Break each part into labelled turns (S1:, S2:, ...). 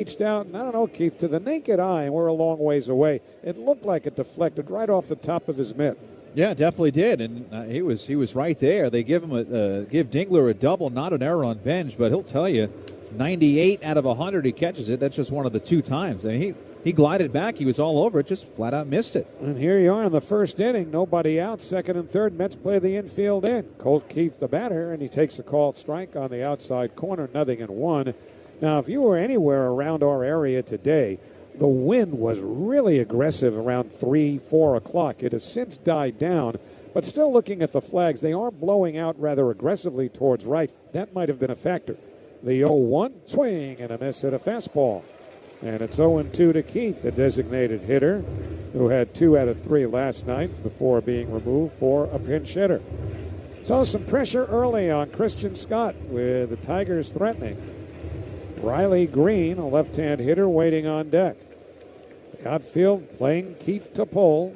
S1: reached out, and I don't know, Keith, to the naked eye, and we're a long ways away. It looked like it deflected right off the top of his mitt.
S2: Yeah, definitely did, and he was right there. They give Dingler a double, not an error on bench, but he'll tell you, 98 out of 100 he catches it. That's just one of the 2 times. I mean, he glided back. He was all over it, just flat out missed it.
S1: And here you are in the first inning, nobody out. Second and third, Mets play the infield in. Colt Keith the batter, and he takes a called strike on the outside corner, 0-1. Now, if you were anywhere around our area today, the wind was really aggressive around 3, 4 o'clock. It has since died down, but still looking at the flags, they are blowing out rather aggressively towards right. That might have been a factor. The 0-1, swing and a miss at a fastball. And it's 0-2 to Keith, the designated hitter, who had 2 out of 3 last night before being removed for a pinch hitter. So some pressure early on Christian Scott with the Tigers threatening. Riley Green, a left-hand hitter, waiting on deck. The outfield playing Keith to pull.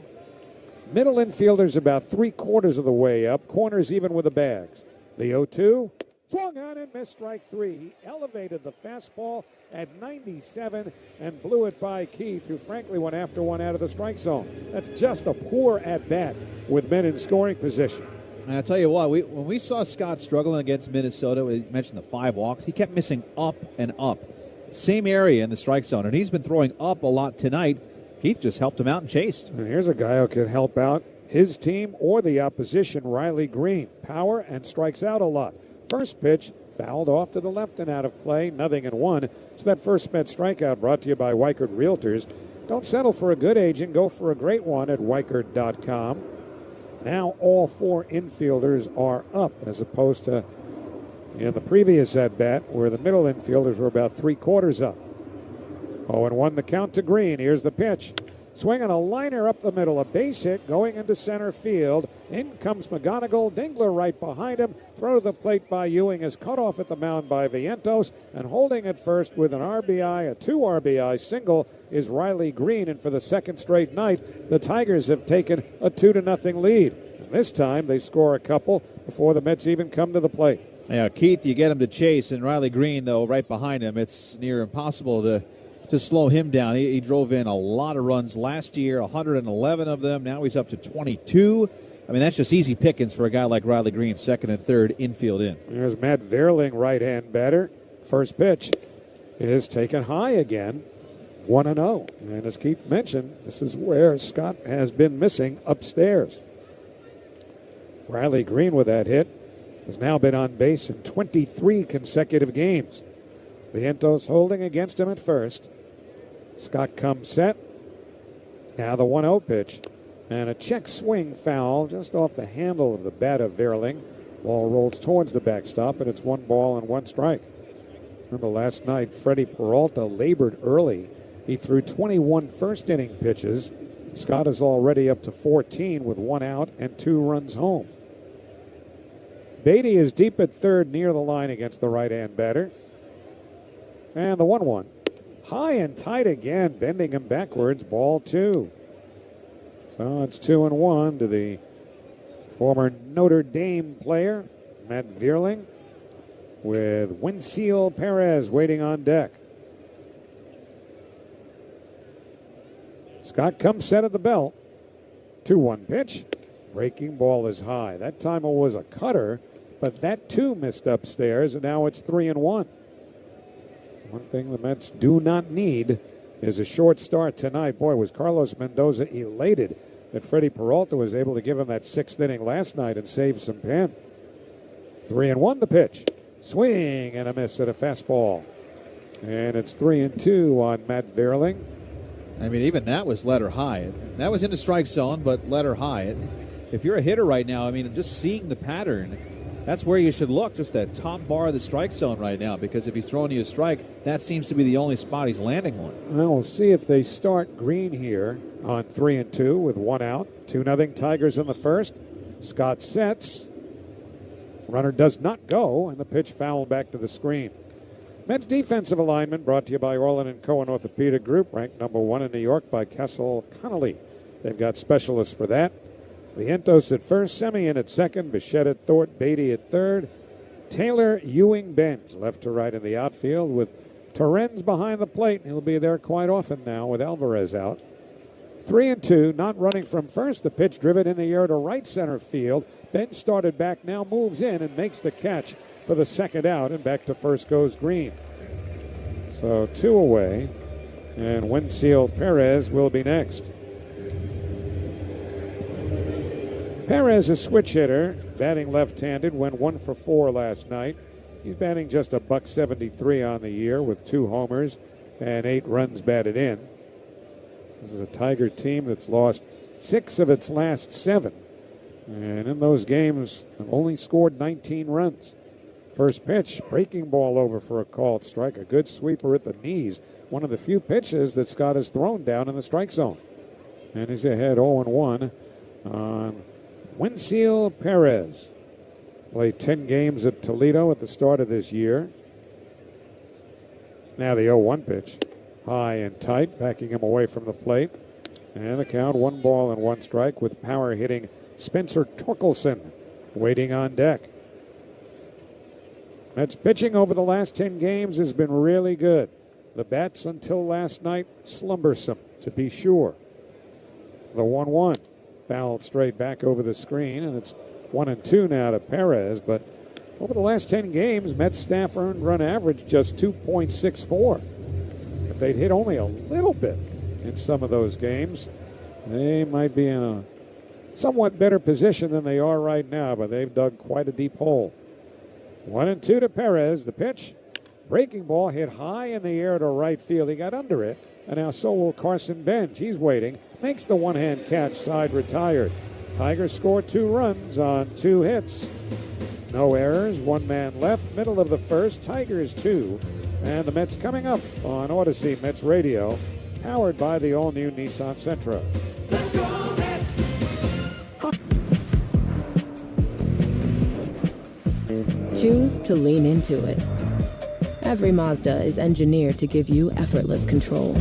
S1: Middle infielders about 3/4 of the way up. Corners even with the bags. The 0-2, swung on and missed strike 3. He elevated the fastball at 97 and blew it by Keith, who frankly went after one out of the strike zone. That's just a poor at-bat with men in scoring position.
S2: And I'll tell you what, when we saw Scott struggling against Minnesota, we mentioned the 5 walks, he kept missing up and up. Same area in the strike zone, and he's been throwing up a lot tonight. Keith just helped him out and chased.
S1: And here's a guy who can help out his team or the opposition, Riley Green. Power and strikes out a lot. First pitch, fouled off to the left and out of play, 0-1. So that first Met strikeout brought to you by Weichert Realtors. Don't settle for a good agent, go for a great one at Weichert.com. Now all 4 infielders are up, as opposed to in the previous at-bat where the middle infielders were about 3/4 up. 0-1 the count to Green. Here's the pitch. Swinging a liner up the middle, a base hit going into center field. In comes McGonigal, Dingler right behind him. Throw to the plate by Ewing is cut off at the mound by Vientos, and holding at first with an RBI, a 2 RBI single, is Riley Green. And for the second straight night, the Tigers have taken a 2-0 lead. And this time they score a couple before the Mets even come to the plate.
S2: Yeah, Keith, you get him to chase, and Riley Green, though, right behind him. It's near impossible to slow him down. He drove in a lot of runs last year, 111 of them. Now he's up to 22. I mean, that's just easy pickings for a guy like Riley Green, second and third infield in.
S1: There's Matt Verling, right-hand batter. First pitch is taken high again, 1-0. And as Keith mentioned, this is where Scott has been missing upstairs. Riley Green with that hit has now been on base in 23 consecutive games. Vientos holding against him at first. Scott comes set. Now the 1-0 pitch. And a check swing foul just off the handle of the bat of Verling. Ball rolls towards the backstop, and it's 1 ball and 1 strike. Remember last night, Freddie Peralta labored early. He threw 21 first-inning pitches. Scott is already up to 14 with 1 out and 2 runs home. Beatty is deep at third near the line against the right-hand batter. And the 1-1. High and tight again, bending him backwards, ball 2. So it's 2-1 to the former Notre Dame player, Matt Verling, with Wensiel Perez waiting on deck. Scott comes set at the belt. 2-1 pitch. Breaking ball is high. That time it was a cutter, but that too missed upstairs, and now it's 3-1. One thing the Mets do not need is a short start tonight. Boy, was Carlos Mendoza elated that Freddie Peralta was able to give him that 6th inning last night and save some pen. 3-1 the pitch. Swing and a miss at a fastball. And it's 3-2 on Matt Verling.
S2: I mean, even that was letter high. That was in the strike zone, but letter high. If you're a hitter right now, I mean, just seeing the pattern, that's where you should look, just that top bar of the strike zone right now, because if he's throwing you a strike, that seems to be the only spot he's landing one.
S1: Well, we'll see if they start Green here on 3-2 with 1 out. 2-0 Tigers in the first. Scott sets. Runner does not go, and the pitch fouled back to the screen. Mets defensive alignment brought to you by Orland & Cohen Orthopedic Group, ranked number 1 in New York by Kessel Connolly. They've got specialists for that. Vientos at first, Semien at second, Bichette at third, Beatty at third. Taylor, Ewing, Benj, left to right in the outfield with Torrens behind the plate. He'll be there quite often now with Alvarez out. 3-2, not running from first. The pitch driven in the air to right center field. Bench started back, now moves in and makes the catch for the second out, and back to first goes Green. So 2 away, and Wensiel Perez will be next. Perez, a switch hitter, batting left-handed, went 1 for 4 last night. He's batting just $173 on the year with 2 homers and 8 runs batted in. This is a Tiger team that's lost 6 of its last 7. And in those games, only scored 19 runs. First pitch, breaking ball over for a called strike. A good sweeper at the knees. One of the few pitches that Scott has thrown down in the strike zone. And he's ahead 0-1 on Wensiel Perez. Played 10 games at Toledo at the start of this year. Now the 0-1 pitch. High and tight, backing him away from the plate. And the count, 1 ball and 1 strike with power hitting Spencer Torkelson waiting on deck. Mets pitching over the last 10 games has been really good. The bats until last night, slumbersome, to be sure. The 1-1 fouled straight back over the screen, and it's 1-2 now to Perez. But over the last 10 games, Mets staff earned run average just 2.64. If they'd hit only a little bit in some of those games, they might be in a somewhat better position than they are right now, but they've dug quite a deep hole. 1-2 to Perez. The pitch, breaking ball hit high in the air to right field. He got under it, and now so will Carson Bench. He's waiting, makes the one-hand catch, side retired. Tigers scored 2 runs on 2 hits. No errors, 1 man left, middle of the first. Tigers 2, and the Mets coming up on Odyssey Mets Radio, powered by the all-new Nissan Sentra.
S3: Let's go, Mets!
S4: Choose to lean into it. Every Mazda is engineered to give you effortless control.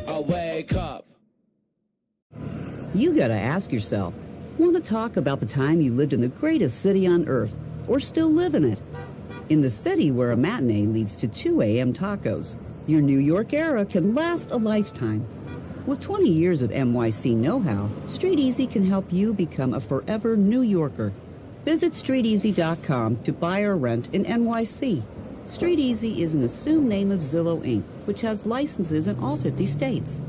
S3: I wake up.
S5: You gotta ask yourself, want to talk about the time you lived in the greatest city on earth, or still live in it? In the city where a matinee leads to 2 a.m. tacos, your New York era can last a lifetime. With 20 years of NYC know-how, Street Easy can help you become a forever New Yorker. Visit StreetEasy.com to buy or rent in NYC. Street Easy is an assumed name of Zillow Inc., which has licenses in all 50 states.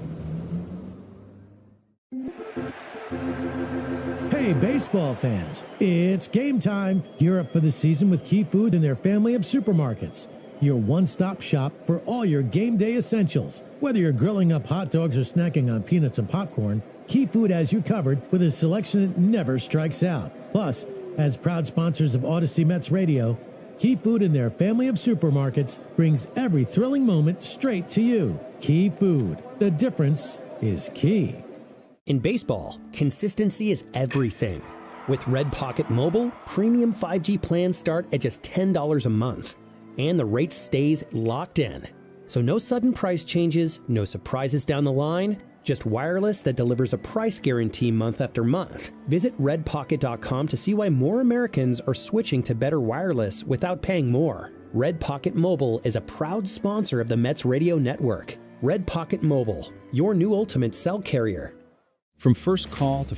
S6: Hey, baseball fans, it's game time. Gear up for the season with Key Food and their family of supermarkets. Your one-stop shop for all your game day essentials. Whether you're grilling up hot dogs or snacking on peanuts and popcorn, Key Food has you covered with a selection that never strikes out. Plus, as proud sponsors of Odyssey Mets Radio, Key Food and their family of supermarkets brings every thrilling moment straight to you. Key Food. The difference is key.
S7: In baseball, consistency is everything. With Red Pocket Mobile, premium 5G plans start at just $10 a month. And the rate stays locked in. So no sudden price changes, no surprises down the line, just wireless that delivers a price guarantee month after month. Visit redpocket.com to see why more Americans are switching to better wireless without paying more. Red Pocket Mobile is a proud sponsor of the Mets Radio Network. Red Pocket Mobile, your new ultimate cell carrier.
S8: From first call to...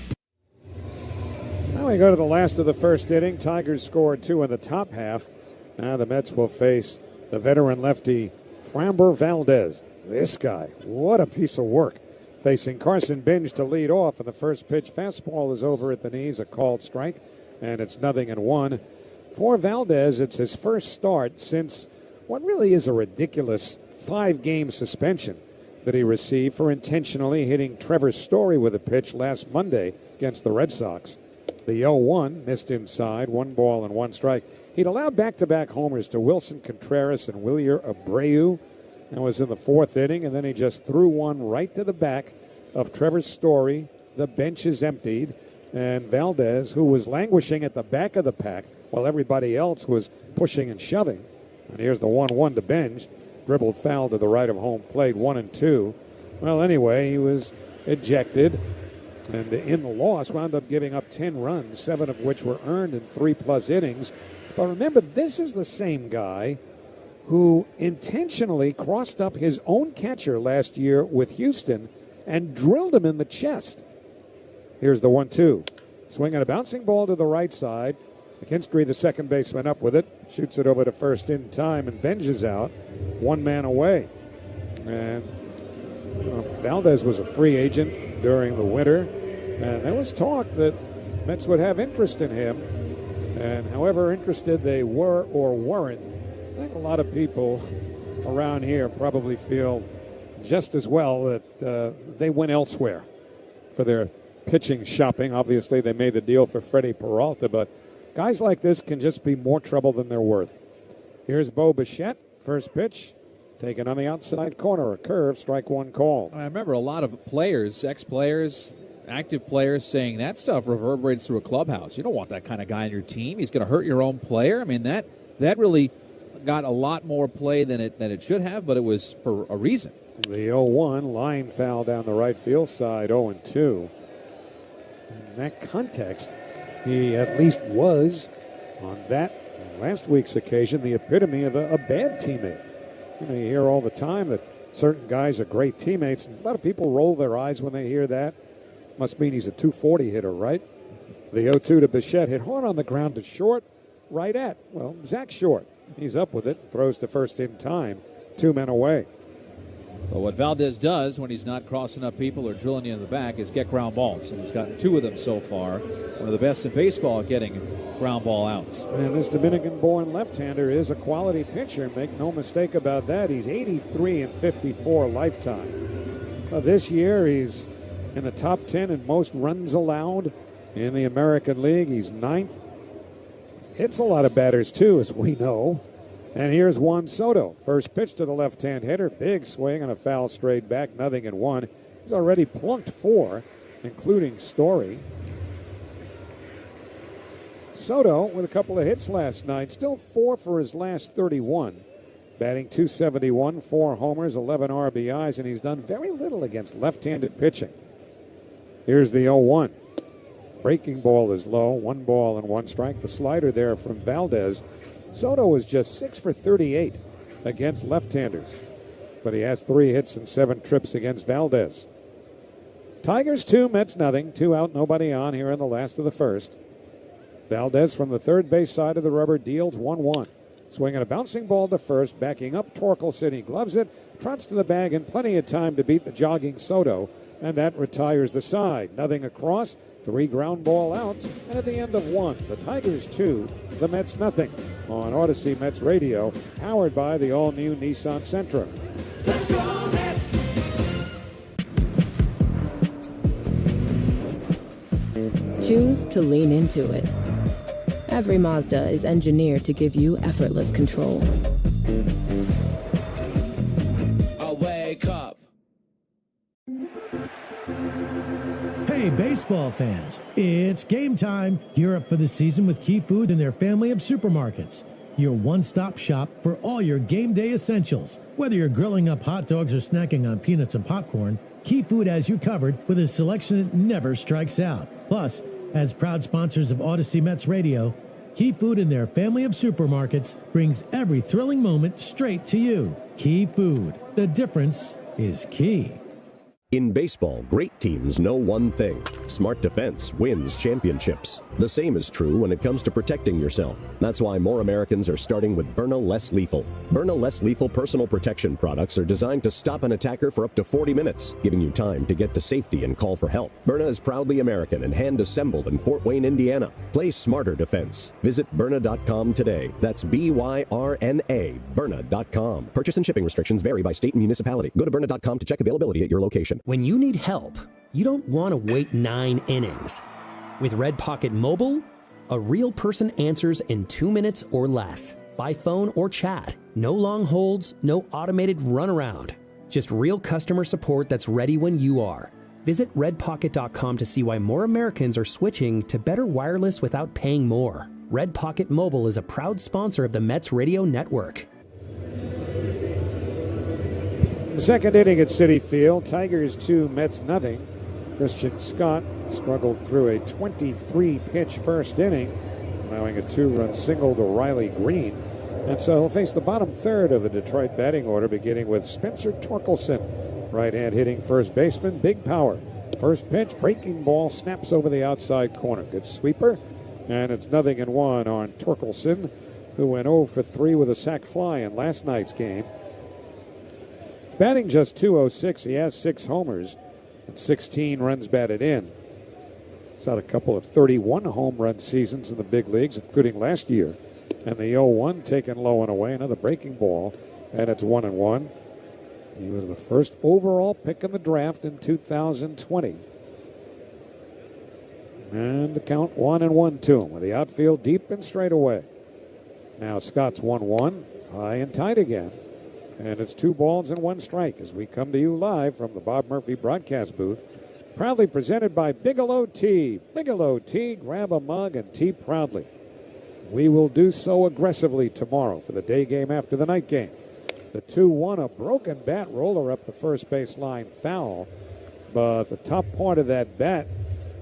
S1: Now we go to the last of the first inning. Tigers scored 2 in the top half. Now the Mets will face the veteran lefty Framber Valdez. This guy, what a piece of work. Facing Carson Bench to lead off, and the first pitch fastball is over at the knees, a called strike, and it's 0-1. For Valdez, it's his first start since what really is a ridiculous 5-game suspension that he received for intentionally hitting Trevor Story with a pitch last Monday against the Red Sox. The 0-1 missed inside, 1 ball and 1 strike. He'd allowed back-to-back homers to Wilson Contreras and Wilyer Abreu. That was in the 4th inning, and then he just threw one right to the back of Trevor Story. The bench is emptied, and Valdez, who was languishing at the back of the pack while everybody else was pushing and shoving. And here's the 1-1 to Bench. Dribbled foul to the right of home plate, 1-2. Well, anyway, he was ejected, and in the loss wound up giving up 10 runs, 7 of which were earned in 3+ innings. But remember, this is the same guy who intentionally crossed up his own catcher last year with Houston and drilled him in the chest. Here's the 1-2. Swing and a bouncing ball to the right side. McKinstry, the second baseman, up with it. Shoots it over to first in time, and Benj is out. One man away. And Valdez was a free agent during the winter. And there was talk that Mets would have interest in him. And however interested they were or weren't, I think a lot of people around here probably feel just as well that they went elsewhere for their pitching shopping. Obviously, they made the deal for Freddie Peralta, but guys like this can just be more trouble than they're worth. Here's Bo Bichette, first pitch, taken on the outside corner, a curve, strike one call.
S2: I remember a lot of players, ex-players, active players saying that stuff reverberates through a clubhouse. You don't want that kind of guy on your team. He's going to hurt your own player. I mean, that really got a lot more play than it should have, but it was for a reason.
S1: The 0-1, line foul down the right field side, 0-2. In that context, he at least was, on that last week's occasion, the epitome of a bad teammate. You know, you hear all the time that certain guys are great teammates, and a lot of people roll their eyes when they hear that. Must mean he's a 240 hitter, right? The 0-2 to Bichette, hit hard on the ground to short, right at, well, Zach Short. He's up with it, throws to first in time, 2 men away.
S2: But what Valdez does when he's not crossing up people or drilling you in the back is get ground balls. And he's gotten 2 of them so far. One of the best in baseball at getting ground ball outs.
S1: And this Dominican-born left-hander is a quality pitcher. Make no mistake about that. He's 83 and 54 lifetime. This year he's in the top 10 in most runs allowed in the American League. He's 9th. Hits a lot of batters, too, as we know. And here's Juan Soto. First pitch to the left-hand hitter. Big swing and a foul straight back. 0-1. He's already plunked 4, including Story. Soto with a couple of hits last night. Still 4 for his last 31. Batting .271, 4 homers, 11 RBIs, and he's done very little against left-handed pitching. Here's the 0-1. Breaking ball is low. 1 ball and 1 strike. The slider there from Valdez. Soto was just 6 for 38 against left-handers, but he has 3 hits and 7 trips against Valdez. Tigers 2, Mets nothing. 2 out, nobody on here in the last of the first. Valdez from the third base side of the rubber deals 1-1. Swinging a bouncing ball to first, backing up Torkelson. He gloves it, trots to the bag, and plenty of time to beat the jogging Soto, and that retires the side. Nothing across. 3 ground ball outs, and at the end of 1, the Tigers 2, the Mets nothing. On Odyssey Mets Radio, powered by the all-new Nissan Sentra.
S3: Let's go, Mets!
S4: Choose to lean into it. Every Mazda is engineered to give you effortless control.
S3: I wake up.
S6: Hey, baseball fans, it's game time. Gear up for the season with Key Food and their family of supermarkets. Your one-stop shop for all your game day essentials. Whether you're grilling up hot dogs or snacking on peanuts and popcorn, Key Food has you covered with a selection that never strikes out. Plus, as proud sponsors of Odyssey Mets Radio, Key Food and their family of supermarkets brings every thrilling moment straight to you. Key Food. The difference is key.
S9: In baseball, great teams know one thing: smart defense wins championships. The same is true when it comes to protecting yourself. That's why more Americans are starting with Byrna Less Lethal. Byrna Less Lethal personal protection products are designed to stop an attacker for up to 40 minutes, giving you time to get to safety and call for help. Byrna is proudly American and hand-assembled in Fort Wayne, Indiana. Play smarter defense. Visit Byrna.com today. That's B-Y-R-N-A, Byrna.com. Purchase and shipping restrictions vary by state and municipality. Go to Byrna.com to check availability at your location.
S7: When you need help, you don't want to wait 9 innings. With Red Pocket Mobile, a real person answers in 2 minutes or less, by phone or chat. No long holds, no automated runaround. Just real customer support that's ready when you are. Visit redpocket.com to see why more Americans are switching to better wireless without paying more. Red Pocket Mobile is a proud sponsor of the Mets Radio Network.
S1: Second inning at Citi Field. Tigers 2, Mets nothing. Christian Scott struggled through a 23-pitch first inning. allowing a 2-run single to Riley Green. And so he'll face the bottom third of the Detroit batting order, beginning with Spencer Torkelson, right-hand hitting first baseman, big power. First pitch, breaking ball, snaps over the outside corner. Good sweeper, and it's 0-1 on Torkelson, who went 0 for 3 with a sac fly in last night's game. Batting just .206, he has 6 homers and 16 runs batted in. He's had a couple of 31 home run seasons in the big leagues, including last year. And the 0-1 taken low and away, another breaking ball, and it's 1-1. He was the first overall pick in the draft in 2020. And the count 1-1 to him with the outfield deep and straight away. Now Scott's 1-1, high and tight again. And it's 2 balls and 1 strike as we come to you live from the Bob Murphy broadcast booth. Proudly presented by Bigelow Tea. Bigelow Tea, grab a mug and tea proudly. We will do so aggressively tomorrow for the day game after the night game. The 2-1, a broken bat roller up the first base line, foul. But the top part of that bat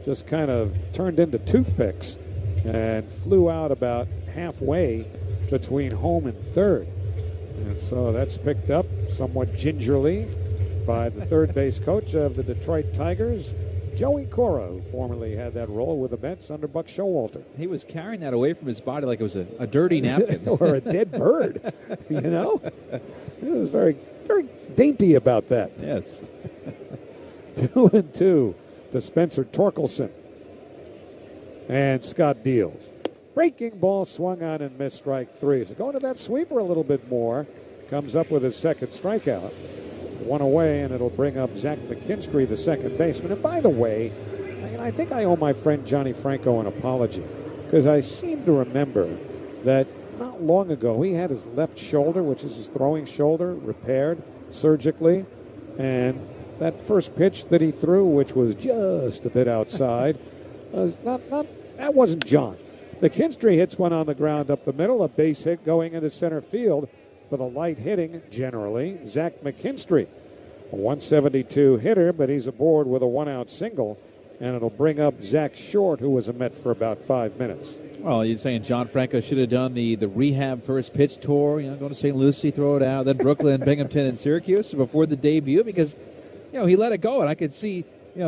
S1: just kind of turned into toothpicks and flew out about halfway between home and third. And so that's picked up somewhat gingerly by the third base coach of the Detroit Tigers, Joey Cora, who formerly had that role with the Mets under Buck Showalter.
S2: He was carrying that away from his body like it was a dirty napkin.
S1: Or a dead bird, you know? He was very, very dainty about that.
S2: Yes.
S1: 2-2 to Spencer Torkelson. And Scott deals. Breaking ball swung on and missed, strike 3. So going to that sweeper a little bit more. Comes up with his second strikeout. 1 away, and it'll bring up Zach McKinstry, the second baseman. And by the way, I think I owe my friend Johnny Franco an apology, because I seem to remember that not long ago he had his left shoulder, which is his throwing shoulder, repaired surgically. And that first pitch that he threw, which was just a bit outside, was that wasn't John. McKinstry hits one on the ground up the middle, a base hit going into center field for the light hitting, generally, Zach McKinstry. A 172 hitter, but he's aboard with a 1-out single, and it'll bring up Zach Short, who was a Met for about 5 minutes.
S2: Well, you're saying John Franco should have done the rehab first pitch tour, going to St. Lucie, throw it out, then Brooklyn, Binghamton, and Syracuse before the debut, because, he let it go, and I could see,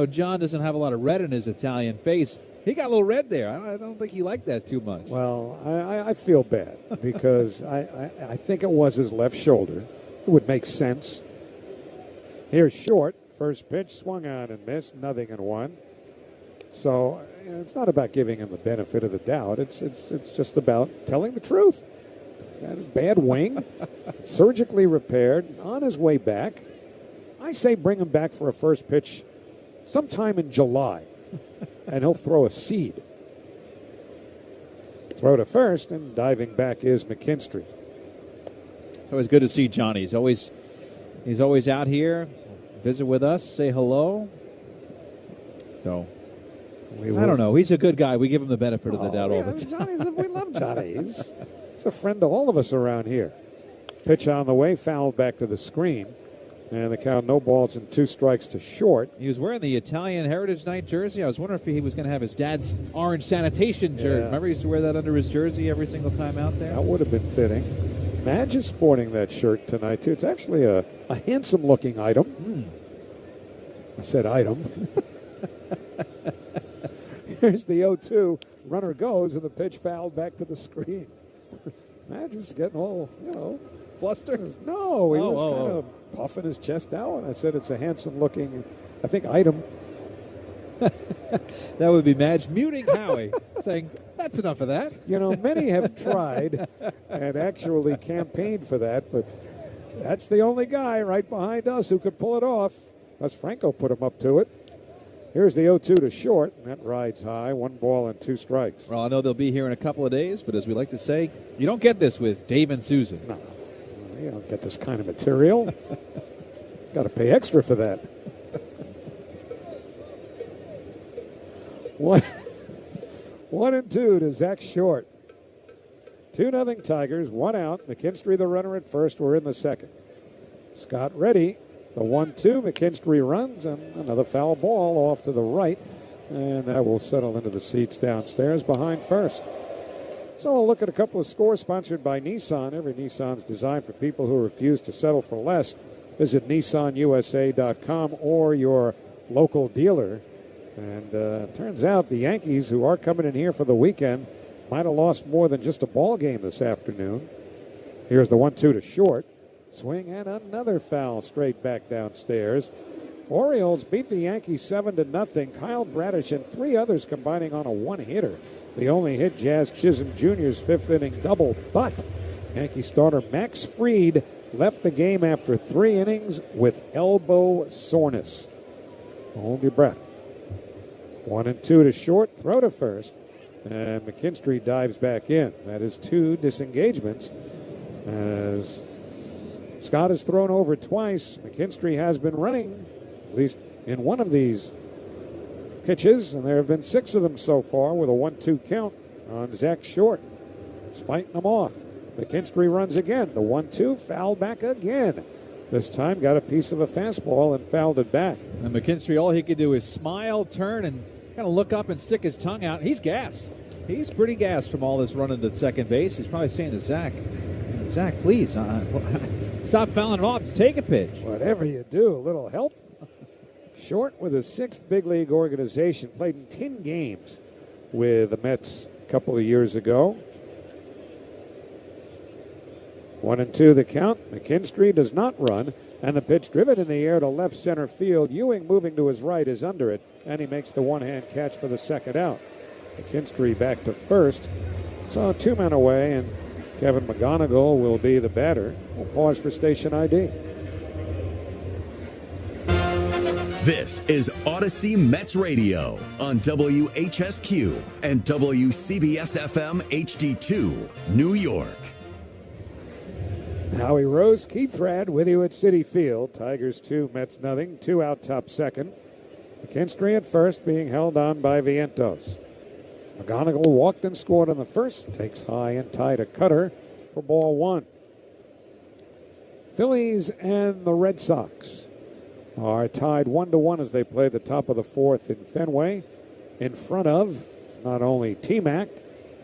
S2: John doesn't have a lot of red in his Italian face. He got a little red there. I don't think he liked that too much.
S1: Well, I feel bad because I think it was his left shoulder. It would make sense. Here's Short. First pitch swung on and missed. 0-1. So it's not about giving him the benefit of the doubt. It's just about telling the truth. Got a bad wing, surgically repaired, on his way back. I say bring him back for a first pitch sometime in July. And he'll throw a seed. Throw to first, and diving back is McKinstry.
S2: It's always good to see Johnny. He's always out here, visit with us, say hello. So, I don't know. He's a good guy. We give him the benefit of the doubt all the time.
S1: We love Johnny. He's a friend of all of us around here. Pitch on the way, fouled back to the screen. And the count, no balls and 2 strikes to Short.
S2: He was wearing the Italian Heritage Night jersey. I was wondering if he was going to have his dad's orange sanitation jersey.
S1: Yeah.
S2: Remember he used to wear that under his jersey every single time out there?
S1: That would have been fitting. Madge is sporting that shirt tonight, too. It's actually a handsome-looking item. I said item. Here's the 0-2. Runner goes, and the pitch fouled back to the screen. Madge is getting all,
S2: flustered?
S1: No, he was kind of puffing his chest out. And I said it's a handsome-looking, I think, item.
S2: That would be Madge muting Howie, saying, that's enough of that.
S1: Many have tried and actually campaigned for that, but that's the only guy right behind us who could pull it off. Unless Franco put him up to it. Here's the 0-2 to Short, and that rides high. 1 ball and 2 strikes.
S2: Well, I know they'll be here in a couple of days, but as we like to say, you don't get this with Dave and Susan.
S1: No. You don't get this kind of material. Got to pay extra for that. 1-2 to Zach Short. 2-0 Tigers, 1 out. McKinstry the runner at first. We're in the second. Scott ready. The 1-2. McKinstry runs, and another foul ball off to the right. And that will settle into the seats downstairs behind first. So we'll look at a couple of scores sponsored by Nissan. Every Nissan's designed for people who refuse to settle for less. Visit NissanUSA.com or your local dealer. And turns out the Yankees, who are coming in here for the weekend, might have lost more than just a ball game this afternoon. Here's the 1-2 to short. Swing and another foul straight back downstairs. Orioles beat the Yankees 7-0. Kyle Bradish and 3 others combining on a one-hitter. The only hit, Jazz Chisholm Jr.'s 5th inning double, but Yankee starter Max Fried left the game after 3 innings with elbow soreness. Hold your breath. 1-2 to short, throw to first, and McKinstry dives back in. That is 2 disengagements as Scott has thrown over twice. McKinstry has been running, at least in one of these pitches, and there have been 6 of them so far with a 1-2 count on Zach Short. He's fighting them off. McKinstry runs again. The 1-2, foul back again. This time got a piece of a fastball and fouled it back.
S2: And McKinstry, all he could do is smile, turn, and kind of look up and stick his tongue out. He's gassed. He's pretty gassed from all this running to second base. He's probably saying to Zach, please, stop fouling it off. Just take a pitch.
S1: Whatever you do, a little help. Short with his 6th big league organization, played in 10 games with the Mets a couple of years ago. 1-2 the count. McKinstry does not run, and the pitch driven in the air to left center field. Ewing moving to his right is under it, and he makes the one-hand catch for the second out. McKinstry back to first. So 2 men away, and Kevin McGonigal will be the batter. We'll pause for station ID.
S10: This is Odyssey Mets Radio on WHSQ and WCBS-FM HD2, New York.
S1: Howie Rose, Keith Rad with you at Citi Field. Tigers 2, Mets nothing. 2 out top second. McKinstry at first being held on by Vientos. McGonigal walked and scored on the first. Takes high and tied a cutter for ball 1. Phillies and the Red Sox are tied 1-1 as they play the top of the 4th in Fenway, in front of not only T-Mac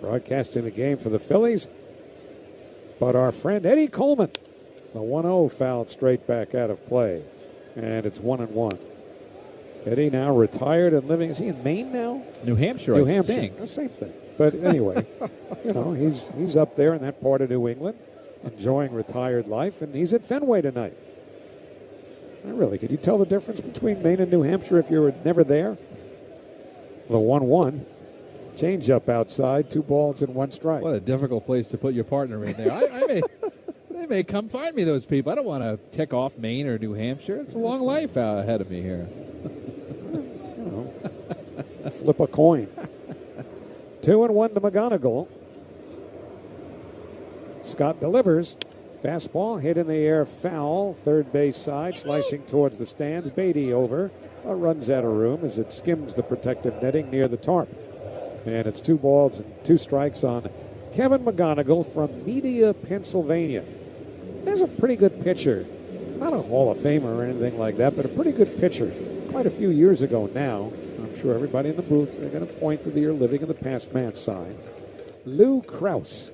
S1: broadcasting the game for the Phillies, but our friend Eddie Coleman. The 1-0 fouled straight back out of play, and it's 1-1. Eddie now retired and living. Is he in Maine now?
S2: New Hampshire,
S1: New
S2: I
S1: Hampshire.
S2: think.
S1: The same thing. But anyway, he's up there in that part of New England, enjoying retired life, and he's at Fenway tonight. Really, could you tell the difference between Maine and New Hampshire if you were never there? The 1-1. Change up outside, 2 balls and 1 strike.
S2: What a difficult place to put your partner in there. They may come find me, those people. I don't want to tick off Maine or New Hampshire. It's a long life ahead of me here.
S1: Flip a coin. 2-1 to McGonigal. Scott delivers. Fastball hit in the air, foul. Third base side, slicing towards the stands. Beatty over. Runs out of room as it skims the protective netting near the tarp. And it's 2 balls and 2 strikes on Kevin McGonigal from Media, Pennsylvania. There's a pretty good pitcher. Not a Hall of Famer or anything like that, but a pretty good pitcher. Quite a few years ago now. I'm sure everybody in the booth are going to point to the "You're living in the past man" sign. Lou Krause,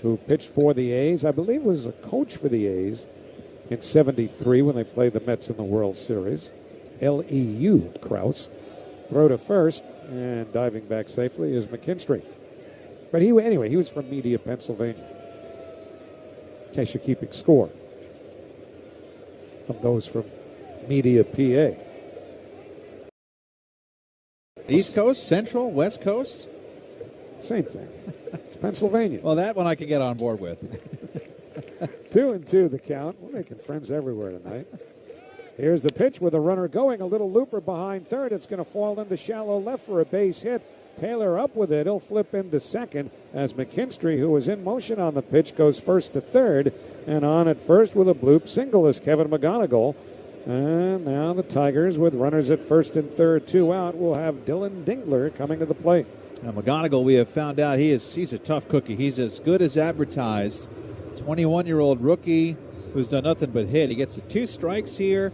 S1: who pitched for the A's, I believe was a coach for the A's in '73 when they played the Mets in the World Series. L.E.U. Krause. Throw to first, and diving back safely is McKinstry. But he was from Media, Pennsylvania. In case you're keeping score of those from Media, PA.
S2: East Coast, Central, West Coast?
S1: Same thing. It's Pennsylvania.
S2: Well, that one I could get on board with.
S1: 2-2 the count. We're making friends everywhere tonight. Here's the pitch with a runner going. A little looper behind third. It's going to fall into shallow left for a base hit. Taylor up with it. He'll flip into second as McKinstry, who was in motion on the pitch, goes first to third. And on at first with a bloop single is Kevin McGonigal. And now the Tigers, with runners at first and third, 2 out, will have Dylan Dingler coming to the plate.
S2: Now McGonigal, we have found out he's a tough cookie. He's as good as advertised. 21-year-old rookie who's done nothing but hit. He gets the 2 strikes here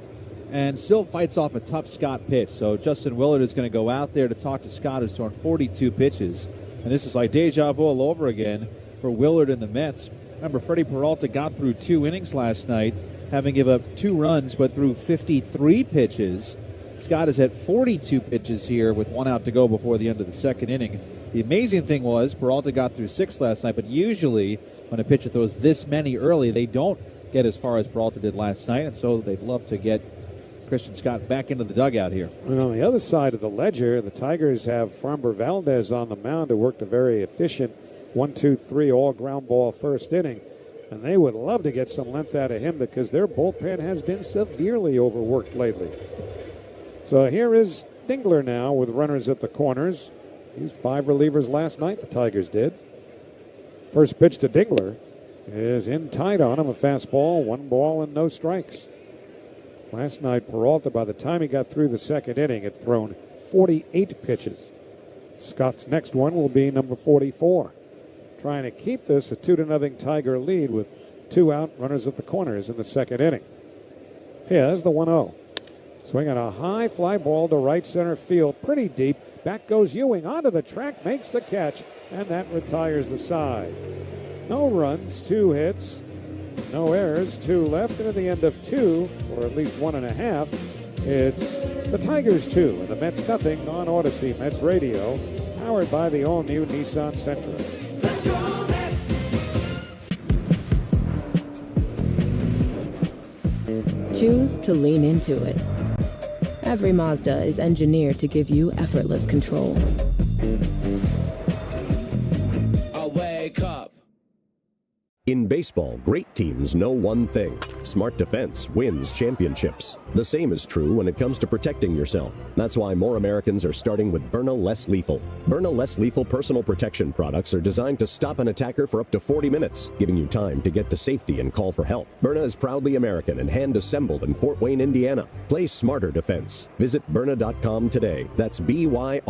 S2: and still fights off a tough Scott pitch. So Justin Willard is going to go out there to talk to Scott, who's thrown 42 pitches And this is like deja vu all over again for Willard and the Mets. Remember, Freddie Peralta got through 2 innings last night, having given up 2 runs, but threw 53 pitches. Scott is at 42 pitches here with 1 out to go before the end of the second inning. The amazing thing was Peralta got through 6 last night, but usually when a pitcher throws this many early, they don't get as far as Peralta did last night, and so they'd love to get Christian Scott back into the dugout here.
S1: And on the other side of the ledger, the Tigers have Framber Valdez on the mound, who worked a very efficient 1-2-3 all ground ball first inning. And they would love to get some length out of him because their bullpen has been severely overworked lately. So here is Dingler now with runners at the corners. Used 5 relievers last night, the Tigers did. First pitch to Dingler is in tight on him, a fastball, 1 ball and no strikes. Last night, Peralta, by the time he got through the second inning, had thrown 48 pitches. Scott's next one will be number 44. Trying to keep this a 2-0 Tiger lead with 2 out, runners at the corners in the second inning. Here's the 1-0. Swinging a high fly ball to right center field, pretty deep. Back goes Ewing onto the track, makes the catch, and that retires the side. No runs, 2 hits, no errors, 2 left, and at the end of 2, or at least 1.5, it's the Tigers 2 and the Mets nothing on Odyssey Mets Radio, powered by the all-new Nissan Sentra.
S3: Let's go, Mets!
S4: Choose to lean into it. Every Mazda is engineered to give you effortless control.
S3: I wake up.
S9: In baseball, great teams know one thing: smart defense wins championships. The same is true when it comes to protecting yourself. That's why more Americans are starting with Byrna Less Lethal. Byrna Less Lethal personal protection products are designed to stop an attacker for up to 40 minutes, giving you time to get to safety and call for help. Byrna is proudly American and hand-assembled in Fort Wayne, Indiana. Play smarter defense. Visit Byrna.com today. That's Byrna,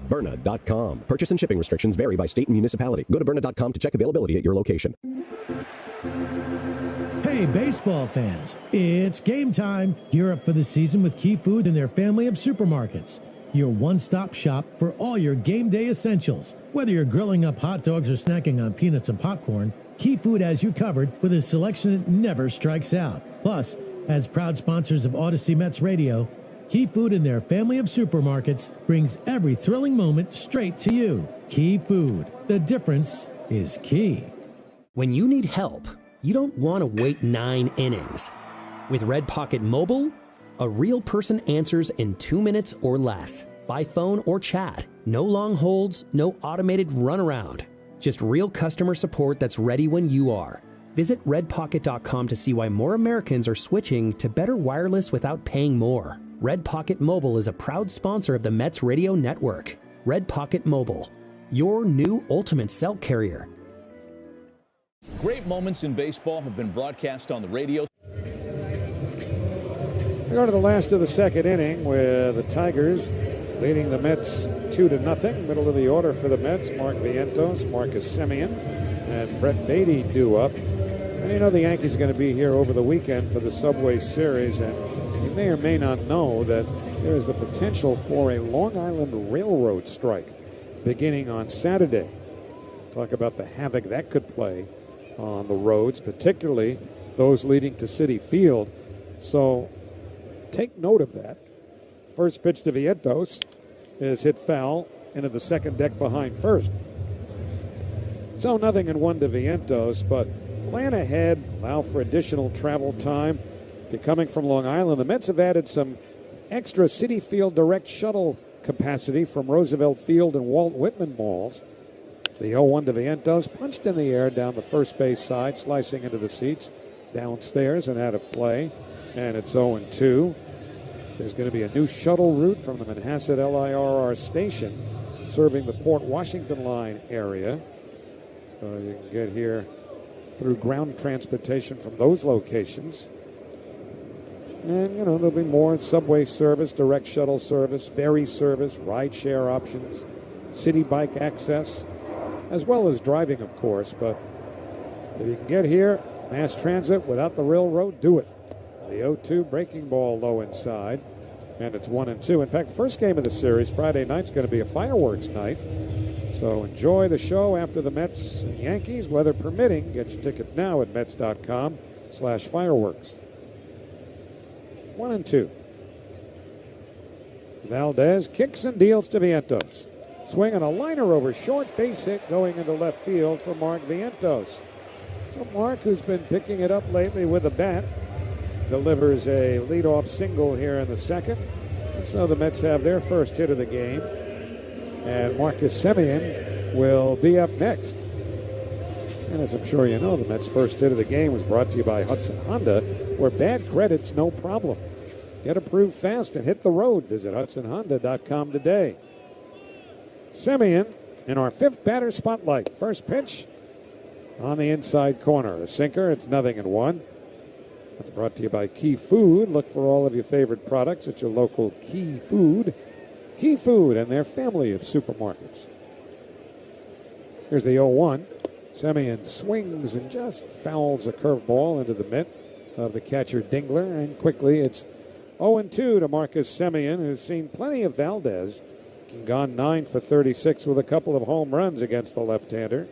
S9: Byrna.com. Purchase and shipping restrictions vary by state and municipality. Go to Byrna.com to check availability at your location.
S6: Hey, baseball fans, it's game time. Gear up for the season with Key Food and their family of supermarkets. Your one-stop shop for all your game day essentials. Whether you're grilling up hot dogs or snacking on peanuts and popcorn, Key Food has you covered with a selection that never strikes out. Plus, as proud sponsors of Odyssey Mets Radio, Key Food and their family of supermarkets brings every thrilling moment straight to you. Key Food. The difference is key.
S7: When you need help, you don't want to wait 9 innings. With Red Pocket Mobile, a real person answers in 2 minutes or less, by phone or chat. No long holds, no automated runaround. Just real customer support that's ready when you are. Visit redpocket.com to see why more Americans are switching to better wireless without paying more. Red Pocket Mobile is a proud sponsor of the Mets Radio Network. Red Pocket Mobile, your new ultimate cell carrier.
S11: Great moments in baseball have been broadcast on the radio.
S1: We go to the last of the second inning with the Tigers leading the Mets 2-0. Middle of the order for the Mets: Mark Vientos, Marcus Semien, and Brett Beatty due up. And you know the Yankees are going to be here over the weekend for the Subway Series, and you may or may not know that there is the potential for a Long Island Railroad strike beginning on Saturday. Talk about the havoc that could play on the roads, particularly those leading to Citi Field. So take note of that. First pitch to Vientos is hit foul into the second deck behind first. So 0-1 to Vientos, but plan ahead, allow for additional travel time. If you're coming from Long Island, the Mets have added some extra Citi Field direct shuttle capacity from Roosevelt Field and Walt Whitman malls. The 0-1 to Vientos, punched in the air down the first base side, slicing into the seats, downstairs and out of play. And it's 0-2. There's going to be a new shuttle route from the Manhasset LIRR station serving the Port Washington line area. So you can get here through ground transportation from those locations. And, you know, there'll be more subway service, direct shuttle service, ferry service, ride-share options, city bike access, as well as driving, of course. But if you can get here, mass transit without the railroad, do it. The 0-2 breaking ball low inside, and it's 1-2. In fact, the first game of the series, Friday night's going to be a fireworks night. So enjoy the show after the Mets and Yankees, weather permitting. Get your tickets now at Mets.com/fireworks. 1-2. Valdez kicks and deals to Vientos. Swing on a liner over short, base hit going into left field for Mark Vientos. So Mark, who's been picking it up lately with a bat, delivers a leadoff single here in the second. And so the Mets have their first hit of the game. And Marcus Semien will be up next. And as I'm sure you know, the Mets' first hit of the game was brought to you by Hudson Honda, where bad credit's no problem. Get approved fast and hit the road. Visit HudsonHonda.com today. Semien in our fifth batter spotlight. First pitch on the inside corner. A sinker. It's 0-1. That's brought to you by Key Food. Look for all of your favorite products at your local Key Food. Key Food and their family of supermarkets. Here's the 0-1. Semien swings and just fouls a curveball into the mitt of the catcher Dingler. And quickly it's 0-2 to Marcus Semien, who's seen plenty of Valdez. Gone 9 for 36 with a couple of home runs against the left-hander.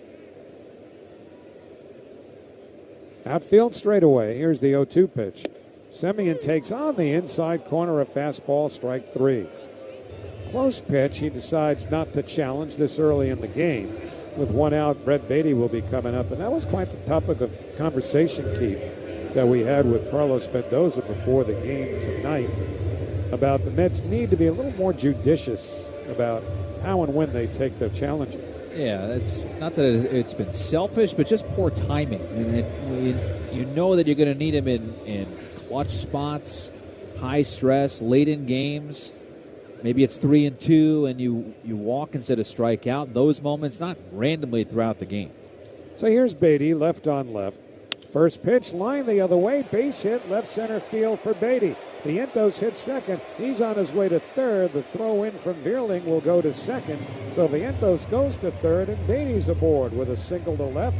S1: Outfield straightaway. Here's the 0-2 pitch. Semien takes on the inside corner, a fastball, strike 3. Close pitch. He decides not to challenge this early in the game. With one out, Brett Beatty will be coming up. And that was quite the topic of conversation, Keith, that we had with Carlos Mendoza before the game tonight about the Mets need to be a little more judicious about how and when they take their challenges.
S2: Yeah, it's not that it's been selfish, but just poor timing. And you know that you're going to need him in clutch spots, high stress, late in games. Maybe it's 3-2 and you walk instead of strike out. Those moments, not randomly throughout the game.
S1: So here's Beatty, left on left. First pitch, line the other way, base hit, left center field for Beatty. Vientos hits second. He's on his way to third. The throw in from Vierling will go to second. So Vientos goes to third, and Beatty's aboard with a single to left.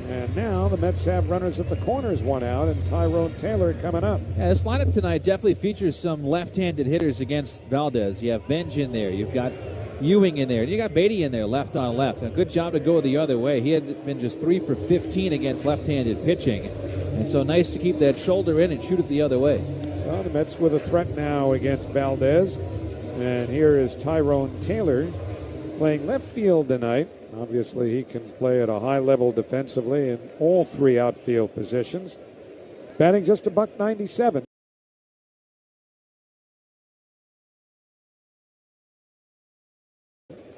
S1: And now the Mets have runners at the corners, one out, and Tyrone Taylor coming up.
S2: Yeah, this lineup tonight definitely features some left-handed hitters against Valdez. You have Benj in there. You've got Ewing in there. And you got Beatty in there, left on left. A good job to go the other way. He had been just 3 for 15 against left-handed pitching. And so nice to keep that shoulder in and shoot it the other way.
S1: So the Mets with a threat now against Valdez. And here is Tyrone Taylor playing left field tonight. Obviously, he can play at a high level defensively in all three outfield positions. Batting just $197.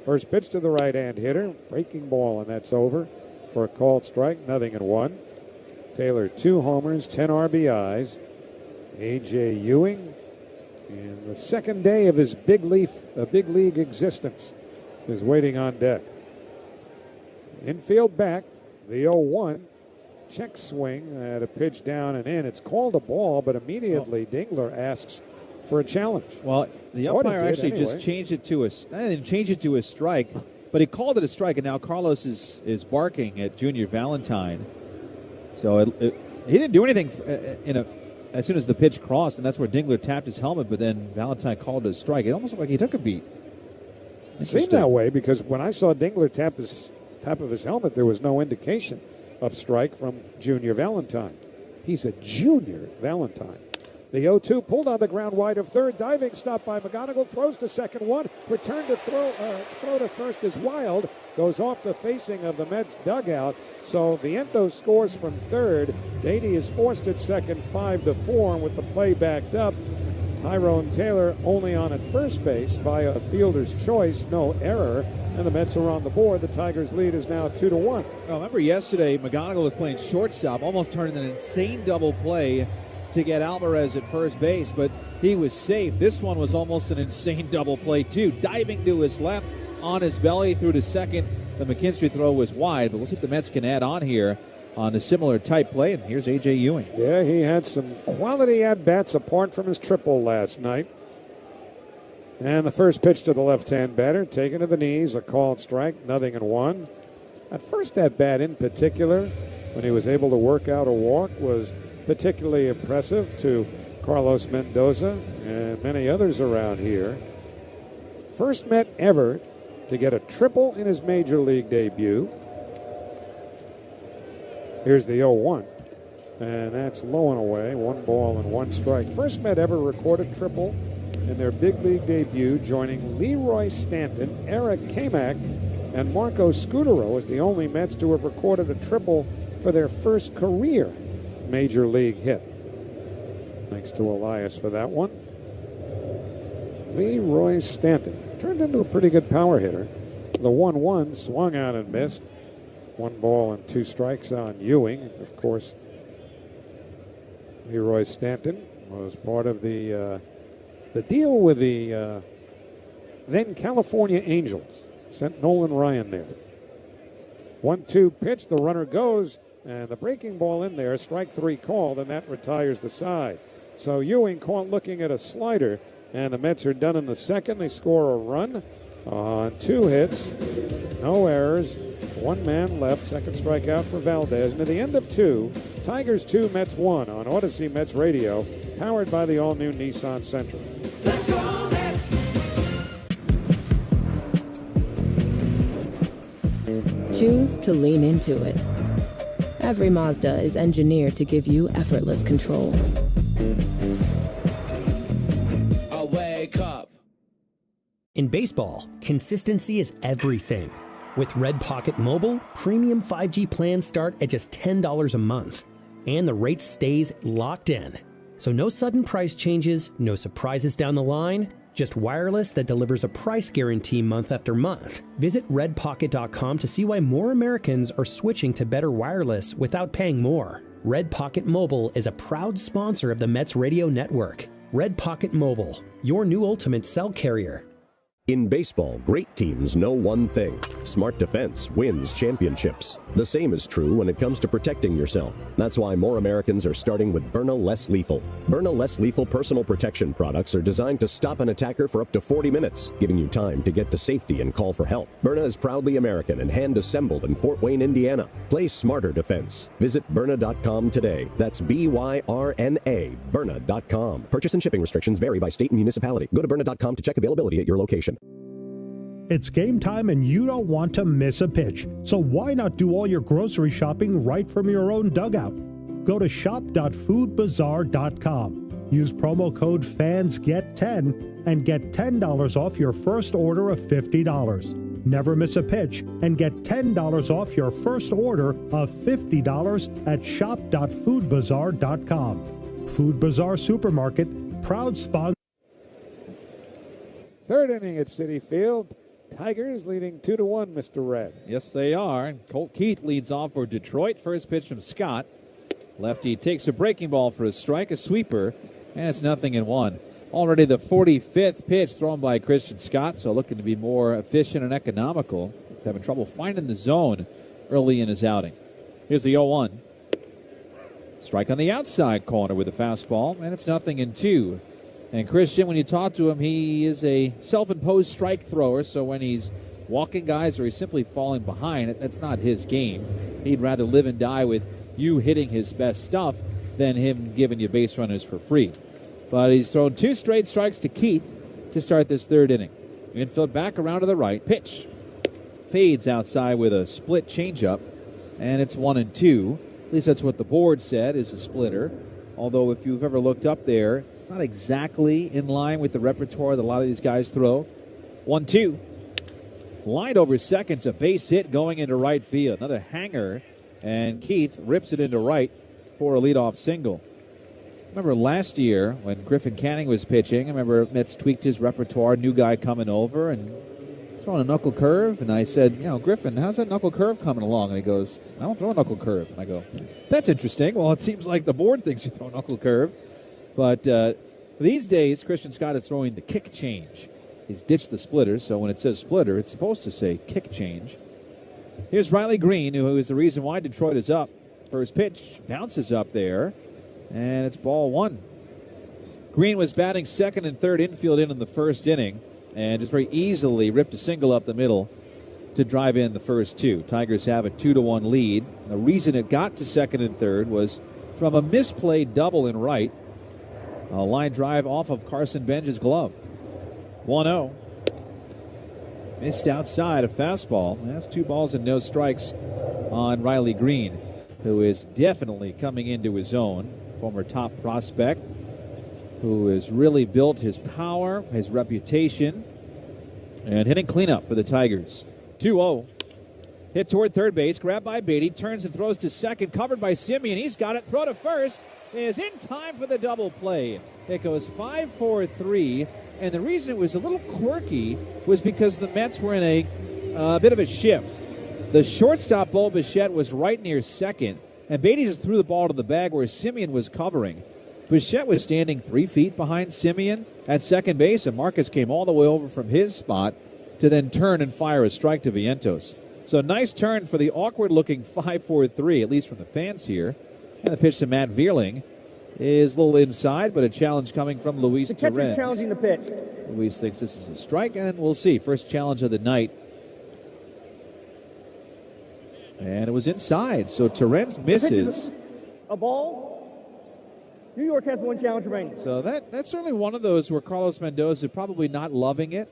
S1: First pitch to the right-hand hitter. Breaking ball, and that's over for a called strike. 0-1. Taylor, 2 homers, 10 RBIs. A.J. Ewing, in the second day of his big league existence, is waiting on deck. Infield back, the 0-1. Check swing at a pitch down and in. It's called a ball, but immediately Dingler asks for a challenge.
S2: Well, the umpire actually just changed it to a strike, but he called it a strike, and now Carlos is barking at Junior Valentine. So he didn't do anything as soon as the pitch crossed, and that's where Dingler tapped his helmet, but then Valentine called it a strike. It almost looked like he took a beat.
S1: It seemed that way because when I saw Dingler tap of his helmet, there was no indication of strike from Junior Valentine. He's a Junior Valentine. The 0-2 pulled on the ground wide of third. Diving stop by McGonigal. Throws to second one. Return to throw to first is Wild. Goes off the facing of the Mets dugout. So Vientos scores from third. Beatty is forced at second 5-4. And with the play backed up, Tyrone Taylor only on at first base via a fielder's choice. No error. And the Mets are on the board. The Tigers' lead is now 2-1.
S2: Well, remember yesterday, McGonigal was playing shortstop. Almost turned an insane double play to get Alvarez at first base, but he was safe. This one was almost an insane double play, too. Diving to his left, on his belly, through to second. The McKinstry throw was wide, but we'll see if the Mets can add on here on a similar type play. And here's A.J. Ewing.
S1: Yeah, he had some quality at-bats apart from his triple last night. And the first pitch to the left-hand batter, taken to the knees, a called strike, 0-1. At first at-bat in particular, when he was able to work out a walk, was particularly impressive to Carlos Mendoza and many others around here. First Met ever to get a triple in his major league debut. Here's the 0-1. And that's low and away. 1 ball and 1 strike. First Met ever recorded triple in their big league debut, joining Leroy Stanton, Eric Kamak, and Marco Scutaro as the only Mets to have recorded a triple for their first career major league hit. Thanks to Elias for that one. Leroy Stanton turned into a pretty good power hitter. The 1-1 swung out and missed. 1 ball and 2 strikes on Ewing. Of course, Leroy Stanton was part of the deal with the then California Angels. Sent Nolan Ryan there. 1-2 pitch. The runner goes, and the breaking ball in there. Strike 3 called, and that retires the side. So Ewing caught looking at a slider, and the Mets are done in the second. They score a run on 2 hits. No errors. 1 man left. Second strikeout for Valdez. And at the end of 2, Tigers 2, Mets 1 on Odyssey Mets Radio, powered by the all-new Nissan Sentra.
S3: Let's go, Mets!
S4: Choose to lean into it. Every Mazda is engineered to give you effortless control.
S3: I wake up.
S7: In baseball, consistency is everything. With Red Pocket Mobile, premium 5G plans start at just $10 a month. And the rate stays locked in. So no sudden price changes, no surprises down the line, just wireless that delivers a price guarantee month after month. Visit redpocket.com to see why more Americans are switching to better wireless without paying more. Red Pocket Mobile is a proud sponsor of the Mets Radio Network. Red Pocket Mobile, your new ultimate cell carrier.
S9: In baseball, great teams know one thing. Smart defense wins championships. The same is true when it comes to protecting yourself. That's why more Americans are starting with Byrna Less Lethal. Byrna Less Lethal personal protection products are designed to stop an attacker for up to 40 minutes, giving you time to get to safety and call for help. Byrna is proudly American and hand-assembled in Fort Wayne, Indiana. Play smarter defense. Visit Byrna.com today. That's B-Y-R-N-A, Byrna.com. Purchase and shipping restrictions vary by state and municipality. Go to Byrna.com to check availability at your location.
S12: It's game time and you don't want to miss a pitch. So why not do all your grocery shopping right from your own dugout? Go to shop.foodbazaar.com. Use promo code FANSGET10 and get $10 off your first order of $50. Never miss a pitch and get $10 off your first order of $50 at shop.foodbazaar.com. Food Bazaar Supermarket, proud sponsor.
S1: Third inning at Citi Field. Tigers leading 2-1, Mr. Red.
S2: Yes, they are. And Colt Keith leads off for Detroit. First pitch from Scott. Lefty takes a breaking ball for a strike, a sweeper, and it's 0-1. Already the 45th pitch thrown by Christian Scott, so looking to be more efficient and economical. He's having trouble finding the zone early in his outing. Here's the 0-1. Strike on the outside corner with a fastball, and it's 0-2. And Christian, when you talk to him, he is a self-imposed strike thrower, so when he's walking guys or he's simply falling behind, that's not his game. He'd rather live and die with you hitting his best stuff than him giving you base runners for free. But he's thrown 2 straight strikes to Keith to start this third inning. Infield back around to the right. Pitch. Fades outside with a split changeup, and it's 1-2. At least that's what the board said is a splitter. Although if you've ever looked up there, it's not exactly in line with the repertoire that a lot of these guys throw. 1-2. Lined over seconds, a base hit going into right field. Another hanger, and Keith rips it into right for a leadoff single. Remember last year when Griffin Canning was pitching, I remember Mets tweaked his repertoire, new guy coming over, and throwing a knuckle curve, and I said, Griffin, how's that knuckle curve coming along? And he goes, I don't throw a knuckle curve. And I go, that's interesting. Well, it seems like the board thinks you throw a knuckle curve. But these days, Christian Scott is throwing the kick change. He's ditched the splitters, so when it says splitter, it's supposed to say kick change. Here's Riley Green, who is the reason why Detroit is up. First pitch bounces up there, and it's ball 1. Green was batting second and third infield in the first inning, and just very easily ripped a single up the middle to drive in the first 2. Tigers have a 2-1 lead. The reason it got to second and third was from a misplayed double in right. A line drive off of Carson Benj's glove. 1-0. Missed outside a fastball. That's 2 balls and no strikes on Riley Green, who is definitely coming into his own. Former top prospect who has really built his power, his reputation, and hitting cleanup for the Tigers. 2-0. Hit toward third base, grabbed by Beatty, turns and throws to second, covered by Simeon. He's got it. Throw to first is in time for the double play. It goes 5-4-3, and the reason it was a little quirky was because the Mets were in a bit of a shift. The shortstop, Bo Bichette, was right near second, and Beatty just threw the ball to the bag where Simeon was covering. Bichette was standing 3 feet behind Simeon at second base, and Marcus came all the way over from his spot to then turn and fire a strike to Vientos. So nice turn for the awkward-looking 5-4-3, at least from the fans here. And the pitch to Matt Vierling is a little inside, but a challenge coming from Luis Torrens.
S13: The catcher's challenging the pitch.
S2: Luis thinks this is a strike, and we'll see. First challenge of the night. And it was inside, so Torrens misses.
S13: A ball. New York has 1 challenge remaining.
S2: So that's certainly one of those where Carlos Mendoza probably not loving it.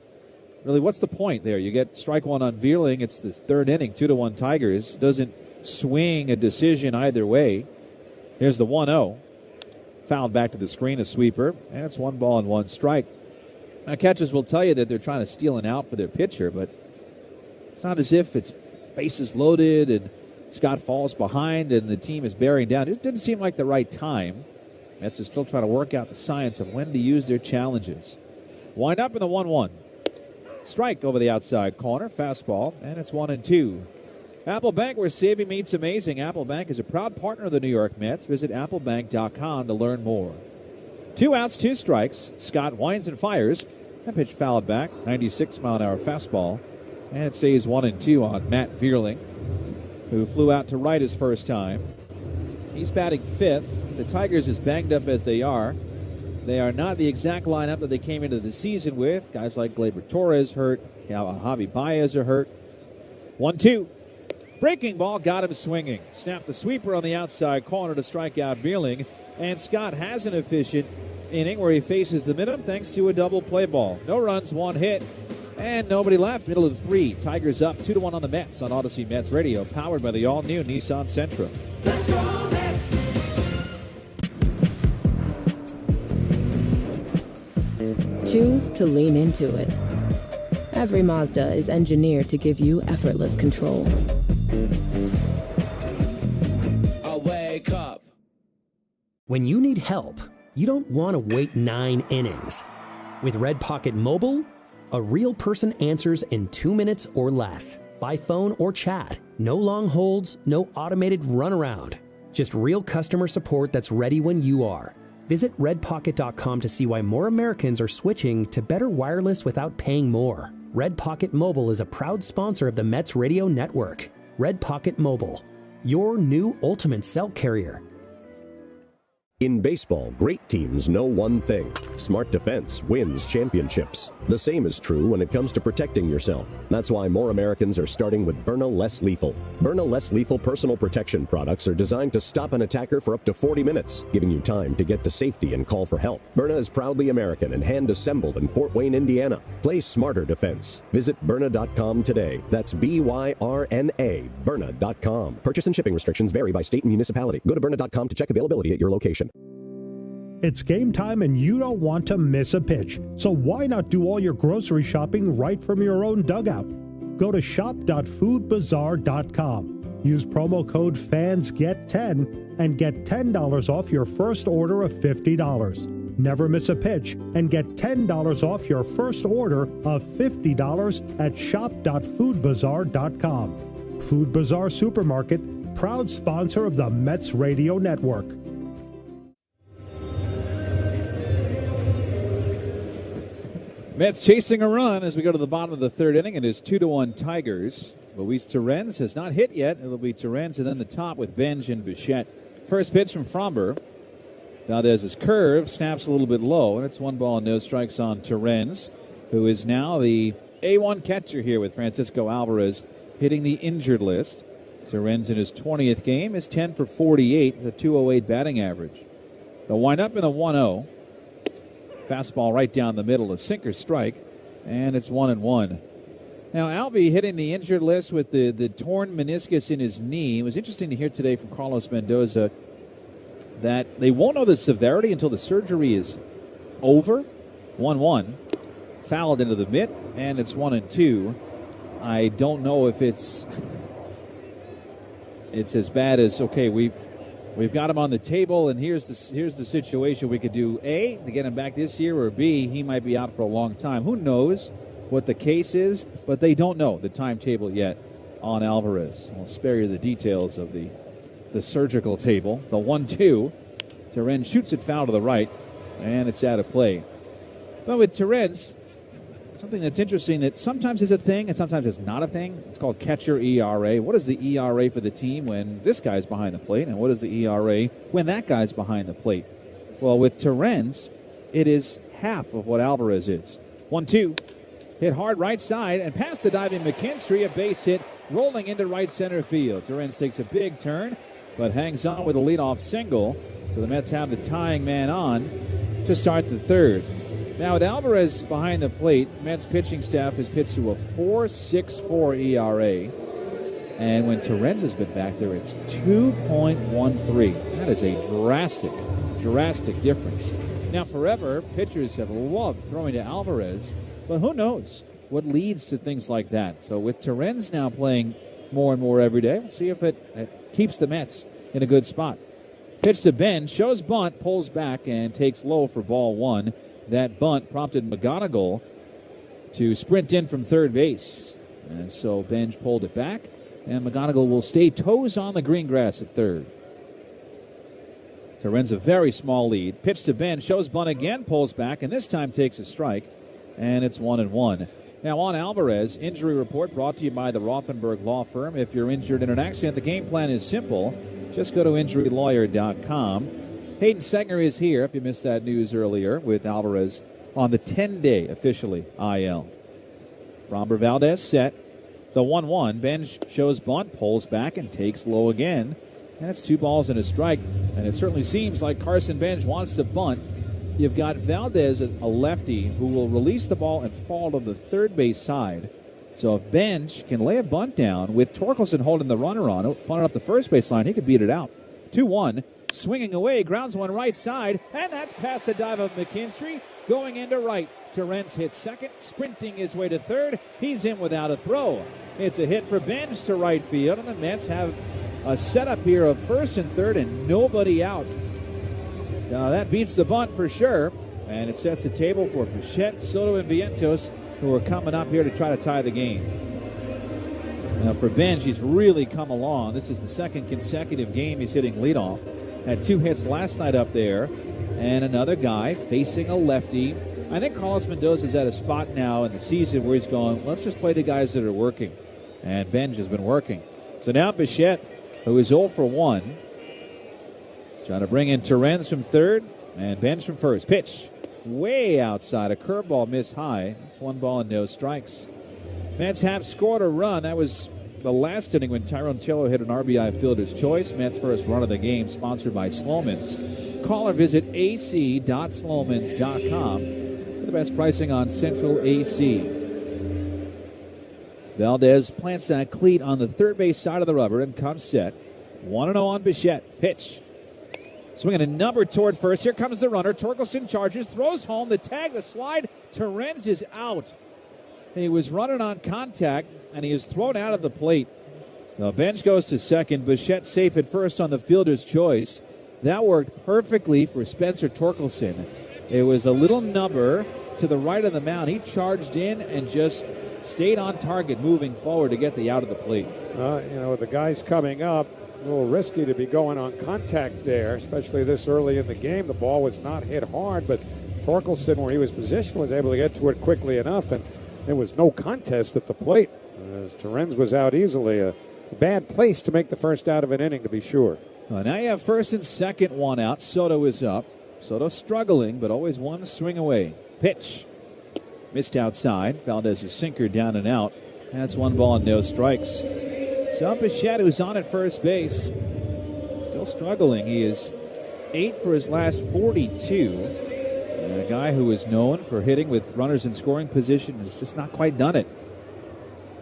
S2: Really, what's the point there? You get strike 1 on Vierling. It's the 3rd inning, 2-1 Tigers. Doesn't swing a decision either way. Here's the 1-0. Fouled back to the screen, a sweeper. And it's 1 ball and 1 strike. Now, catchers will tell you that they're trying to steal an out for their pitcher, but it's not as if it's bases loaded and Scott falls behind and the team is bearing down. It didn't seem like the right time. Mets are still trying to work out the science of when to use their challenges. Wind up in the 1-1. Strike over the outside corner, fastball, and it's 1-2. Apple Bank, where saving meets amazing. Apple Bank is a proud partner of the New York Mets. Visit applebank.com to learn more. 2 outs, 2 strikes. Scott winds and fires. That pitch fouled back, 96-mile-an-hour fastball, and it stays 1-2 on Matt Vierling, who flew out to right his first time. He's batting 5th. The Tigers, as banged up as they are not the exact lineup that they came into the season with. Guys like Gleyber Torres hurt. Javi Baez are hurt. 1-2. Breaking ball got him swinging. Snapped the sweeper on the outside corner to strike out Vierling. And Scott has an efficient inning where he faces the minimum thanks to a double play ball. No runs, 1 hit, and nobody left. Middle of the 3. Tigers up 2-1 on the Mets on Odyssey Mets Radio, powered by the all-new Nissan Sentra.
S3: Let's go, Mets!
S4: Choose to lean into it. Every Mazda is engineered to give you effortless control.
S3: I wake up.
S7: When you need help, you don't want to wait 9 innings. With Red Pocket Mobile, a real person answers in 2 minutes or less, by phone or chat. No long holds, no automated runaround. Just real customer support that's ready when you are. Visit redpocket.com to see why more Americans are switching to better wireless without paying more. Red Pocket Mobile is a proud sponsor of the Mets Radio Network. Red Pocket Mobile, your new ultimate cell carrier.
S9: In baseball, great teams know one thing: smart defense wins championships. The same is true when it comes to protecting yourself. That's why more Americans are starting with Byrna Less Lethal. Byrna Less Lethal personal protection products are designed to stop an attacker for up to 40 minutes, giving you time to get to safety and call for help. Byrna is proudly American and hand-assembled in Fort Wayne, Indiana. Play smarter defense. Visit Byrna.com today. That's Byrna, Byrna.com. Purchase and shipping restrictions vary by state and municipality. Go to Byrna.com to check availability at your location.
S12: It's game time and you don't want to miss a pitch. So why not do all your grocery shopping right from your own dugout? Go to shop.foodbazaar.com. Use promo code FANSGET10 and get $10 off your first order of $50. Never miss a pitch and get $10 off your first order of $50 at shop.foodbazaar.com. Food Bazaar Supermarket, proud sponsor of the Mets Radio Network.
S2: Mets chasing a run as we go to the bottom of the 3rd inning. It is 2-1 Tigers. Luis Torrens has not hit yet. It'll be Torrens and then the top with Benj and Bichette. First pitch from Fromber. Valdez's curve snaps a little bit low, and it's 1 ball and no strikes on Torrens, who is now the A1 catcher here with Francisco Alvarez hitting the injured list. Torrens in his 20th game is 10 for 48, with a 208 batting average. They'll wind up in a 1-0. Fastball right down the middle, a sinker strike, and it's 1-1. Now, Alvey hitting the injured list with the torn meniscus in his knee. It was interesting to hear today from Carlos Mendoza that they won't know the severity until the surgery is over. 1-1. Fouled into the mitt, and it's 1-2. I don't know if it's as bad as, okay, we've got him on the table, and here's the situation. We could do A, to get him back this year, or B, he might be out for a long time. Who knows what the case is, but they don't know the timetable yet on Alvarez. I'll spare you the details of the surgical table. The 1-2. Terens shoots it foul to the right, and it's out of play. But with Terens, something that's interesting that sometimes is a thing and sometimes it's not a thing. It's called catcher ERA. What is the ERA for the team when this guy's behind the plate, and what is the ERA when that guy's behind the plate? Well, with Terens, it is half of what Alvarez is. 1-2. Hit hard right side and past the diving McKinstry, a base hit rolling into right center field. Terens takes a big turn, but hangs on with a leadoff single. So the Mets have the tying man on to start the third. Now with Alvarez behind the plate, Mets pitching staff has pitched to a 4.64 ERA. And when Terens has been back there, it's 2.13. That is a drastic difference. Now forever, pitchers have loved throwing to Alvarez. But who knows what leads to things like that. So with Terens now playing more and more every day, we'll see if it keeps the Mets in a good spot. Pitch to Ben, shows bunt, pulls back, and takes low for ball one. That bunt prompted McGonigal to sprint in from third base. And so Benj pulled it back, and McGonigal will stay toes on the green grass at third. Terens a very small lead. Pitch to Ben, shows bunt again, pulls back, and this time takes a strike. And it's 1-1. Now on Alvarez, injury report brought to you by the Rothenberg Law Firm. If you're injured in an accident, the game plan is simple. Just go to injurylawyer.com. Hayden Segner is here, if you missed that news earlier, with Alvarez on the 10-day officially IL. Framber Valdez set. The 1-1. Benj shows bunt, pulls back, and takes low again. And it's 2 balls and a strike. And it certainly seems like Carson Benj wants to bunt. You've got Valdez, a lefty, who will release the ball and fall to the third base side. So if Benj can lay a bunt down with Torkelson holding the runner on it, bunting up the first base line, he could beat it out. 2-1, swinging away, grounds one right side, and that's past the dive of McKinstry, going into right. Terens hits second, sprinting his way to third. He's in without a throw. It's a hit for Benj to right field, and the Mets have a setup here of first and third and nobody out. So that beats the bunt for sure, and it sets the table for Bichette, Soto, and Vientos, who are coming up here to try to tie the game. Now for Benj, he's really come along. This is the second consecutive game he's hitting leadoff. Had 2 hits last night up there, and another guy facing a lefty. I think Carlos Mendoza's at a spot now in the season where he's going, let's just play the guys that are working. And Benj has been working. So now Bichette, who is 0 for 1, trying to bring in Terens from third and Benj from first. Pitch way outside. A curveball missed high. It's 1 ball and no strikes. Mets have scored a run. That was the last inning when Tyrone Taylor hit an RBI fielder's choice. Mets' first run of the game, sponsored by Slomin's. Call or visit ac.slomans.com for the best pricing on Central AC. Valdez plants that cleat on the third base side of the rubber and comes set. 1-0 on Bichette. Pitch. Swinging a number toward first. Here comes the runner. Torkelson charges, throws home. The tag, the slide. Terens is out. He was running on contact, and he is thrown out of the plate. The bench goes to second. Bichette safe at first on the fielder's choice. That worked perfectly for Spencer Torkelson. It was a little number to the right of the mound. He charged in and just stayed on target moving forward to get the out of the plate.
S1: The guys coming up, a little risky to be going on contact there, especially this early in the game. The ball was not hit hard, but Torkelson, where he was positioned, was able to get to it quickly enough, and there was no contest at the plate as Terens was out easily. A bad place to make the first out of an inning, to be sure.
S2: Well, now you have first and second, 1 out. Soto is up. Soto struggling, but always 1 swing away. Pitch. Missed outside. Valdez's sinker down and out. That's 1 ball and no strikes. So Bichette, who's on at first base, still struggling. He is 8 for his last 42. And a guy who is known for hitting with runners in scoring position has just not quite done it.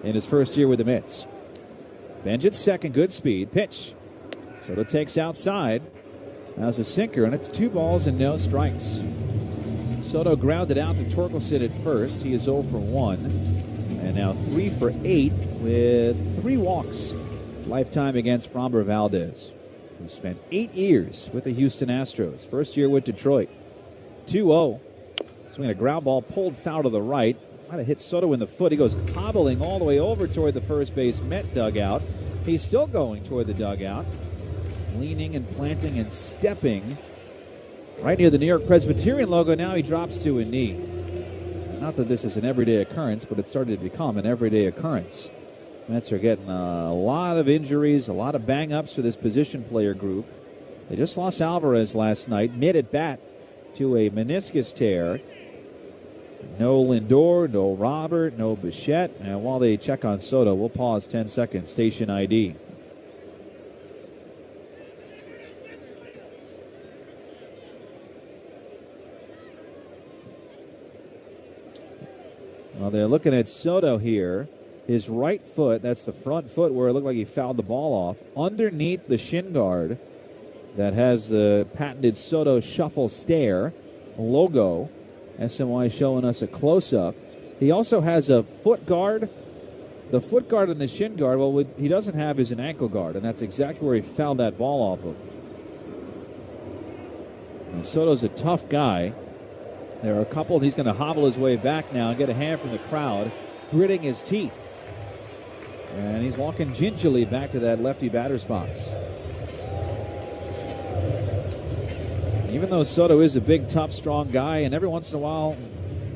S2: in his first year with the Mets. Bench at second, good speed. Pitch. Soto takes outside. That's a sinker, and it's 2 balls and no strikes. Soto grounded out to Torkelson at first. He is 0 for 1. And now 3 for 8 with 3 walks. Lifetime against Framber Valdez, who spent 8 years with the Houston Astros. First year with Detroit. 2-0. Swinging a ground ball pulled foul to the right. Might have hit Soto in the foot. He goes hobbling all the way over toward the first base Met dugout. He's still going toward the dugout. Leaning and planting and stepping right near the New York Presbyterian logo. Now he drops to a knee. Not that this is an everyday occurrence, but it's started to become an everyday occurrence. Mets are getting a lot of injuries, a lot of bang-ups for this position player group. They just lost Alvarez last night, mid-at-bat, to a meniscus tear. No Lindor, no Robert, no Bichette. And while they check on Soto, we'll pause 10 seconds. Station ID. Well, they're looking at Soto here. His right foot, that's the front foot where it looked like he fouled the ball off, underneath the shin guard that has the patented Soto Shuffle Stare logo. SNY showing us a close-up. He also has a foot guard. The foot guard and the shin guard, well, what he doesn't have is an ankle guard, and that's exactly where he fouled that ball off of. And Soto's a tough guy. There are a couple, he's going to hobble his way back now and get a hand from the crowd, gritting his teeth. And he's walking gingerly back to that lefty batter's box. Even though Soto is a big, tough, strong guy, and every once in a while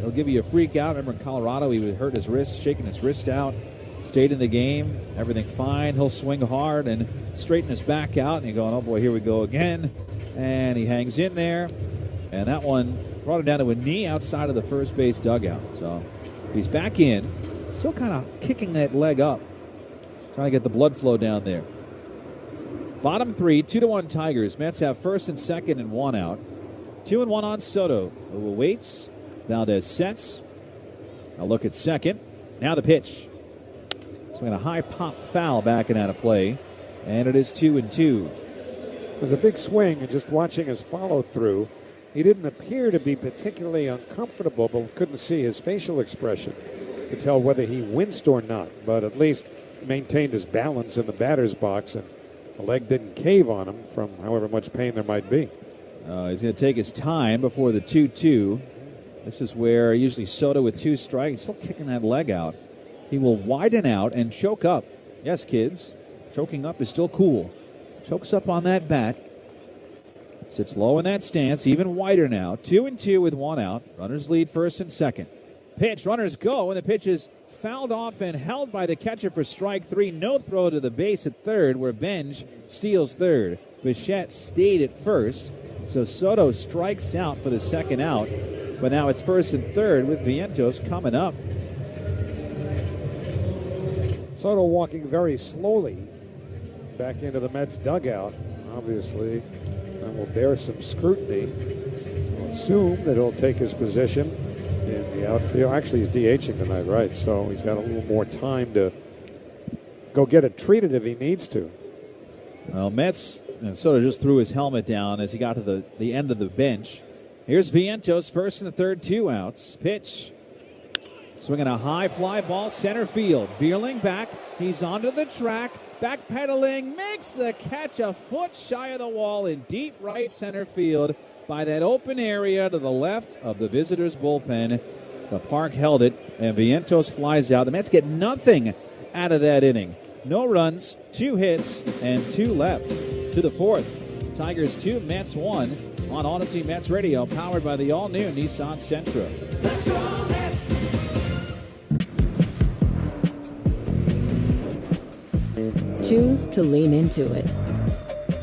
S2: he'll give you a freak out. Remember in Colorado, he would hurt his wrist, shaking his wrist out, stayed in the game, everything fine. He'll swing hard and straighten his back out, and you're going, oh boy, here we go again. And he hangs in there, and that one brought him down to a knee outside of the first base dugout. So he's back in, still kind of kicking that leg up, trying to get the blood flow down there. Bottom 3, 2-1 Tigers. Mets have first and second and 1 out. 2-1 on Soto, who waits. Valdez sets. A look at second. Now the pitch. Swinging a high pop foul backing out of play. And it is 2-2.
S1: It was a big swing, and just watching his follow through, he didn't appear to be particularly uncomfortable, but couldn't see his facial expression to tell whether he winced or not. But at least maintained his balance in the batter's box, and the leg didn't cave on him from however much pain there might be.
S2: He's going to take his time before the 2-2. This is where usually Soto with 2 strikes, he's still kicking that leg out. He will widen out and choke up. Yes, kids, choking up is still cool. Chokes up on that bat. Sits low in that stance, even wider now. 2-2 with 1 out. Runners lead first and second. Pitch, runners go, and the pitch is fouled off and held by the catcher for strike 3. No throw to the base at third, where Benj steals third. Bichette stayed at first, so Soto strikes out for the second out. But now it's first and third with Vientos coming up.
S1: Soto walking very slowly back into the Mets dugout. Obviously, that will bear some scrutiny. We'll assume that he'll take his position in the outfield. Actually, he's DHing tonight, right? So he's got a little more time to go get it treated if he needs to.
S2: Well, Mets, and Soto just threw his helmet down as he got to the end of the bench. Here's Vientos, first and the third, 2 outs. Pitch. Swinging a high fly ball, center field. Veerling back. He's onto the track. Backpedaling, makes the catch a foot shy of the wall in deep right center field by that open area to the left of the visitors' bullpen. The park held it, and Vientos flies out. The Mets get nothing out of that inning. No runs, 2 hits, and 2 left. To the fourth, Tigers 2, Mets 1 on Odyssey Mets Radio, powered by the all-new Nissan Sentra.
S3: Let's go, Mets!
S4: Choose to lean into it.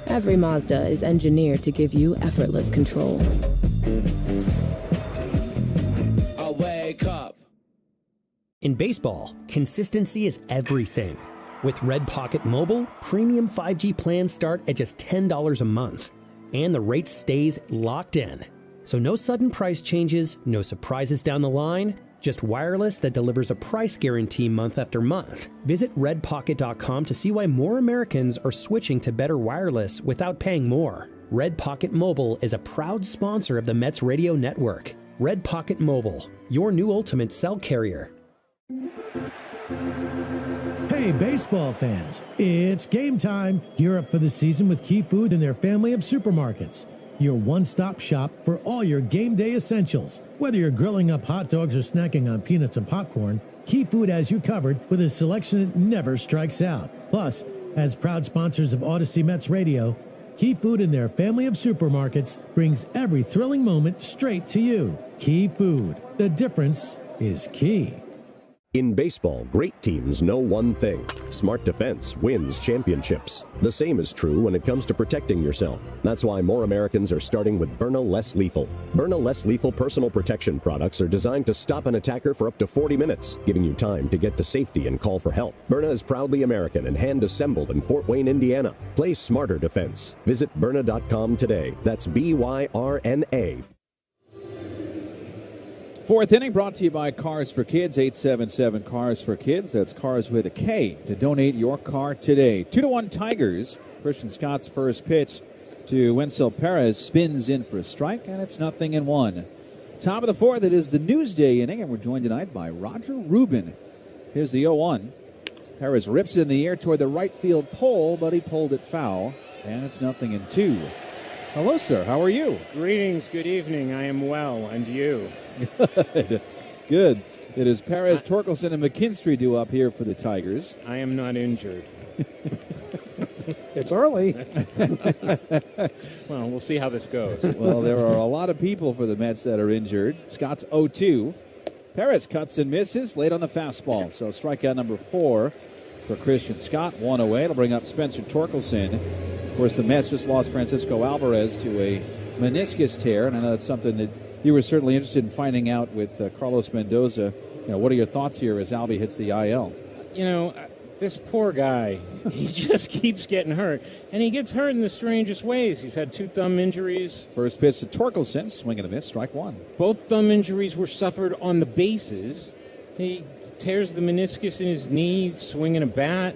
S4: Every Mazda is engineered to give you effortless control.
S3: I wake up.
S7: In baseball, consistency is everything. With Red Pocket Mobile, premium 5G plans start at just $10 a month. And the rate stays locked in. So no sudden price changes, no surprises down the line, Just wireless that delivers a price guarantee month after month. Visit redpocket.com to see why more Americans are switching to better wireless without paying more. Red Pocket Mobile is a proud sponsor of the Mets Radio Network. Red Pocket Mobile, your new ultimate cell carrier.
S6: Hey, baseball fans, it's game time. Gear up for the season with Key Food and their family of supermarkets. Your one-stop shop for all your game day essentials. Whether you're grilling up hot dogs or snacking on peanuts and popcorn, Key Food has you covered with a selection that never strikes out. Plus, as proud sponsors of Odyssey Mets Radio, Key Food and their family of supermarkets brings every thrilling moment straight to you. Key Food. The difference is key.
S9: In baseball, great teams know one thing. Smart defense wins championships. The same is true when it comes to protecting yourself. That's why more Americans are starting with Byrna Less Lethal. Byrna Less Lethal personal protection products are designed to stop an attacker for up to 40 minutes, giving you time to get to safety and call for help. Byrna is proudly American and hand-assembled in Fort Wayne, Indiana. Play smarter defense. Visit Byrna.com today. That's BYRNA.
S2: Fourth inning brought to you by Cars for Kids, 877 Cars for Kids. That's Cars with a K to donate your car today. 2-1 Tigers. Christian Scott's first pitch to Wenzel Perez spins in for a strike, and it's 0-1. Top of the fourth, it is the Newsday inning, and we're joined tonight by Roger Rubin. Here's the 0-1. Perez rips it in the air toward the right field pole, but he pulled it foul, and it's 0-2. Hello, sir. How are you?
S14: Greetings. Good evening. I am well. And you?
S2: Good. It is Perez, Torkelson, and McKinstry due up here for the Tigers.
S14: I am not injured.
S1: It's early.
S14: Well, we'll see how this goes.
S2: Well, there are a lot of people for the Mets that are injured. Scott's 0-2. Perez cuts and misses late on the fastball. So strikeout number 4 for Christian Scott. One away. It'll bring up Spencer Torkelson. Of course, the Mets just lost Francisco Alvarez to a meniscus tear, and I know that's something that you were certainly interested in finding out with Carlos Mendoza. What are your thoughts here as Alvy hits the IL?
S14: This poor guy, he just keeps getting hurt, and he gets hurt in the strangest ways. He's had 2 thumb injuries.
S2: First pitch to Torkelson, swing and a miss, strike 1.
S14: Both thumb injuries were suffered on the bases. He tears the meniscus in his knee, swinging a bat.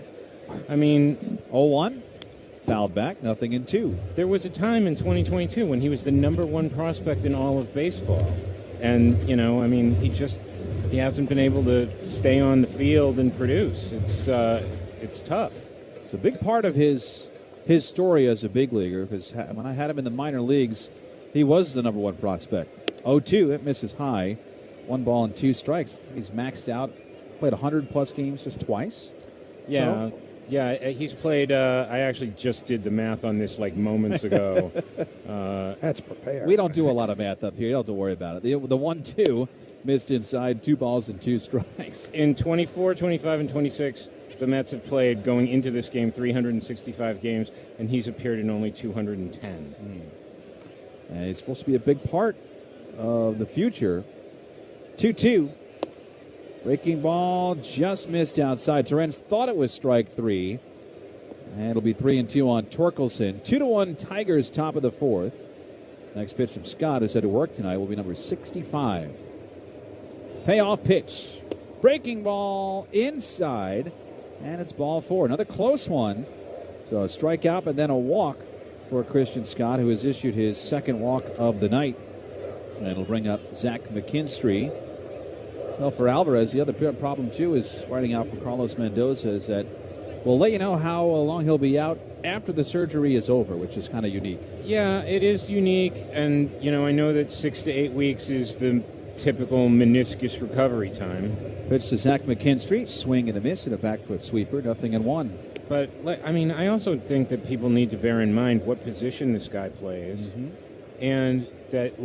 S2: 0-1. Fouled back, 0-2.
S14: There was a time in 2022 when he was the number 1 prospect in all of baseball. And, he hasn't been able to stay on the field and produce. It's tough.
S2: It's a big part of his story as a big leaguer, because when I had him in the minor leagues, he was the number 1 prospect. 0-2, it misses high. 1 ball and 2 strikes. He's maxed out, played 100-plus games just twice.
S14: Yeah. So, yeah, he's played, I actually just did the math on this moments ago.
S1: That's prepared.
S2: We don't do a lot of math up here. You don't have to worry about it. The 1-2 missed inside, 2 balls and 2 strikes.
S14: In 24, 25, and 26, the Mets have played, going into this game, 365 games, and he's appeared in only 210.
S2: And he's supposed to be a big part of the future. 2-2. Breaking ball just missed outside. Terrence thought it was strike 3. And it'll be 3-2 on Torkelson. 2-1 Tigers, top of the fourth. Next pitch from Scott, who's had to work tonight, will be number 65. Payoff pitch. Breaking ball inside. And it's ball 4. Another close one. So a strikeout and then a walk for Christian Scott, who has issued his second walk of the night. And it'll bring up Zach McKinstry. Well, for Alvarez, the other problem, too, is finding out from Carlos Mendoza is that we'll let you know how long he'll be out after the surgery is over, which is kind of unique.
S14: Yeah, it is unique. And, I know that 6 to 8 weeks is the typical meniscus recovery time.
S2: Pitch to Zach McKinstry, swing and a miss and a back foot sweeper, 0-1.
S14: But, I also think that people need to bear in mind what position this guy plays.
S2: Mm-hmm.
S14: And that,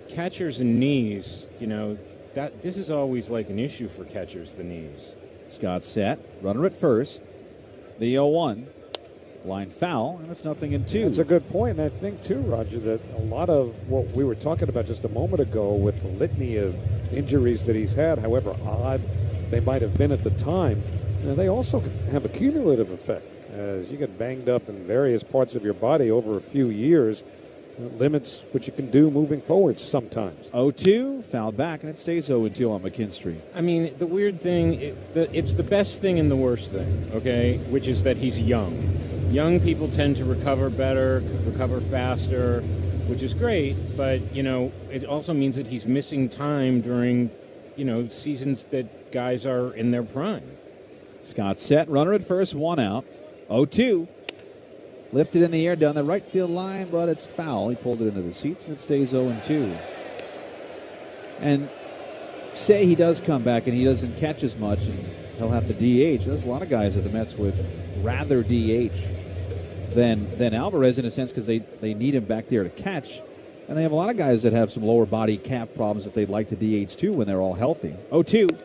S14: catchers and knees, that this is always an issue for catchers, the knees.
S2: Scott set, runner at first. The 0-1. Line foul, and it's 0-2.
S1: That's a good point. And I think, too, Roger, that a lot of what we were talking about just a moment ago with the litany of injuries that he's had, however odd they might have been at the time, they also have a cumulative effect. As you get banged up in various parts of your body over a few years, It limits what you can do moving forward sometimes.
S2: 0-2, fouled back, and it stays 0-2 on McKinstry.
S14: I mean, the weird thing, it's the best thing and the worst thing, okay, which is that he's young. Young people tend to recover better, recover faster, which is great, but, it also means that he's missing time during, seasons that guys are in their prime.
S2: Scott set, runner at first, one out. 0-2. Lifted in the air down the right field line, but it's foul. He pulled it into the seats, and it stays 0-2. And say he does come back and he doesn't catch as much, and he'll have to DH. There's a lot of guys that the Mets would rather DH than Alvarez in a sense because they need him back there to catch. And they have a lot of guys that have some lower body calf problems that they'd like to DH too when they're all healthy. 0-2.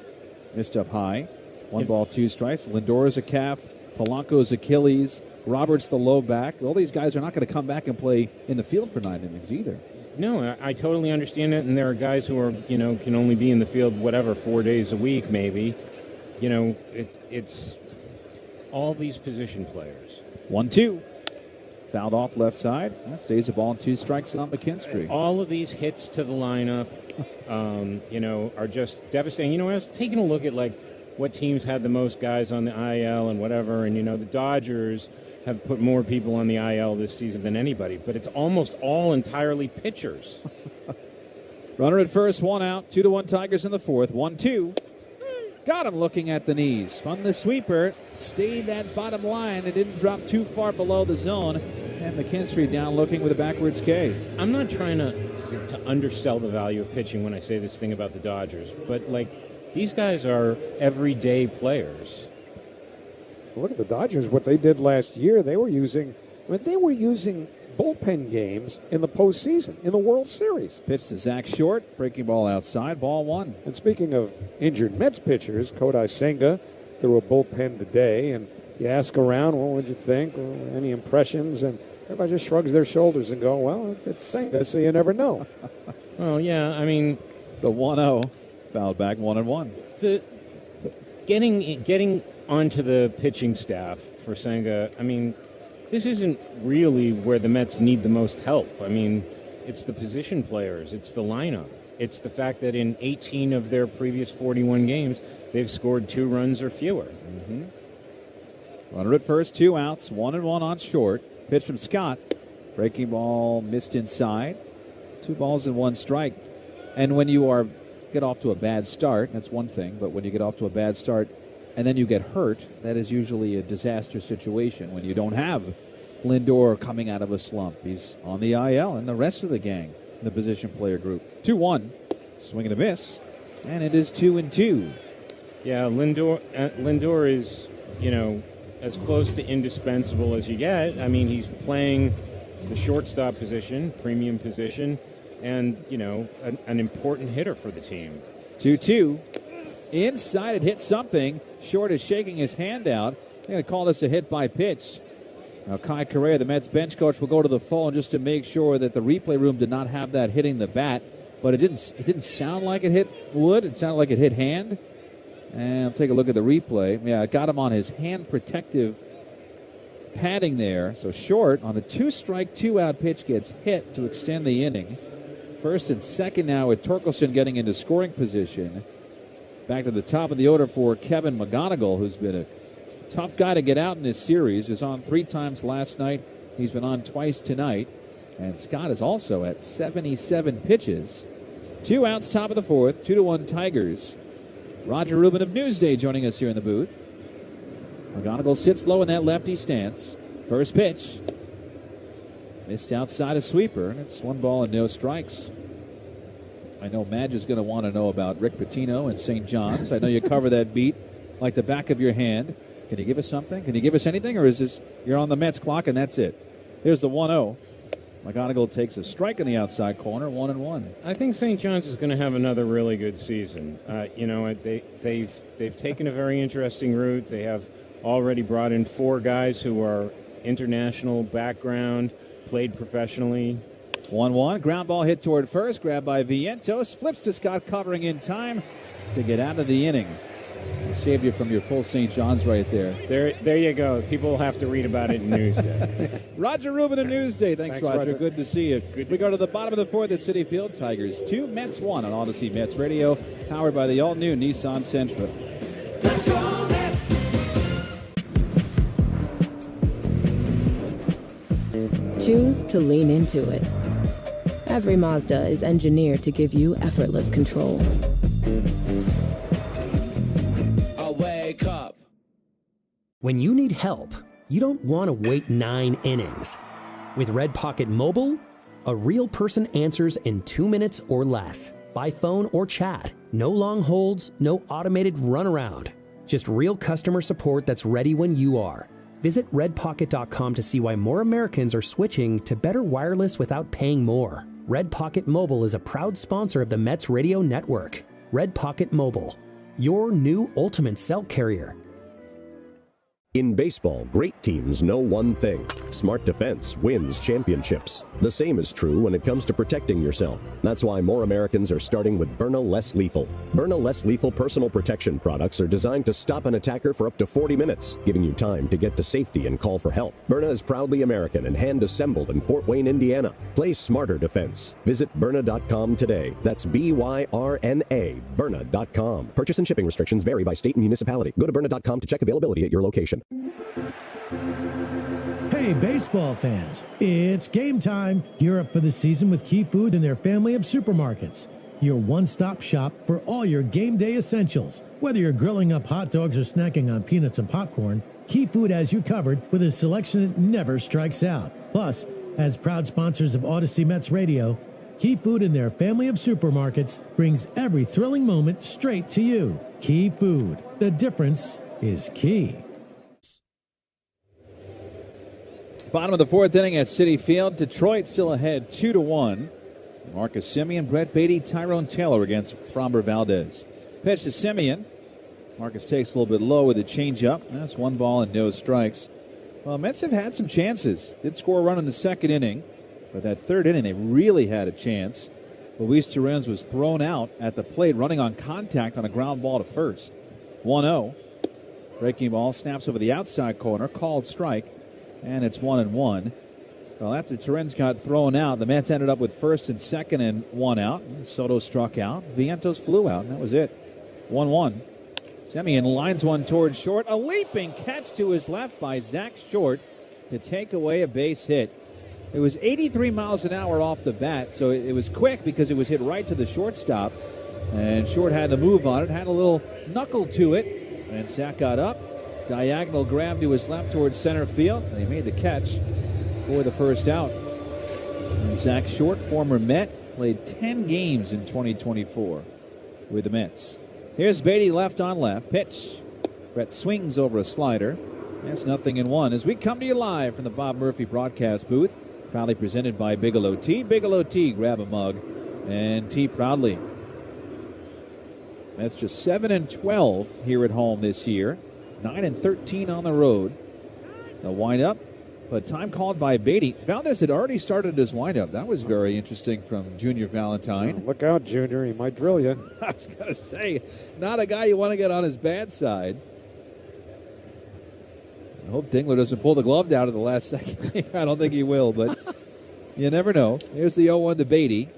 S2: Missed up high. 1 ball, 2 strikes. Lindor's a calf. Polanco's Achilles. Roberts the low back. All these guys are not going to come back and play in the field for 9 innings either.
S14: No, I totally understand it. And there are guys who are, can only be in the field, 4 days a week maybe. It's all these position players.
S2: 1-2. Fouled off left side. That stays a ball and 2 strikes on McKinstry.
S14: All of these hits to the lineup, are just devastating. I was taking a look at, what teams had the most guys on the IL and whatever, and, the Dodgers have put more people on the IL this season than anybody, but it's almost all entirely pitchers.
S2: Runner at first, 1 out. 2-1 Tigers in the fourth. 1-2. Got him looking at the knees. Spun the sweeper. Stayed that bottom line. It didn't drop too far below the zone. And McKinstry down looking with a backwards K.
S14: I'm not trying to undersell the value of pitching when I say this thing about the Dodgers, but, these guys are everyday players.
S1: Look at the Dodgers, what they did last year. They were using bullpen games in the postseason, in the World Series.
S2: Pitch to Zach Short, breaking ball outside, ball 1.
S1: And speaking of injured Mets pitchers, Kodai Senga threw a bullpen today, and you ask around, what would you think, or any impressions, and everybody just shrugs their shoulders and go, well, it's Senga, so you never know.
S14: Well, yeah, I mean...
S2: The 1-0, fouled back 1-1.
S14: The getting onto the pitching staff for Senga, I mean, this isn't really where the Mets need the most help. I mean, it's the position players. It's the lineup. It's the fact that in 18 of their previous 41 games, they've scored 2 runs or fewer.
S2: Mm-hmm. Runner at first, 2 outs, 1-1 on Short. Pitch from Scott. Breaking ball missed inside. 2 balls and 1 strike. And when you get off to a bad start, that's one thing, but when you get off to a bad start and then you get hurt, that is usually a disaster situation when you don't have Lindor coming out of a slump. He's on the IL, and the rest of the gang in the position player group. 2-1, swing and a miss, and it is 2-2.
S14: Yeah, Lindor is, as close to indispensable as you get. I mean, he's playing the shortstop position, premium position, and, an important hitter for the team.
S2: 2-2. Inside, it hit something. Short is shaking his hand out. They're going to call this a hit by pitch. Now, Kai Correa, the Mets bench coach, will go to the phone just to make sure that the replay room did not have that hitting the bat. But it didn't sound like it hit wood. It sounded like it hit hand. And I'll take a look at the replay. Yeah, it got him on his hand protective padding there. So Short, on the 2-strike, 2-out pitch, gets hit to extend the inning. First and second now with Torkelson getting into scoring position. Back to the top of the order for Kevin McGonigal, who's been a tough guy to get out in this series. He was on 3 times last night. He's been on twice tonight. And Scott is also at 77 pitches. 2 outs, top of the fourth, 2-1 Tigers. Roger Rubin of Newsday joining us here in the booth. McGonigal sits low in that lefty stance. First pitch. Missed outside a sweeper, and it's 1 ball and no strikes. I know Madge is going to want to know about Rick Pitino and St. John's. I know you cover that beat like the back of your hand. Can you give us something? Can you give us anything? Or is this you're on the Mets clock and that's it? Here's the 1-0. McGonigal takes a strike in the outside corner, 1-1.
S14: I think St. John's is going to have another really good season. They've taken a very interesting route. They have already brought in 4 guys who are international background, played professionally.
S2: 1-1, ground ball hit toward first, grabbed by Vientos, flips to Scott, covering in time to get out of the inning. Saved you from your full St. John's right there.
S14: There you go. People will have to read about it in Newsday.
S2: Roger Rubin of Newsday. Thanks, Roger. Good to see you. We go to the bottom of the fourth at Citi Field. Tigers 2, Mets 1 on Odyssey Mets Radio, powered by the all-new Nissan Sentra.
S3: Let's go, Mets!
S4: Choose to lean into it. Every Mazda is engineered to give you effortless control.
S3: Wake up.
S7: When you need help, you don't want to wait 9 innings. With Red Pocket Mobile, a real person answers in 2 minutes or less, by phone or chat. No long holds, no automated runaround. Just real customer support that's ready when you are. Visit redpocket.com to see why more Americans are switching to better wireless without paying more. Red Pocket Mobile is a proud sponsor of the Mets Radio Network. Red Pocket Mobile, your new ultimate cell carrier.
S9: In baseball, great teams know one thing: smart defense wins championships. The same is true when it comes to protecting yourself. That's why more Americans are starting with Byrna Less Lethal. Byrna Less Lethal personal protection products are designed to stop an attacker for up to 40 minutes, giving you time to get to safety and call for help. Byrna is proudly American and hand-assembled in Fort Wayne, Indiana. Play smarter defense. Visit Byrna.com today. That's BYRNA, Byrna.com. Purchase and shipping restrictions vary by state and municipality. Go to Byrna.com to check availability at your location.
S6: Hey, baseball fans, it's game time. Gear up for the season with Key Food and their family of supermarkets. Your one-stop shop for all your game day essentials. Whether you're grilling up hot dogs or snacking on peanuts and popcorn, Key Food has you covered with a selection that never strikes out. Plus, as proud sponsors of Odyssey Mets Radio, Key Food and their family of supermarkets brings every thrilling moment straight to you. Key Food. The difference is key.
S2: Bottom of the fourth inning at Citi Field. Detroit still ahead 2-1. Marcus Semien, Brett Beatty, Tyrone Taylor against Framber Valdez. Pitch to Semien. Marcus takes a little bit low with a changeup. That's 1 ball and no strikes. Well, Mets have had some chances. Did score a run in the second inning, but that third inning they really had a chance. Luis Torrens was thrown out at the plate, running on contact on a ground ball to first. 1-0. Breaking ball snaps over the outside corner, called strike. And it's 1-1. Well, after Torrens got thrown out, the Mets ended up with first and second and 1 out. Soto struck out. Vientos flew out, and that was it. 1-1. Semien lines one towards short. A leaping catch to his left by Zach Short to take away a base hit. It was 83 miles an hour off the bat, so it was quick because it was hit right to the shortstop. And Short had to move on it, had a little knuckle to it, and Zach got up. Diagonal grab to his left towards center field, and he made the catch for the first out. And Zach Short, former Met, played 10 games in 2024 with the Mets. Here's Beatty left on left. Pitch. Brett swings over a slider. That's 0-1 as we come to you live from the Bob Murphy broadcast booth. Proudly presented by Bigelow Tea. Bigelow Tea, grab a mug and tea proudly. That's just 7-12 here at home this year. 9-13 on the road. The windup, but time called by Beatty. Valdez had already started his windup. That was very interesting from Junior Valentine.
S1: Oh, look out, Junior. He might drill you.
S2: I was going to say, not a guy you want to get on his bad side. I hope Dingler doesn't pull the glove down at the last second. I don't think he will, but you never know. Here's the 0-1 to Beatty.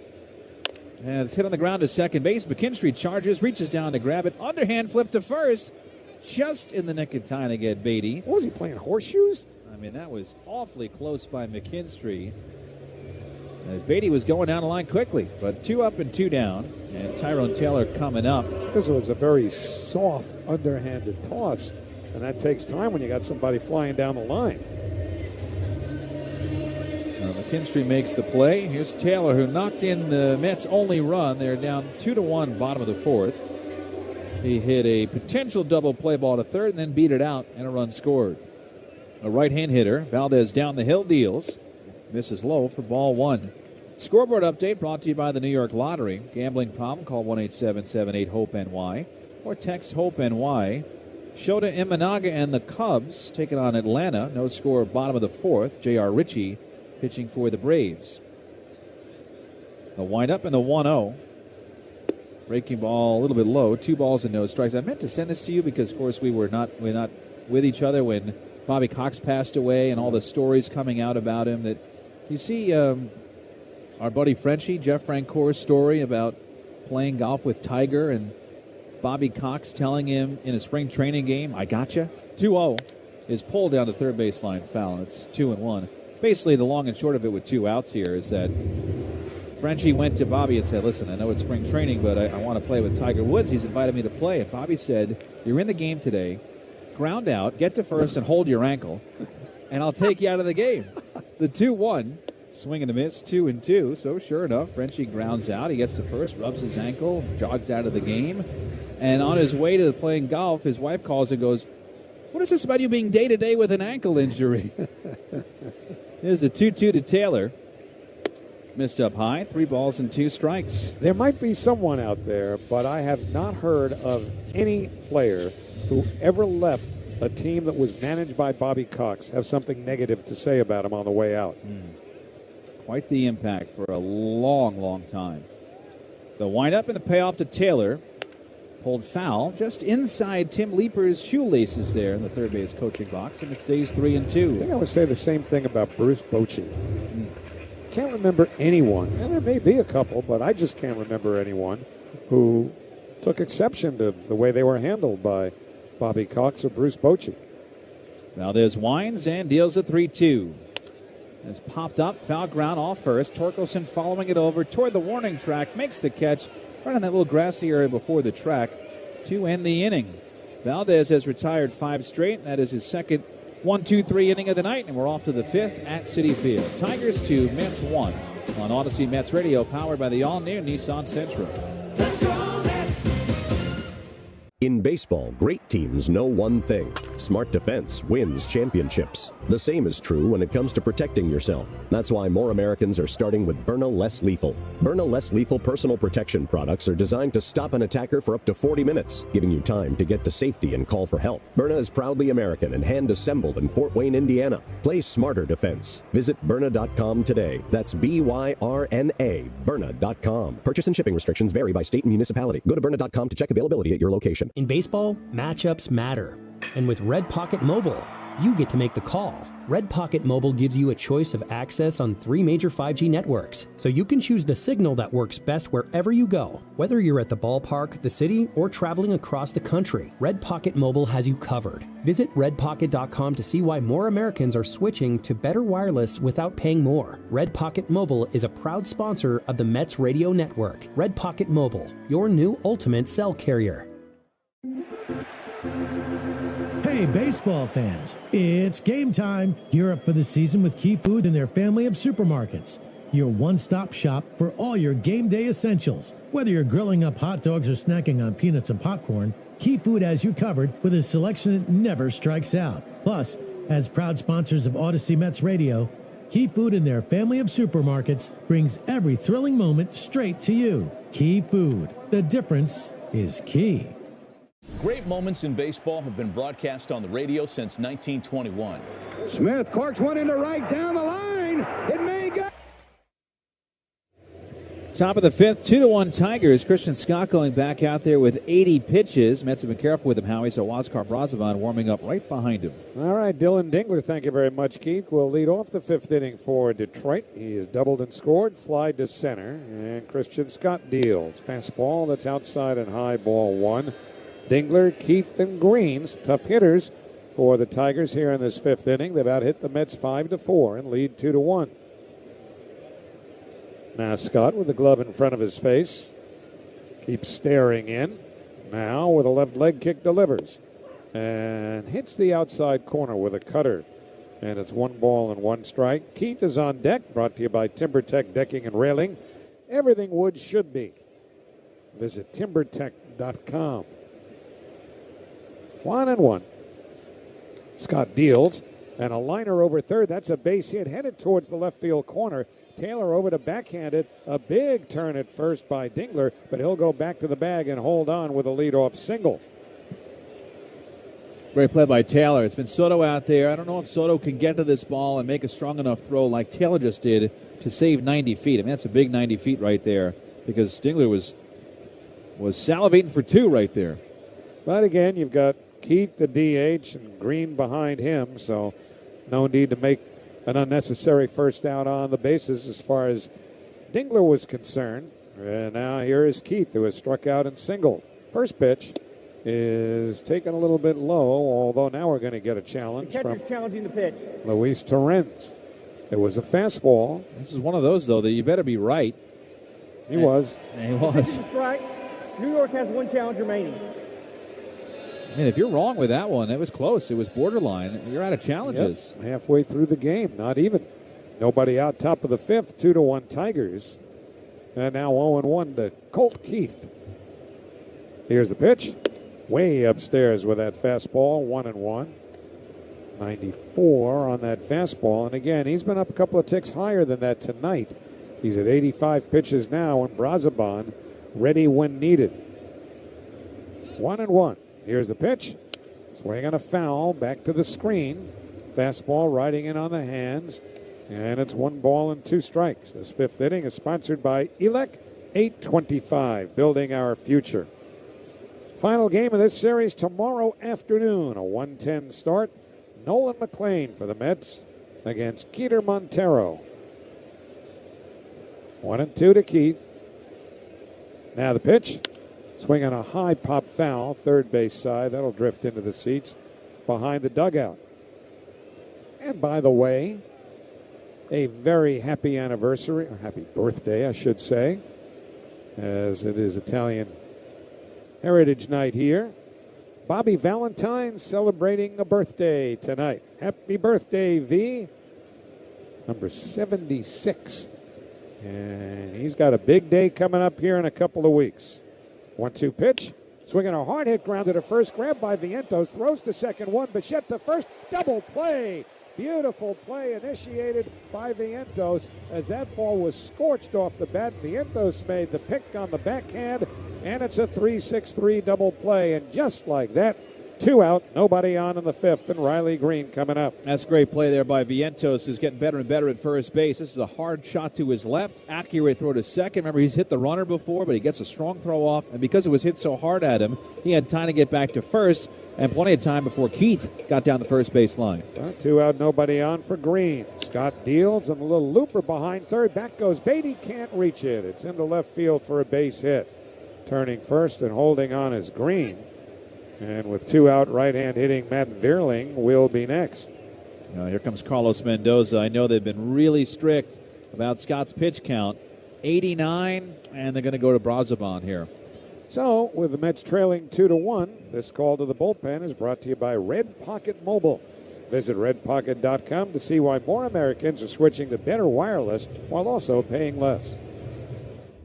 S2: And it's hit on the ground to second base. McKinstry charges, reaches down to grab it. Underhand flip to first. Just in the nick of time to get Beatty.
S1: What was he playing, horseshoes?
S2: I mean, that was awfully close by McKinstry. As Beatty was going down the line quickly, but 2 up and 2 down. And Tyrone Taylor coming up.
S1: Because it was a very soft, underhanded toss. And that takes time when you got somebody flying down the line.
S2: McKinstry makes the play. Here's Taylor, who knocked in the Mets' only run. They're down 2-1, bottom of the fourth. He hit a potential double play ball to third and then beat it out, and a run scored. A right-hand hitter. Valdez down the hill deals. Misses low for ball 1. Scoreboard update brought to you by the New York Lottery. Gambling problem? Call 1-877-8-HOPE-NY or text HOPE-NY. Shota Imanaga and the Cubs taking on Atlanta. No score, bottom of the fourth. J.R. Ritchie pitching for the Braves. The windup and the 1-0. Breaking ball a little bit low. 2 balls and no strikes. I meant to send this to you because, of course, we're not with each other when Bobby Cox passed away and all the stories coming out about him. That you see our buddy Frenchie, Jeff Francoeur's story about playing golf with Tiger and Bobby Cox telling him in a spring training game, "I gotcha." 2-0 is pulled down the third baseline foul. It's 2-1. Basically, the long and short of it with 2 outs here is that Frenchie went to Bobby and said, "Listen, I know it's spring training, but I want to play with Tiger Woods. He's invited me to play." And Bobby said, "You're in the game today. Ground out, get to first, and hold your ankle, and I'll take you out of the game." The 2-1, swing and a miss, 2-2. So sure enough, Frenchie grounds out. He gets to first, rubs his ankle, jogs out of the game. And on his way to playing golf, his wife calls and goes, "What is this about you being day-to-day with an ankle injury?" Here's a 2-2 to Taylor. Missed up high, 3 balls and 2 strikes.
S1: There might be someone out there, but I have not heard of any player who ever left a team that was managed by Bobby Cox have something negative to say about him on the way out.
S2: Quite the impact for a long, long time. The windup and the payoff to Taylor. Pulled foul just inside Tim Leeper's shoelaces there in the third base coaching box, and it stays 3-2.
S1: I think I would say the same thing about Bruce Bochy. Can't remember anyone, and there may be a couple, but I just can't remember anyone who took exception to the way they were handled by Bobby Cox or Bruce Bochy.
S2: Valdez winds and deals a 3-2. It's popped up, foul ground off first. Torkelson following it over toward the warning track, makes the catch right on that little grassy area before the track to end the inning. Valdez has retired 5 straight, and that is his second 1-2-3 inning of the night, and we're off to the 5th at Citi Field. Tigers 2, Mets 1 on Odyssey Mets Radio, powered by the all-new Nissan Sentra.
S9: In baseball, great teams know one thing. Smart defense wins championships. The same is true when it comes to protecting yourself. That's why more Americans are starting with Byrna Less Lethal. Byrna Less Lethal personal protection products are designed to stop an attacker for up to 40 minutes, giving you time to get to safety and call for help. Byrna is proudly American and hand-assembled in Fort Wayne, Indiana. Play smarter defense. Visit Byrna.com today. That's Byrna, Byrna.com. Purchase and shipping restrictions vary by state and municipality. Go to Byrna.com to check availability at your location.
S7: In baseball, matchups matter. And with Red Pocket Mobile, you get to make the call. Red Pocket Mobile gives you a choice of access on 3 major 5G networks, so you can choose the signal that works best wherever you go. Whether you're at the ballpark, the city, or traveling across the country, Red Pocket Mobile has you covered. Visit redpocket.com to see why more Americans are switching to better wireless without paying more. Red Pocket Mobile is a proud sponsor of the Mets Radio Network. Red Pocket Mobile, your new ultimate cell carrier.
S6: Hey, baseball fans, it's game time. Gear up for the season with Key Food and their family of supermarkets. Your one-stop shop for all your game day essentials. Whether you're grilling up hot dogs or snacking on peanuts and popcorn, Key Food has you covered with a selection that never strikes out. Plus, as proud sponsors of Odyssey Mets Radio, Key Food and their family of supermarkets brings every thrilling moment straight to you. Key Food. The difference is key.
S11: Great moments in baseball have been broadcast on the radio since 1921.
S15: Smith corks one into right down the line. It may go.
S2: Top of the 5th, 2-1 Tigers. Christian Scott going back out there with 80 pitches. Mets have been careful with him, Howie, so Huáscar Brazovan warming up right behind him.
S1: All right, Dylan Dingler, thank you very much, Keith, will lead off the 5th inning for Detroit. He has doubled and scored, fly to center, and Christian Scott deals. Fastball that's outside and high, ball 1. Dingler, Keith, and Greens, tough hitters for the Tigers here in this 5th inning. They've out hit the Mets 5-4 and lead 2-1. Now Scott with the glove in front of his face. Keeps staring in. Now with a left leg kick delivers. And hits the outside corner with a cutter. And it's 1 ball and 1 strike. Keith is on deck, brought to you by TimberTech Decking and Railing. Everything wood should be. Visit TimberTech.com. 1-1. Scott deals, and a liner over third. That's a base hit headed towards the left field corner. Taylor over to backhand it. A big turn at first by Dingler, but he'll go back to the bag and hold on with a leadoff single.
S2: Great play by Taylor. It's been Soto out there. I don't know if Soto can get to this ball and make a strong enough throw like Taylor just did to save 90 feet. I mean, that's a big 90 feet right there because Dingler was was salivating for two right there.
S1: But again, you've got Keith, the DH, and Green behind him, so no need to make an unnecessary first out on the bases as far as Dingler was concerned. And now here is Keith, who has struck out and singled. First pitch is taken a little bit low, although now we're going to get a challenge from
S13: challenging the pitch.
S1: Luis Torrens. It was a fastball.
S2: This is one of those, though, that you better be right.
S1: He was.
S2: He was.
S13: Strike. New York has one challenge remaining.
S2: Man, if you're wrong with that one, it was close. It was borderline. You're out of challenges.
S1: Yep. Halfway through the game, not even. Nobody out, top of the fifth, 2-1 Tigers. And now 0-1 to Colt Keith. Here's the pitch. Way upstairs with that fastball, 1-1. 94 on that fastball. And again, he's been up a couple of ticks higher than that tonight. He's at 85 pitches now, and Brazoban ready when needed. 1-1. Here's the pitch. Swing on a foul, back to the screen. Fastball riding in on the hands. And it's 1-2 strikes. This fifth inning is sponsored by Elec 825, building our future. Final game of this series tomorrow afternoon, a 1:10 start. Nolan McLean for the Mets against Keter Montero. 1-2 to Keith. Now the pitch. Swing on a high pop foul, third base side. That'll drift into the seats behind the dugout. And by the way, a very happy anniversary, or happy birthday, I should say, as it is Italian Heritage Night here. Bobby Valentine celebrating a birthday tonight. Happy birthday, V. Number 76. And he's got a big day coming up here in a couple of weeks. 1-2 pitch. Swinging a hard hit ground to the first. Grab by Vientos. Throws to second. One. Bichette to first. Double play. Beautiful play initiated by Vientos as that ball was scorched off the bat. Vientos made the pick on the backhand, and it's a 3-6-3 double play. And just like that, 2 out, nobody on in the fifth, and Riley Green coming up.
S2: That's a great play there by Vientos, who's getting better and better at first base. This is a hard shot to his left, accurate throw to second. Remember, he's hit the runner before, but he gets a strong throw off, and because it was hit so hard at him, he had time to get back to first, and plenty of time before Keith got down the first base line.
S1: So 2 out, nobody on for Green. Scott deals, and a little looper behind third. Back goes Beatty, can't reach it. It's into left field for a base hit. Turning first and holding on is Green. And with 2 out, right-hand hitting Matt Vierling will be next.
S2: Now here comes Carlos Mendoza. I know they've been really strict about Scott's pitch count. 89, and they're going to go to Brazoban here.
S1: So, with the Mets trailing 2-1, this call to the bullpen is brought to you by Red Pocket Mobile. Visit redpocket.com to see why more Americans are switching to better wireless while also paying less.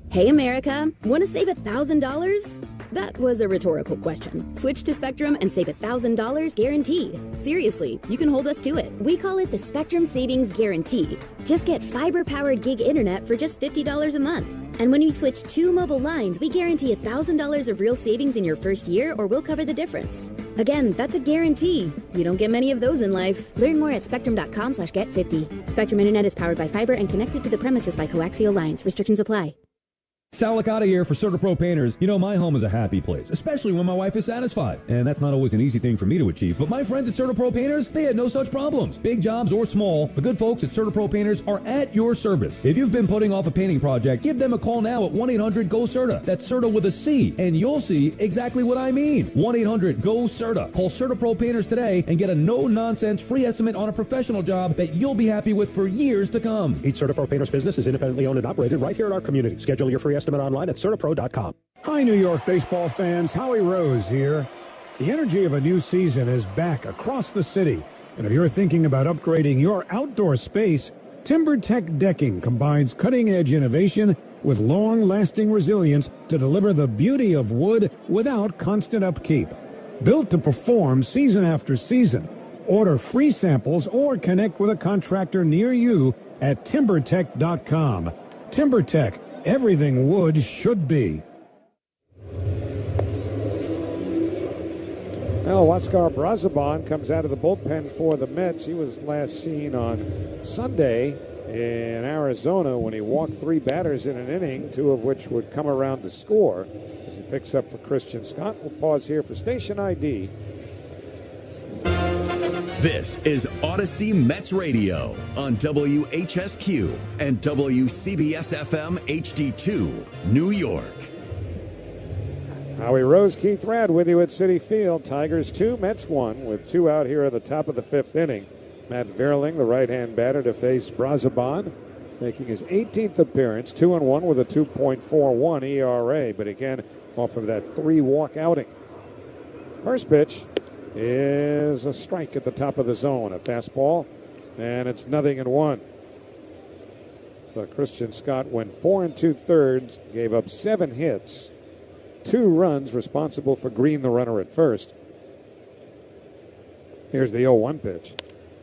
S16: Hey, America, want to save $1,000? That was a rhetorical question. Switch to Spectrum and save $1,000 guaranteed. Seriously, you can hold us to it. We call it the Spectrum Savings Guarantee. Just get fiber-powered gig internet for just $50 a month. And when you switch 2 mobile lines, we guarantee $1,000 of real savings in your first year, or we'll cover the difference. Again, that's a guarantee. You don't get many of those in life. Learn more at spectrum.com/get50. Spectrum Internet is powered by fiber and connected to the premises by coaxial lines. Restrictions apply.
S17: Sal Licata here for CertaPro Painters. You know, my home is a happy place, especially when my wife is satisfied. And that's not always an easy thing for me to achieve. But my friends at CertaPro Painters, they had no such problems. Big jobs or small, the good folks at CertaPro Painters are at your service. If you've been putting off a painting project, give them a call now at 1-800-GO-CERTA. That's CERTA with a C, and you'll see exactly what I mean. 1-800-GO-CERTA. Call CertaPro Painters today and get a no-nonsense free estimate on a professional job that you'll be happy with for years to come.
S12: Each CertaPro Painters business is independently owned and operated right here in our community. Schedule your free estimate online at CertaPro.com.
S15: Hi, New York baseball fans. Howie Rose here. The energy of a new season is back across the city. And if you're thinking about upgrading your outdoor space, TimberTech Decking combines cutting-edge innovation with long-lasting resilience to deliver the beauty of wood without constant upkeep. Built to perform season after season. Order free samples or connect with a contractor near you at TimberTech.com. TimberTech. Everything wood should be.
S1: Now, Huáscar Brazoban comes out of the bullpen for the Mets. He was last seen on Sunday in Arizona when he walked 3 batters in an inning, 2 of which would come around to score as he picks up for Christian Scott. We'll pause here for station ID.
S10: This is Odyssey Mets Radio on WHSQ and WCBS-FM HD2, New York.
S1: Howie Rose, Keith Radd with you at Citi Field. Tigers 2, Mets 1, with 2 out here at the top of the 5th inning. Matt Verling, the right-hand batter, to face Brazoban, making his 18th appearance, 2-1 with a 2.41 ERA, but again, off of that 3-walk outing. First pitch is a strike at the top of the zone, a fastball, and it's 0-1. So Christian Scott went 4 2/3, gave up 7 hits, 2 runs, responsible for Green, the runner at first. Here's the 0-1 pitch.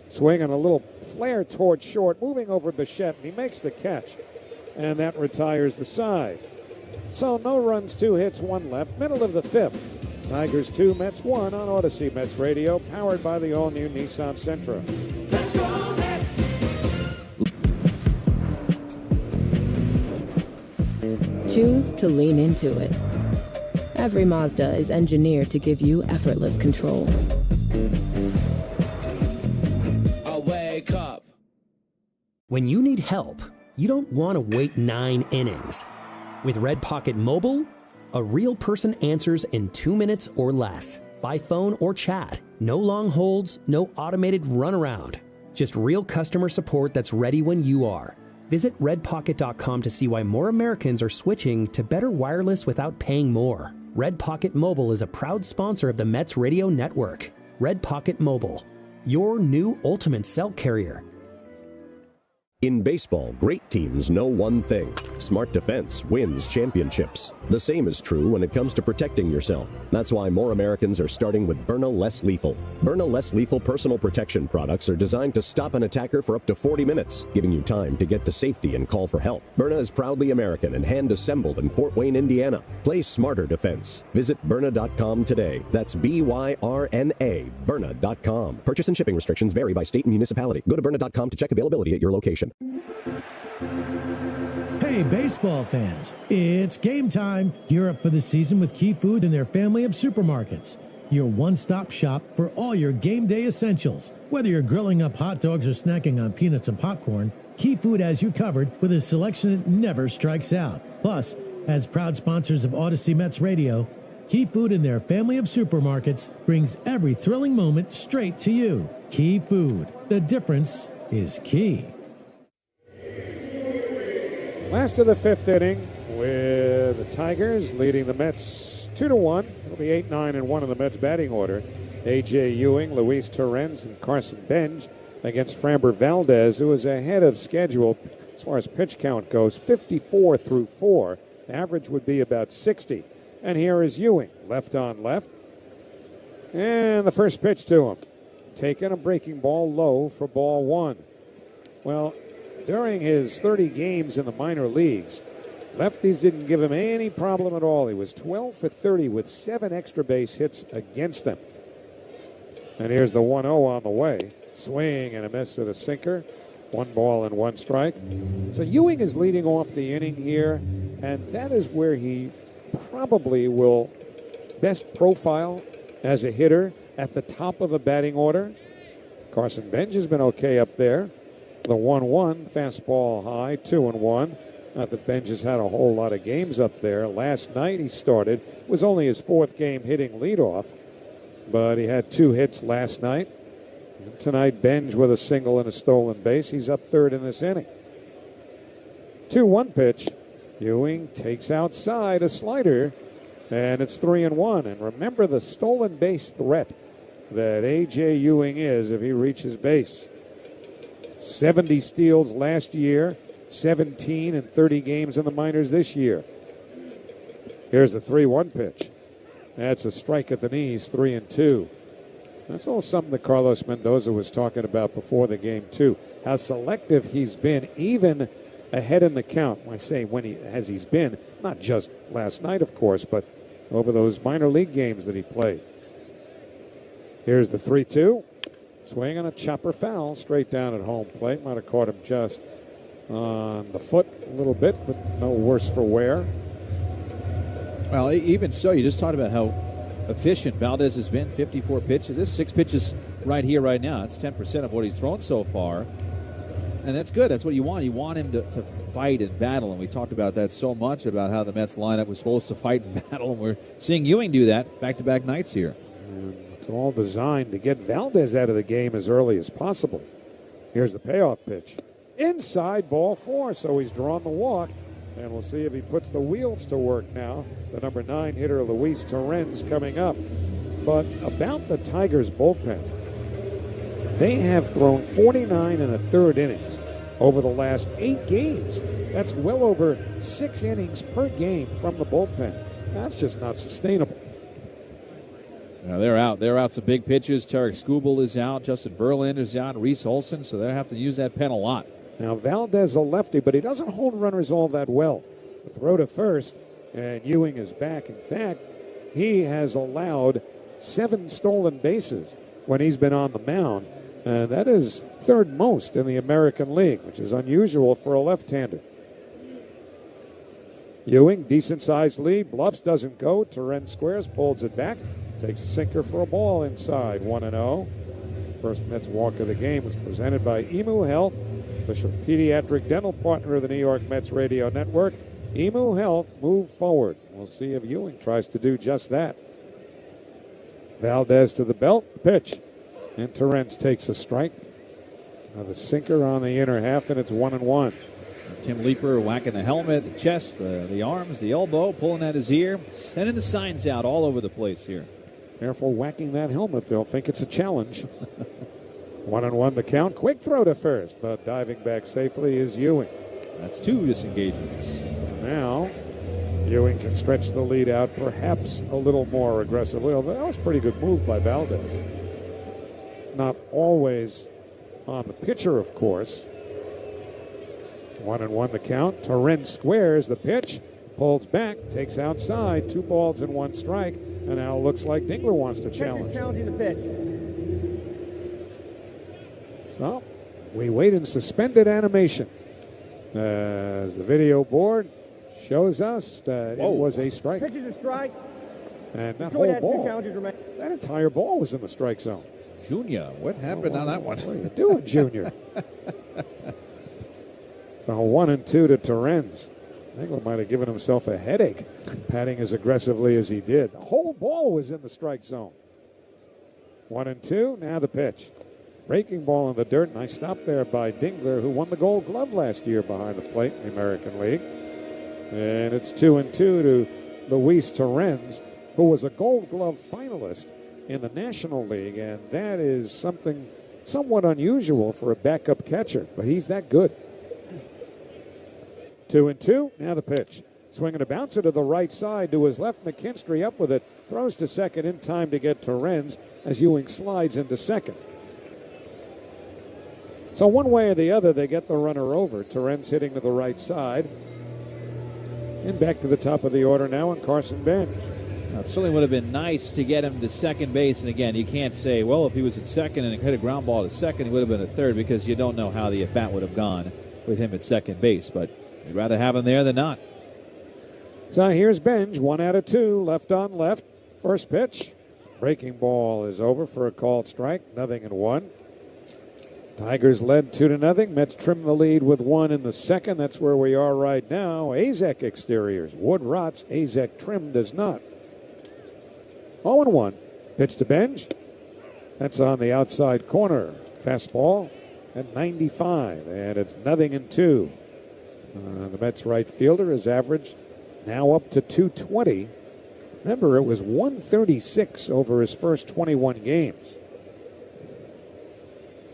S1: Swinging a little flare toward short, moving over Bichette, and he makes the catch, and that retires the side. So no runs, 2 hits, 1 left, middle of the 5th. Tigers 2, Mets 1 on Odyssey Mets Radio, powered by the all-new Nissan Sentra.
S3: Let's go, Mets!
S4: Choose to lean into it. Every Mazda is engineered to give you effortless control.
S3: I wake up.
S7: When you need help, you don't want to wait 9 innings. With Red Pocket Mobile, a real person answers in 2 minutes or less, by phone or chat. No long holds, no automated runaround. Just real customer support that's ready when you are. Visit redpocket.com to see why more Americans are switching to better wireless without paying more. Red Pocket Mobile is a proud sponsor of the Mets Radio Network. Red Pocket Mobile, your new ultimate cell carrier.
S9: In baseball, great teams know one thing. Smart defense wins championships. The same is true when it comes to protecting yourself. That's why more Americans are starting with Byrna Less Lethal. Byrna Less Lethal personal protection products are designed to stop an attacker for up to 40 minutes, giving you time to get to safety and call for help. Byrna is proudly American and hand-assembled in Fort Wayne, Indiana. Play smarter defense. Visit Byrna.com today. That's BYRNA, Byrna.com. Purchase and shipping restrictions vary by state and municipality. Go to Byrna.com to check availability at your location.
S6: Hey, baseball fans, it's game time. Gear up for the season with Key Food and their family of supermarkets. Your one-stop shop for all your game day essentials. Whether you're grilling up hot dogs or snacking on peanuts and popcorn, Key Food has you covered with a selection that never strikes out. Plus, as proud sponsors of Odyssey Mets Radio, Key Food and their family of supermarkets brings every thrilling moment straight to you. Key Food. The difference is key.
S1: Last of the 5th inning with the Tigers leading the Mets 2-1. It'll be 8-9-1 in the Mets batting order. A.J. Ewing, Luis Torrens, and Carson Benj against Framber Valdez, who is ahead of schedule as far as pitch count goes, 54 through 4. The average would be about 60. And here is Ewing, left on left. And the first pitch to him. Taking a breaking ball low for ball 1. Well, during his 30 games in the minor leagues, lefties didn't give him any problem at all. He was 12 for 30 with 7 extra base hits against them. And here's the 1-0 on the way. Swing and a miss at a sinker. 1 ball and 1 strike. So Ewing is leading off the inning here, and that is where he probably will best profile as a hitter at the top of the batting order. Carson Benj has been okay up there. The 1-1, fastball high, 2-1. Not that Benj has had a whole lot of games up there. Last night he started. It was only his 4th game hitting leadoff, but he had 2 hits last night. And tonight, Benj with a single and a stolen base. He's up 3rd in this inning. 2-1 pitch. Ewing takes outside a slider, and it's 3-1. And remember the stolen base threat that A.J. Ewing is if he reaches base. 70 steals last year, 17 in 30 games in the minors this year. Here's the 3-1 pitch. That's a strike at the knees, 3-2. That's all something that Carlos Mendoza was talking about before the game, too. How selective he's been, even ahead in the count. I say he's been, not just last night, of course, but over those minor league games that he played. Here's the 3-2. Swing on a chopper foul straight down at home plate. Might have caught him just on the foot a little bit, but no worse for wear.
S2: Well, even so, you just talked about how efficient Valdez has been. 54 pitches. There's 6 pitches right here, right now. That's 10% of what he's thrown so far. And that's good. That's what you want. You want him to fight and battle. And we talked about that so much, about how the Mets lineup was supposed to fight and battle. And we're seeing Ewing do that back-to-back nights here.
S1: And it's all designed to get Valdez out of the game as early as possible. Here's the payoff pitch. Inside, ball 4, so he's drawn the walk. And we'll see if he puts the wheels to work now. The number 9 hitter, Luis Torrens, coming up. But about the Tigers' bullpen, they have thrown 49 1/3 innings over the last 8 games. That's well over 6 innings per game from the bullpen. That's just not sustainable.
S2: Now they're out. They're out some big pitchers. Tarek Skubal is out. Justin Verlander's out. Reese Olson. So they'll have to use that pen a lot.
S1: Now Valdez a lefty, but he doesn't hold runners all that well. The throw to first, and Ewing is back. In fact, he has allowed 7 stolen bases when he's been on the mound. And that is 3rd most in the American League, which is unusual for a left-hander. Ewing, decent-sized lead. Bluffs doesn't go. Torrens squares, pulls it back. Takes a sinker for a ball inside, 1-0. First Mets walk of the game was presented by Emu Health, official pediatric dental partner of the New York Mets Radio Network. Emu Health, move forward. We'll see if Ewing tries to do just that. Valdez to the belt, pitch. And Torrens takes a strike. Now the sinker on the inner half, and it's 1-1.
S2: Tim Leeper whacking the helmet, the chest, the arms, the elbow, pulling at his ear, sending the signs out all over the place here.
S1: Careful whacking that helmet. They'll think it's a challenge. 1-1 the count. Quick throw to first, but diving back safely is Ewing.
S2: That's 2 disengagements.
S1: Now Ewing can stretch the lead out perhaps a little more aggressively. Although that was a pretty good move by Valdez. Not always on the pitcher, of course. 1-1 the count. Torrens squares the pitch, pulls back, takes outside, 2 balls and 1 strike, and now it looks like Dingler wants to challenge.
S13: Challenging the pitch.
S1: So we wait in suspended animation as the video board shows us that it was a strike.
S13: Pitch is a strike.
S1: And that whole ball, that entire ball was in the strike zone.
S2: Junior, what happened on that one?
S1: What are you doing, Junior? So 1-2 to Torrens. Dingler might have given himself a headache, patting as aggressively as he did. The whole ball was in the strike zone. 1-2, now the pitch. Breaking ball in the dirt, nice stop there by Dingler, who won the Gold Glove last year behind the plate in the American League. And it's 2-2 to Luis Torrens, who was a Gold Glove finalist in the National League, and that is something somewhat unusual for a backup catcher, but he's that good. 2-2, now the pitch. Swinging a bouncer to the right side to his left. McKinstry up with it, throws to second in time to get Torrens as Ewing slides into second. So one way or the other, they get the runner over. Torrens hitting to the right side. And back to the top of the order now, and Carson Bench.
S2: Now, it certainly would have been nice to get him to second base. And again, you can't say, well, if he was at second and hit a ground ball to second, he would have been at third, because you don't know how the at-bat would have gone with him at second base. But you'd rather have him there than not.
S1: So here's Benj, 1 out of 2, left on left. First pitch. Breaking ball is over for a called strike, 0-1. Tigers led 2-0. Mets trim the lead with 1 in the second. That's where we are right now. Azek exteriors. Wood rots. Azek trim does not. 0-1. Pitch to Benj. That's on the outside corner. Fastball at 95. And it's 0-2. The Mets right fielder is averaged now up to 220. Remember, it was 136 over his first 21 games.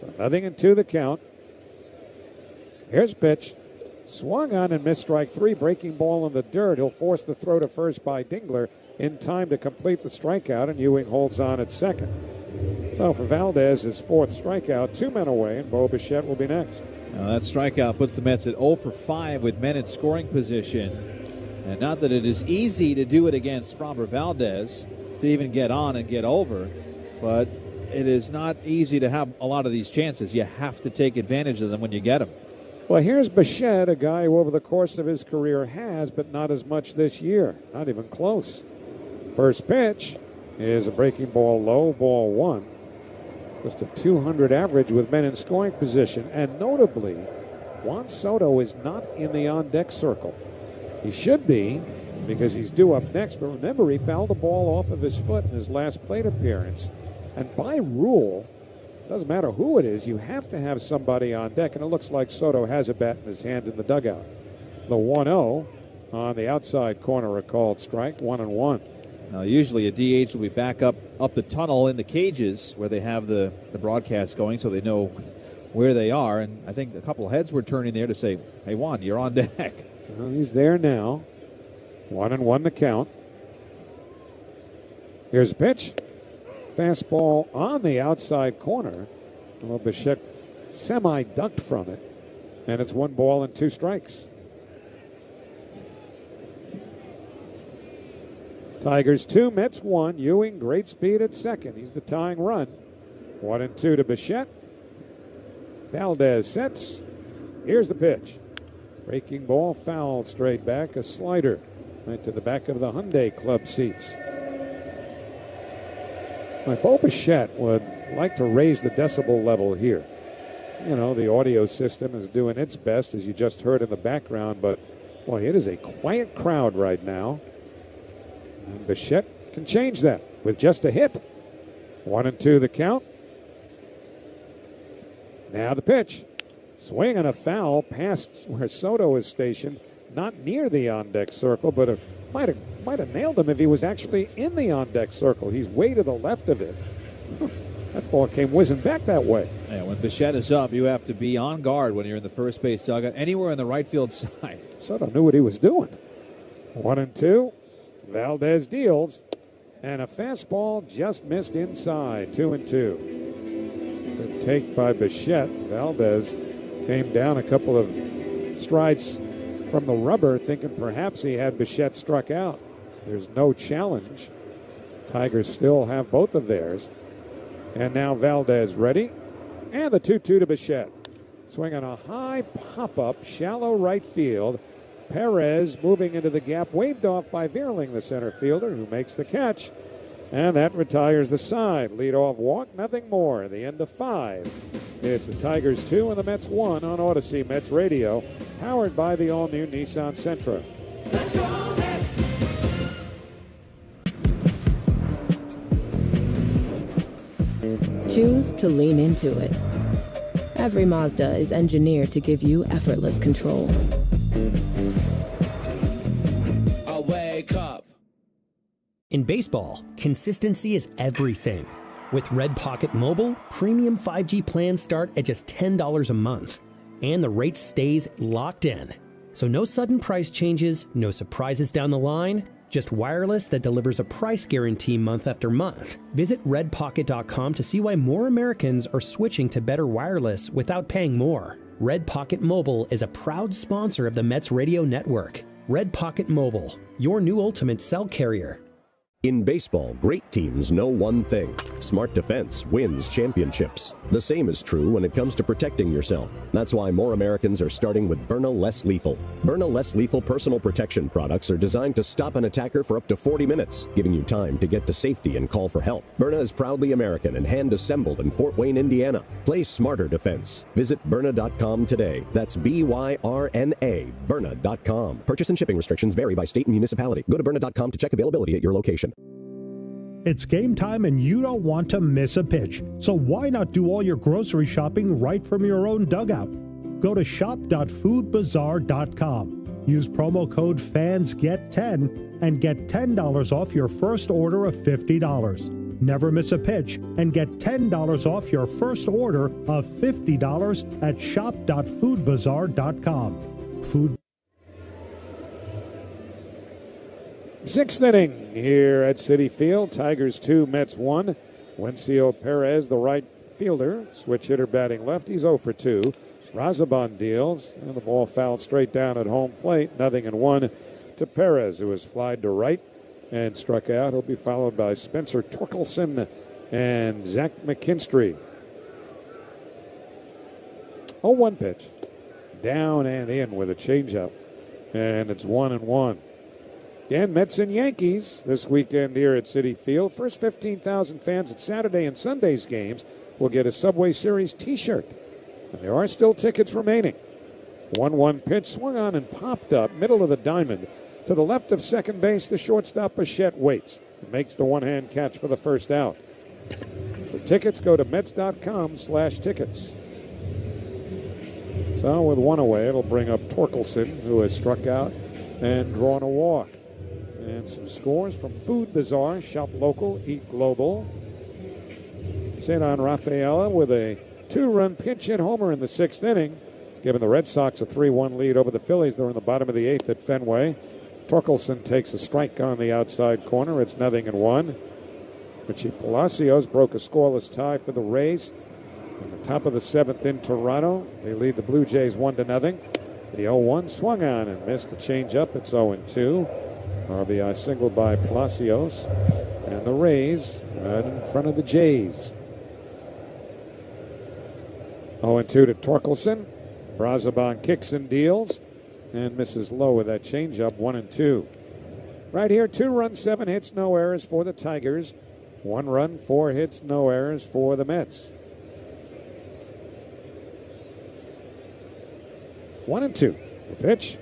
S1: So 0-2 the count. Here's pitch. Swung on and missed strike 3. Breaking ball in the dirt. He'll force the throw to first by Dingler in time to complete the strikeout, and Ewing holds on at second. So for Valdez, his 4th strikeout, 2 men away, and Bo Bichette will be next.
S2: Now that strikeout puts the Mets at 0 for 5 with men in scoring position. And not that it is easy to do it against Framber Valdez to even get on and get over, but it is not easy to have a lot of these chances. You have to take advantage of them when you get them.
S1: Well, here's Bichette, a guy who over the course of his career has, but not as much this year. Not even close. First pitch is a breaking ball low, ball one. Just a 200 average with men in scoring position. And notably, Juan Soto is not in the on-deck circle. He should be because he's due up next. But remember, he fouled the ball off of his foot in his last plate appearance. And by rule, doesn't matter who it is, you have to have somebody on deck. And it looks like Soto has a bat in his hand in the dugout. The 1-0 on the outside corner, a called strike, 1-1.
S2: Now, usually a DH will be back up the tunnel in the cages where they have the broadcast going so they know where they are. And I think a couple of heads were turning there to say, hey, Juan, you're on deck.
S1: Well, he's there now. 1-1 the count. Here's a pitch. Fastball on the outside corner. A little Bichette semi-ducked from it. And it's 1 ball and 2 strikes. Tigers 2, Mets 1. Ewing, great speed at second. He's the tying run. 1-2 to Bichette. Valdez sets. Here's the pitch. Breaking ball, fouled straight back. A slider right to the back of the Hyundai Club seats. Bo Bichette would like to raise the decibel level here. You know, the audio system is doing its best, as you just heard in the background, but, boy, it is a quiet crowd right now. And Bichette can change that with just a hit. 1-2 the count. Now the pitch. Swing and a foul past where Soto is stationed. Not near the on-deck circle, but it might have nailed him if he was actually in the on-deck circle. He's way to the left of it. That ball came whizzing back that way.
S2: Yeah, when Bichette is up, you have to be on guard when you're in the first base dugout, anywhere on the right field side.
S1: Soto knew what he was doing. 1-2. Valdez deals, and a fastball just missed inside. 2-2. Good take by Bichette. Valdez came down a couple of strides from the rubber, thinking perhaps he had Bichette struck out. There's no challenge. Tigers still have both of theirs. And now Valdez ready. And the 2-2 to Bichette. Swinging a high pop-up, shallow right field. Perez moving into the gap, waved off by Vierling, the center fielder, who makes the catch. And that retires the side. Leadoff walk, nothing more. The end of 5. It's the Tigers 2 and the Mets 1 on Odyssey Mets Radio, powered by the all-new Nissan Sentra.
S3: Let's go, Mets!
S4: Choose to lean into it. Every Mazda is engineered to give you effortless control.
S3: I wake up.
S7: In baseball, consistency is everything. With Red Pocket Mobile, premium 5G plans start at just $10 a month. And the rate stays locked in. So no sudden price changes, no surprises down the line, just wireless that delivers a price guarantee month after month. Visit redpocket.com to see why more Americans are switching to better wireless without paying more. Red Pocket Mobile is a proud sponsor of the Mets Radio Network. Red Pocket Mobile, your new ultimate cell carrier.
S9: In baseball, great teams know one thing: smart defense wins championships. The same is true when it comes to protecting yourself. That's why more Americans are starting with Byrna Less Lethal. Byrna Less Lethal personal protection products are designed to stop an attacker for up to 40 minutes, giving you time to get to safety and call for help. Byrna is proudly American and hand-assembled in Fort Wayne, Indiana. Play smarter defense. Visit Byrna.com today. That's Byrna, Byrna.com. Purchase and shipping restrictions vary by state and municipality. Go to Byrna.com to check availability at your location.
S12: It's game time and you don't want to miss a pitch. So why not do all your grocery shopping right from your own dugout? Go to shop.foodbazaar.com. Use promo code FANSGET10 and get $10 off your first order of $50. Never miss a pitch and get $10 off your first order of $50 at shop.foodbazaar.com. Food.
S1: 6th inning here at Citi Field. Tigers 2, Mets 1. Wencio Perez, the right fielder, switch hitter batting left. He's 0 for 2. Razabon deals, and the ball fouled straight down at home plate. 0-1 to Perez, who was flied to right and struck out. He'll be followed by Spencer Torkelson and Zach McKinstry. 0-1 pitch. down and in with a changeup. And it's 1-1. Again, Mets and Yankees this weekend here at Citi Field. First 15,000 fans at Saturday and Sunday's games will get a Subway Series t-shirt. And there are still tickets remaining. 1-1 pitch, swung on and popped up, middle of the diamond. To the left of second base, the shortstop Bichette waits. And makes the one-hand catch for the first out. For tickets, go to Mets.com/tickets. So with one away, it'll bring up Torkelson, who has struck out and drawn a walk. And some scores from Food Bazaar, shop local, eat global. Cedar Rafaela with a 2-run pinch hit homer in the 6th inning, giving the Red Sox a 3-1 lead over the Phillies. They're in the bottom of the 8th at Fenway. Torkelson takes a strike on the outside corner. It's 0-1. Richie Palacios broke a scoreless tie for the Rays. On the top of the 7th in Toronto, they lead the Blue Jays 1-0. The 0-1 swung on and missed a changeup. It's 0-2. RBI single by Palacios. And the Rays right in front of the Jays. 0-2 to Torkelson. Brazoban kicks and deals and misses low with that changeup. 1-2. Right here, 2 runs, 7 hits, no errors for the Tigers. 1 run, 4 hits, no errors for the Mets. 1-2. The pitch,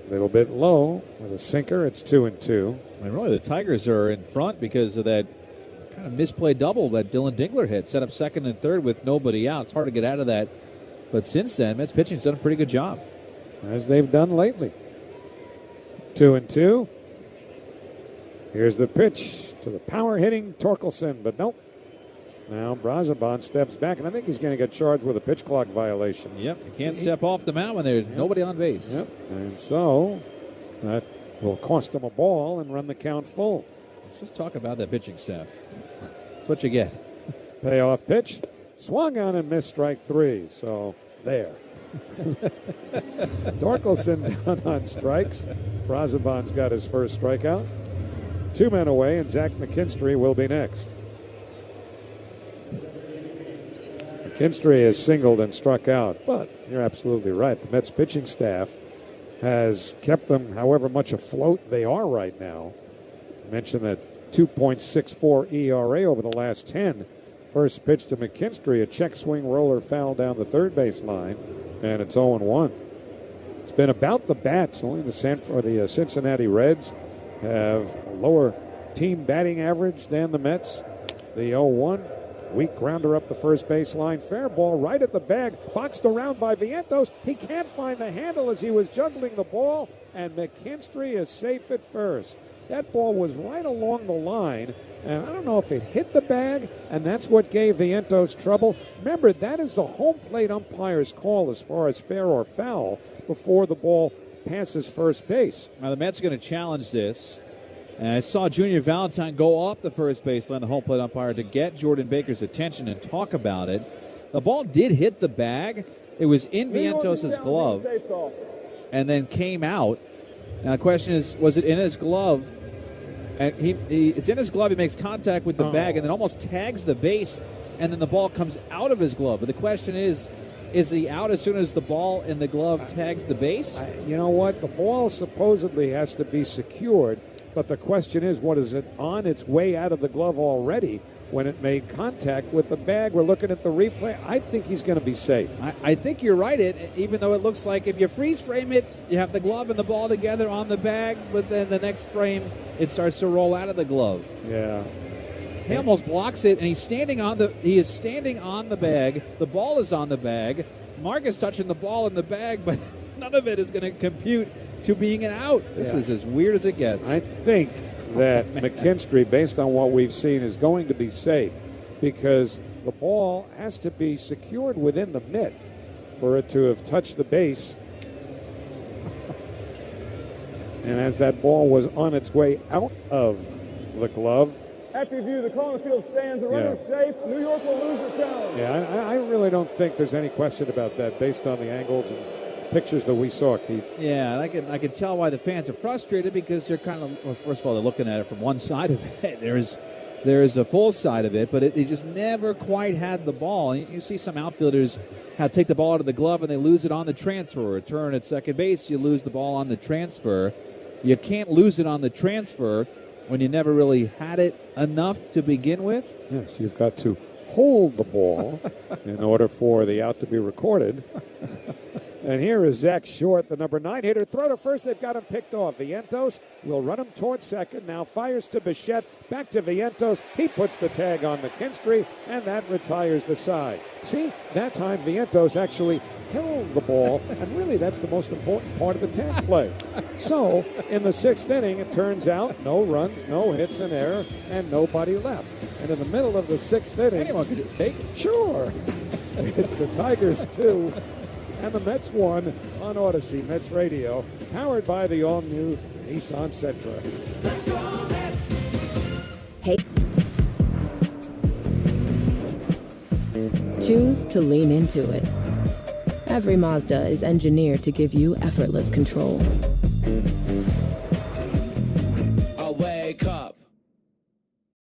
S1: a little bit low with a sinker. It's 2-2.
S2: And really, the Tigers are in front because of that kind of misplay double that Dylan Dingler hit. Set up second and third with nobody out. It's hard to get out of that. But since then, Mets pitching's done a pretty good job.
S1: As they've done lately. 2-2. Here's the pitch to the power-hitting Torkelson, but nope. Now Brazoban steps back, and I think he's going to get charged with a pitch clock violation.
S2: Yep, you can't step off the mound when there's nobody on base.
S1: Yep, and so that will cost him a ball and run the count full.
S2: Let's just talk about that pitching staff. That's what you get.
S1: Payoff pitch, swung on and missed strike 3, so there. Torkelson down on strikes. Brazoban's got his first strikeout. 2 men away, and Zach McKinstry will be next. McKinstry has singled and struck out, but you're absolutely right. The Mets pitching staff has kept them however much afloat they are right now. I mentioned that 2.64 ERA over the last 10. First pitch to McKinstry, a check swing roller foul down the third base line, and it's 0-1. It's been about the bats. Only the Cincinnati Reds have a lower team batting average than the Mets. The 0-1, weak grounder up the first base line. Fair ball right at the bag, boxed around by Vientos. He can't find the handle as he was juggling the ball, and McKinstry is safe at first. That ball was right along the line, and I don't know if it hit the bag, and that's what gave Vientos trouble. Remember, that is the home plate umpire's call as far as fair or foul before the ball passes first base.
S2: Now the Mets are going to challenge this. And I saw Junior Valentine go off the first baseline, the home plate umpire, to get Jordan Baker's attention and talk about it. The ball did hit the bag. It was in Vientos' glove and then came out. Now the question is, was it in his glove? And it's in his glove. He makes contact with the bag and then almost tags the base, and then the ball comes out of his glove. But the question is he out as soon as the ball in the glove tags the base?
S1: You know what? The ball supposedly has to be secured, but the question is, what is it on its way out of the glove already when it made contact with the bag? We're looking at the replay. I think he's going to be safe.
S2: I think you're right, even though it looks like if you freeze frame it, you have the glove and the ball together on the bag, but then the next frame, it starts to roll out of the glove.
S1: Yeah.
S2: He almost blocks it, and he is standing on the bag. The ball is on the bag. Mark is touching the ball in the bag, but none of it is going to compute to being an out. This is as weird as it gets.
S1: I think that McKinstry, based on what we've seen, is going to be safe because the ball has to be secured within the mitt for it to have touched the base. And as that ball was on its way out of the glove.
S13: After review, the call on the field stands. The runner is safe. New York will lose the challenge.
S1: Yeah, I really don't think there's any question about that based on the angles and pictures that we saw, Keith.
S2: Yeah, and I can tell why the fans are frustrated because they're kind of, well, first of all, they're looking at it from one side of it. There's there's a full side of it, but it just never quite had the ball. You see some outfielders take the ball out of the glove and they lose it on the transfer. Return at second base, you lose the ball on the transfer. You can't lose it on the transfer when you never really had it enough to begin with.
S1: Yes, you've got to hold the ball in order for the out to be recorded. And here is Zach Short, the number 9 hitter. Throw to first. They've got him picked off. Vientos will run him towards second. Now fires to Bichette. Back to Vientos. He puts the tag on McKinstry, and that retires the side. See, that time Vientos actually held the ball, and really that's the most important part of the tag play. So, in the 6th inning, it turns out no runs, no hits in error, and nobody left. And in the middle of the 6th inning...
S2: Anyone could just take it.
S1: Sure. It's the Tigers 2. And the Mets 1 on Odyssey Mets Radio, powered by the all-new Nissan Sentra.
S4: Hey. Choose to lean into it. Every Mazda is engineered to give you effortless control.
S3: I wake up.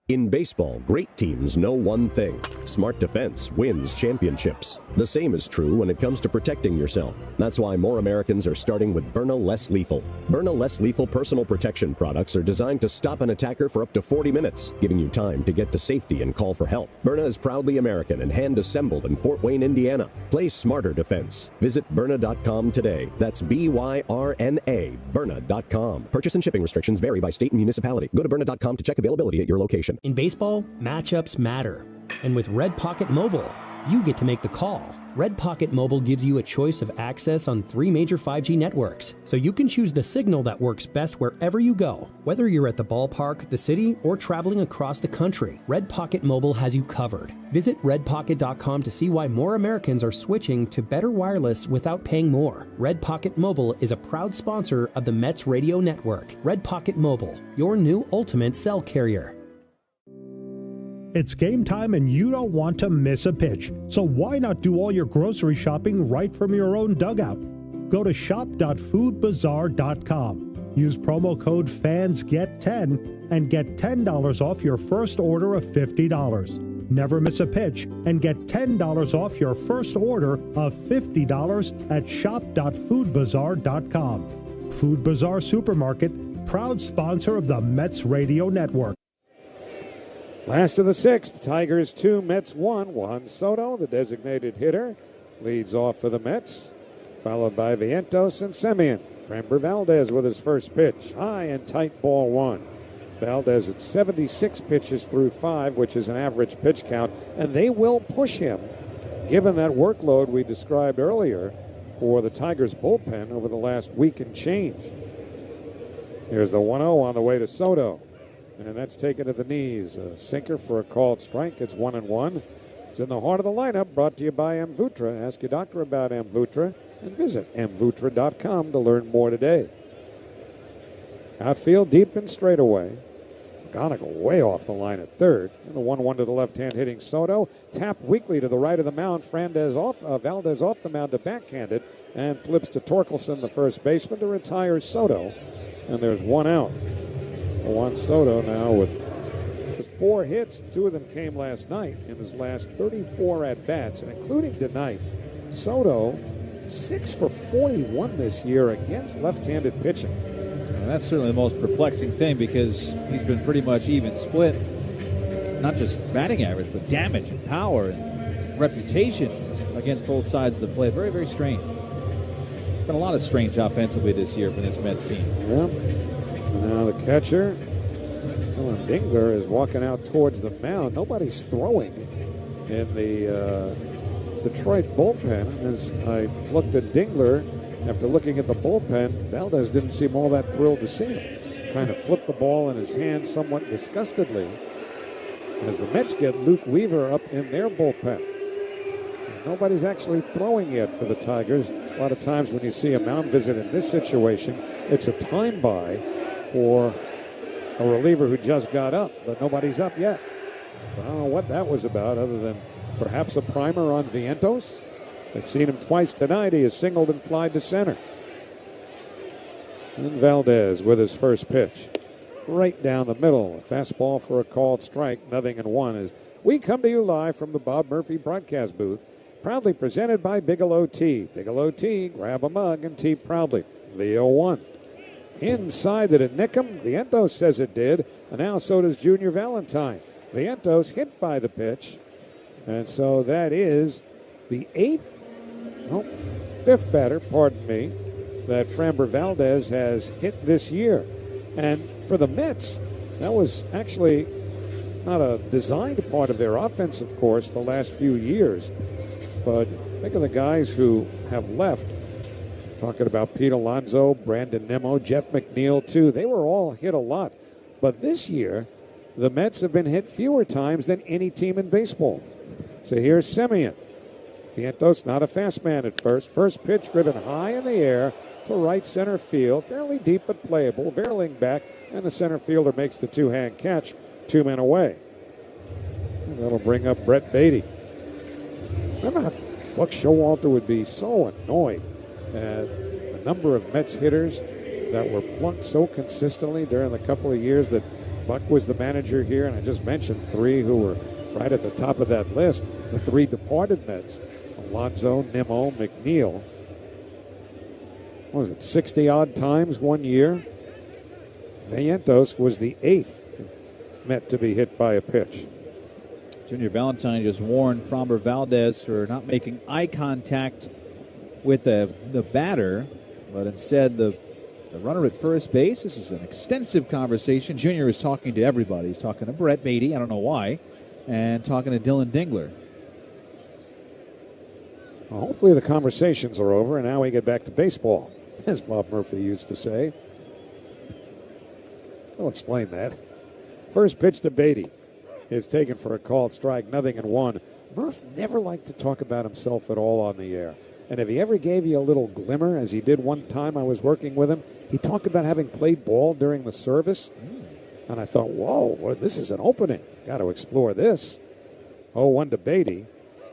S9: In baseball, great teams know one thing. Smart defense wins championships. The same is true when it comes to protecting yourself. That's why more Americans are starting with Byrna Less Lethal. Byrna Less Lethal personal protection products are designed to stop an attacker for up to 40 minutes, giving you time to get to safety and call for help. Byrna is proudly American and hand-assembled in Fort Wayne, Indiana. Play smarter defense. Visit Byrna.com today. That's B-Y-R-N-A, Byrna.com. Purchase and shipping restrictions vary by state and municipality. Go to Byrna.com to check availability at your location.
S7: In baseball, matchups matter. And with Red Pocket Mobile, you get to make the call. Red Pocket Mobile gives you a choice of access on 3 major 5G networks, so you can choose the signal that works best wherever you go. Whether you're at the ballpark, the city, or traveling across the country, Red Pocket Mobile has you covered. Visit redpocket.com to see why more Americans are switching to better wireless without paying more. Red Pocket Mobile is a proud sponsor of the Mets Radio Network. Red Pocket Mobile, your new ultimate cell carrier.
S12: It's game time and you don't want to miss a pitch. So why not do all your grocery shopping right from your own dugout? Go to shop.foodbazaar.com. Use promo code FANSGET10 and get $10 off your first order of $50. Never miss a pitch and get $10 off your first order of $50 at shop.foodbazaar.com. Food Bazaar Supermarket, proud sponsor of the Mets Radio Network.
S1: Last of the 6th, Tigers 2, Mets 1. Juan Soto, the designated hitter, leads off for the Mets, followed by Vientos and Semien. Framber Valdez with his first pitch. High and tight, ball 1. Valdez at 76 pitches through 5, which is an average pitch count, and they will push him, given that workload we described earlier for the Tigers bullpen over the last week and change. Here's the 1-0 on the way to Soto. And that's taken to the knees. A sinker for a called strike. It's 1-1. It's in the heart of the lineup, brought to you by Amvutra. Ask your doctor about Amvutra and visit amvutra.com to learn more today. Outfield deep and straight away. McGonigal way off the line at third. And the 1-1 to the left-hand hitting Soto. Tap weakly to the right of the mound. Valdez off the mound to backhand it and flips to Torkelson, the first baseman, to retire Soto. And there's 1 out. Juan Soto now with just 4 hits. 2 of them came last night in his last 34 at-bats, and including tonight. Soto, 6 for 41 this year against left-handed pitching.
S2: And that's certainly the most perplexing thing because he's been pretty much even split, not just batting average, but damage and power and reputation against both sides of the plate. Very, very strange. Been a lot of strange offensively this year for this Mets team.
S1: Yeah. Now the catcher, Dylan Dingler, is walking out towards the mound. Nobody's throwing in the Detroit bullpen. As I looked at Dingler, after looking at the bullpen, Valdez didn't seem all that thrilled to see him. Kind of flipped the ball in his hand somewhat disgustedly as the Mets get Luke Weaver up in their bullpen. Nobody's actually throwing yet for the Tigers. A lot of times when you see a mound visit in this situation, it's a time buy for a reliever who just got up, but nobody's up yet. So I don't know what that was about other than perhaps a primer on Vientos. They've seen him twice tonight. He has singled and flied to center. And Valdez with his first pitch. right down the middle. A fastball for a called strike, 0-1 as we come to you live from the Bob Murphy broadcast booth. Proudly presented by Bigelow Tea. Bigelow Tea, grab a mug and tea proudly. The 0-1. Inside, did it nick him? Vientos says it did. And now so does Junior Valentine. Vientos hit by the pitch. And so that is the fifth batter, pardon me, that Framber Valdez has hit this year. And for the Mets, that was actually not a designed part of their offense, of course, the last few years. But think of the guys who have left. Talking about Pete Alonso, Brandon Nimmo, Jeff McNeil, too. They were all hit a lot. But this year, the Mets have been hit fewer times than any team in baseball. So here's Semien. Vientos, not a fast man at first. First pitch driven high in the air to right center field. Fairly deep but playable. Verling back, and the center fielder makes the two-hand catch. 2 men away. And that'll bring up Brett Beatty. Remember how Buck Showalter would be so annoyed at a number of Mets hitters that were plunked so consistently during the couple of years that Buck was the manager here, and I just mentioned 3 who were right at the top of that list. The 3 departed Mets, Alonso, Nimmo, McNeil. What was it, 60-odd times one year? Vientos was the 8th Met to be hit by a pitch.
S2: Junior Valentine just warned Framber Valdez for not making eye contact with the batter, but instead the runner at first base. This is an extensive conversation. Junior is talking to everybody. He's talking to Brett Beatty, I don't know why, and talking to Dylan Dingler.
S1: Well, hopefully the conversations are over, and now we get back to baseball, as Bob Murphy used to say. I'll explain that. First pitch to Beatty is taken for a called strike, 0-1. Murph never liked to talk about himself at all on the air. And if he ever gave you a little glimmer, as he did one time I was working with him, he talked about having played ball during the service. And I thought, whoa, well, this is an opening. Got to explore this. 0-1 to Beatty.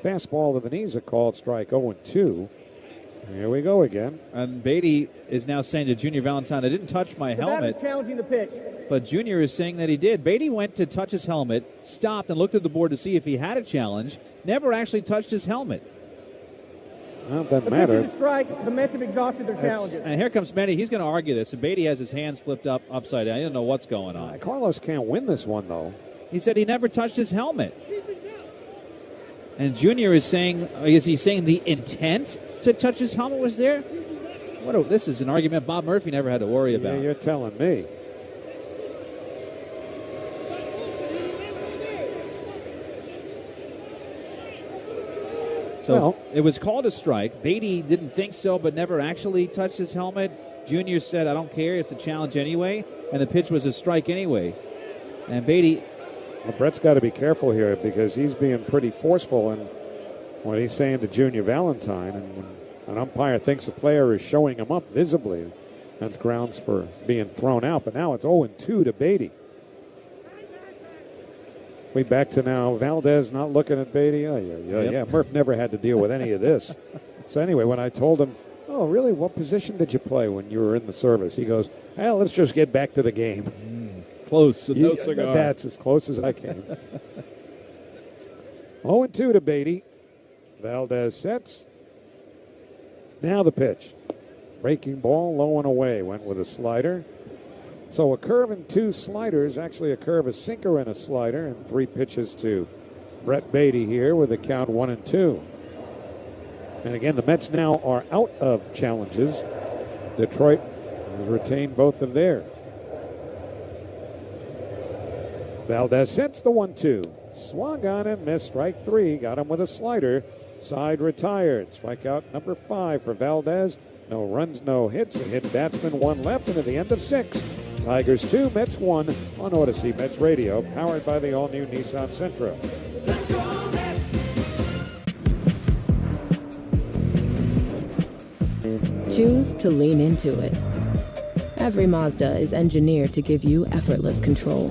S1: Fastball to the knees, a called strike, 0-2. Here we go again.
S2: And Beatty is now saying to Junior Valentine, I didn't touch my helmet.
S13: Challenging the pitch.
S2: But Junior is saying that he did. Beatty went to touch his helmet, stopped and looked at the board to see if he had a challenge, never actually touched his helmet.
S1: Well, it doesn't matter.
S13: The strike, the Mets have exhausted their challenges.
S2: And here comes Beatty. He's going to argue this. And Beatty has his hands flipped up upside down. He doesn't know what's going on.
S1: Carlos can't win this one, though.
S2: He said he never touched his helmet. And Junior is saying, is he saying the intent to touch his helmet was there? This is an argument Bob Murphy never had to worry about.
S1: Yeah, you're telling me.
S2: So it was called a strike. Beatty didn't think so, but never actually touched his helmet. Junior said, I don't care. It's a challenge anyway. And the pitch was a strike anyway. And Beatty...
S1: Well, Brett's got to be careful here because he's being pretty forceful in what he's saying to Junior Valentine. And when an umpire thinks a player is showing him up visibly, that's grounds for being thrown out. But now it's 0-2 to Beatty. We back to now Valdez not looking at Beatty. Yeah, Murph never had to deal with any of this. So anyway, when I told him, oh, really, what position did you play when you were in the service? He goes, well, let's just get back to the game.
S2: Close, with no cigar.
S1: That's as close as I came. 0-2 to Beatty. Valdez sets. Now the pitch. Breaking ball, low and away. Went with a slider. So a curve and 2 sliders, actually a curve, a sinker, and a slider, and 3 pitches to Brett Beatty here with a count 1-2. And again, the Mets now are out of challenges. Detroit has retained both of theirs. Valdez sets the 1-2. Swung on and missed. Strike 3. Got him with a slider. Side retired. Strikeout number 5 for Valdez. No runs, no hits. A hit batsman, 1 left, and at the end of 6. Tigers 2, Mets 1 on Odyssey Mets Radio, powered by the all-new Nissan Sentra.
S3: Let's go, Mets!
S4: Choose to lean into it. Every Mazda is engineered to give you effortless control.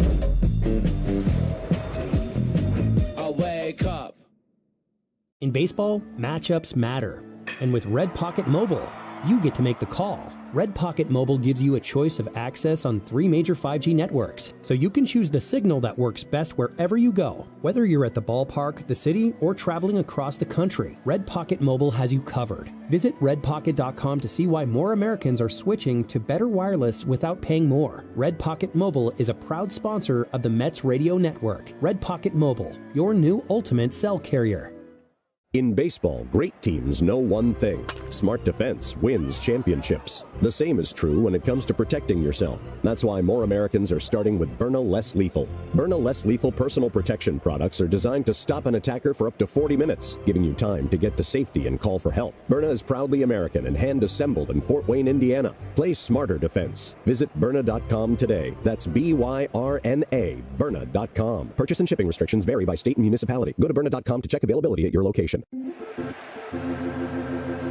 S3: I wake up.
S7: In baseball, matchups matter. And with Red Pocket Mobile, you get to make the call. Red Pocket Mobile gives you a choice of access on 3 major 5G networks, so you can choose the signal that works best wherever you go. Whether you're at the ballpark, the city, or traveling across the country, Red Pocket Mobile has you covered. Visit redpocket.com to see why more Americans are switching to better wireless without paying more. Red Pocket Mobile is a proud sponsor of the Mets Radio Network. Red Pocket Mobile, your new ultimate cell carrier.
S9: In baseball, great teams know one thing. Smart defense wins championships. The same is true when it comes to protecting yourself. That's why more Americans are starting with Byrna Less Lethal. Byrna Less Lethal personal protection products are designed to stop an attacker for up to 40 minutes, giving you time to get to safety and call for help. Byrna is proudly American and hand-assembled in Fort Wayne, Indiana. Play smarter defense. Visit Byrna.com today. That's B-Y-R-N-A, Byrna.com. Purchase and shipping restrictions vary by state and municipality. Go to Byrna.com to check availability at your location.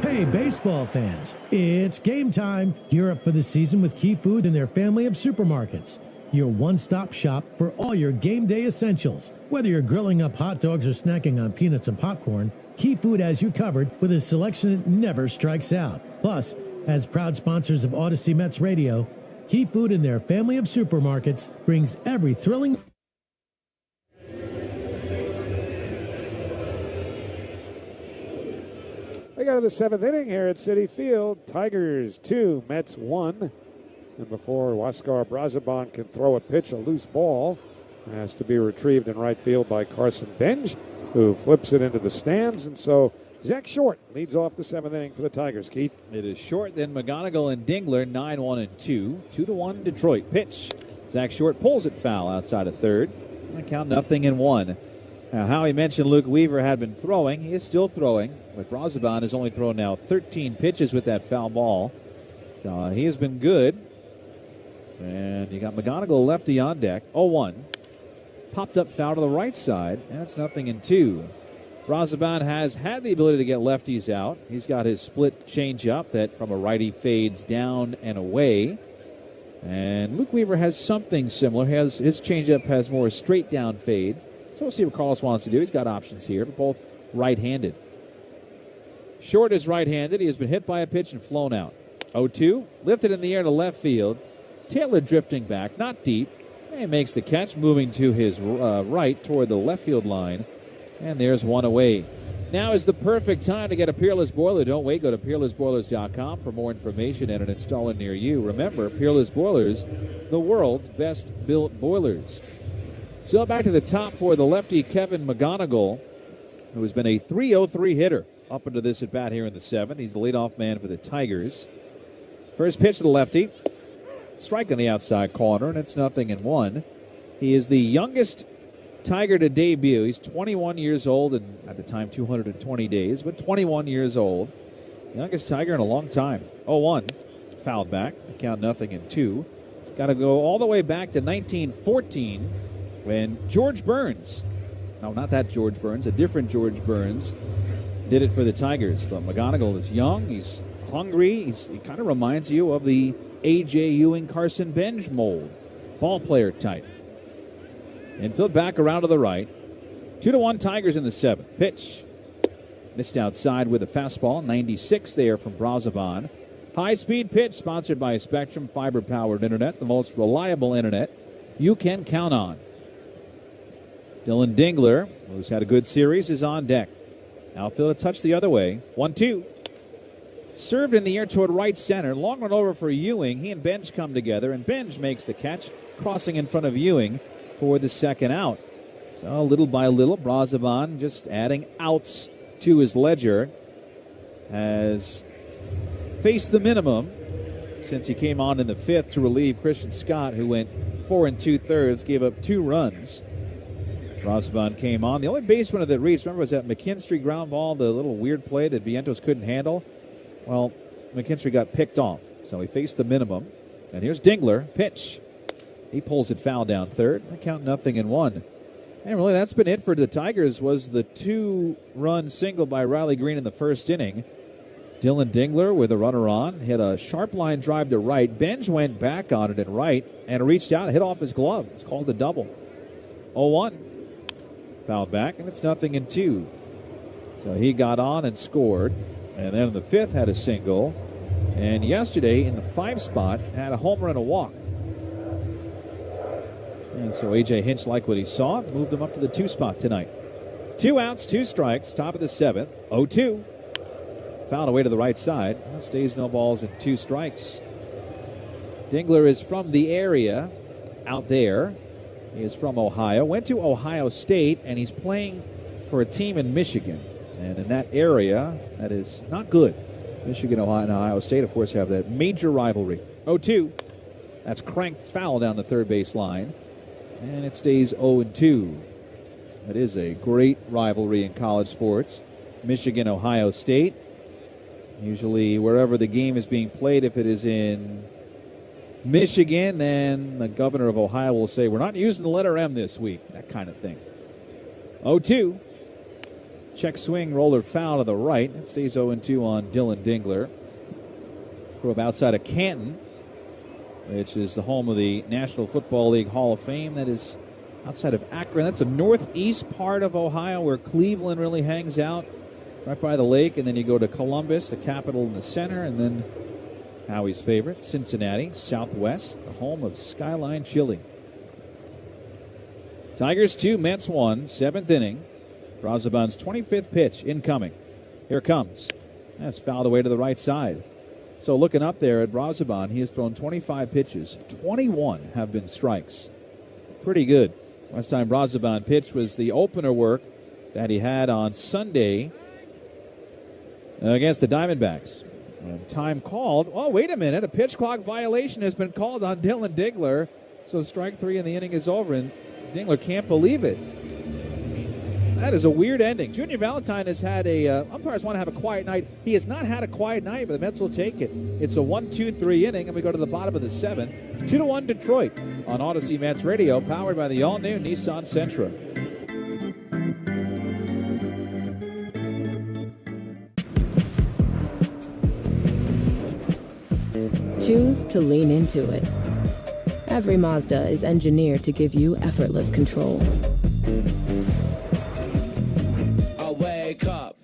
S6: Hey, baseball fans, it's game time. Gear up for the season with Key Food and their family of supermarkets. Your one-stop shop for all your game day essentials. Whether you're grilling up hot dogs or snacking on peanuts and popcorn, Key Food has you covered with a selection that never strikes out. Plus, as proud sponsors of Odyssey Mets Radio, Key Food and their family of supermarkets brings every thrilling...
S1: We go to the 7th inning here at Citi Field. Tigers 2, Mets 1. And before Huascar Brazoban can throw a pitch, a loose ball has to be retrieved in right field by Carson Benj, who flips it into the stands. And so Zach Short leads off the 7th inning for the Tigers. Keith?
S2: It is Short, then McGonigal and Dingler, 9-1 and 2. 2-1 Detroit. Pitch. Zach Short pulls it foul outside of third. And count 0-1. Now, Howie mentioned Luke Weaver had been throwing. He is still throwing, but Brazoban has only thrown now 13 pitches with that foul ball. So he has been good. And you got McGonigal lefty on deck. 0-1. Popped up foul to the right side. That's 0-2. Brazoban has had the ability to get lefties out. He's got his split changeup that from a righty fades down and away. And Luke Weaver has something similar. His changeup has more straight down fade. So we'll see what Carlos wants to do. He's got options here, but both right-handed. Short is right-handed. He has been hit by a pitch and flown out. 0-2. Lifted in the air to left field. Taylor drifting back, not deep. And makes the catch, moving to his right toward the left field line. And there's one away. Now is the perfect time to get a Peerless Boiler. Don't wait. Go to peerlessboilers.com for more information and an installer near you. Remember, Peerless Boilers, the world's best-built boilers. So back to the top for the lefty Kevin McGonigal, who has been a .303 hitter up into this at-bat here in the 7th. He's the leadoff man for the Tigers. First pitch to the lefty. Strike on the outside corner, and it's 0-1. He is the youngest Tiger to debut. He's 21 years old, and at the time 220 days, but 21 years old. Youngest Tiger in a long time. 0-1. Fouled back. Count 0-2. Got to go all the way back to 1914. When George Burns, no, not that George Burns, a different George Burns, did it for the Tigers. But McGonigal is young, he's hungry, he kind of reminds you of the A.J. Ewing, Carson Benj mold, ball player type. Infield back around to the right. 2-1 Tigers in the 7th. Pitch. Missed outside with a fastball, 96 there from Brazoban. High-speed pitch sponsored by Spectrum Fiber-powered Internet, the most reliable Internet you can count on. Dylan Dingler, who's had a good series, is on deck. Outfield a touch the other way. 1-2. Served in the air toward right center. Long run over for Ewing. He and Benj come together, and Benj makes the catch, crossing in front of Ewing for the second out. So little by little, Brazoban just adding outs to his ledger. Has faced the minimum since he came on in the 5th to relieve Christian Scott, who went 4 2/3, gave up 2 runs. Brazoban came on. The only base runner that reached, remember, was that McKinstry ground ball, the little weird play that Vientos couldn't handle? Well, McKinstry got picked off, so he faced the minimum. And here's Dingler. Pitch. He pulls it foul down third. I count 0-1. And really, that's been it for the Tigers, was the 2-run single by Riley Green in the first inning. Dylan Dingler with a runner on. Hit a sharp line drive to right. Benj went back on it at right and reached out and hit off his glove. It's called a double. 0-1. Fouled back, and it's 0-2. So he got on and scored. And then in the 5th had a single. And yesterday in the 5 spot had a homer and a walk. And so A.J. Hinch liked what he saw, moved him up to the 2 spot tonight. 2 outs, 2 strikes, top of the 7th, 0-2. Fouled away to the right side. Stays no balls and 2 strikes. Dingler is from the area out there. He is from Ohio. Went to Ohio State, and he's playing for a team in Michigan. And in that area, that is not good. Michigan, Ohio, and Ohio State, of course, have that major rivalry. 0-2. That's cranked foul down the third base line. And it stays 0-2. That is a great rivalry in college sports. Michigan, Ohio State. Usually wherever the game is being played, if it is in Michigan, then the governor of Ohio will say, we're not using the letter M this week. That kind of thing. 0-2. Check swing, roller foul to the right. It stays 0-2 on Dylan Dingler. Grew up outside of Canton, which is the home of the National Football League Hall of Fame. That is outside of Akron. That's the northeast part of Ohio where Cleveland really hangs out, right by the lake. And then you go to Columbus, the capital in the center, and then Howie's favorite, Cincinnati, southwest, the home of Skyline Chili. Tigers 2, Mets 1, 7th inning. Brazaban's 25th pitch incoming. Here it comes. That's fouled away to the right side. So looking up there at Brazaban, he has thrown 25 pitches. 21 have been strikes. Pretty good. Last time Brazaban pitched was the opener work that he had on Sunday against the Diamondbacks. And time called. Oh, wait a minute. A pitch clock violation has been called on Dylan Dingler. So strike 3 and the inning is over, and Dingler can't believe it. That is a weird ending. Junior Valentine has had umpires want to have a quiet night. He has not had a quiet night, but the Mets will take it. It's a 1-2-3 inning, and we go to the bottom of the 7th. 2-1 Detroit on Odyssey Mets Radio, powered by the all-new Nissan Sentra.
S4: Choose to lean into it. Every Mazda is engineered to give you effortless control.
S3: Wake up.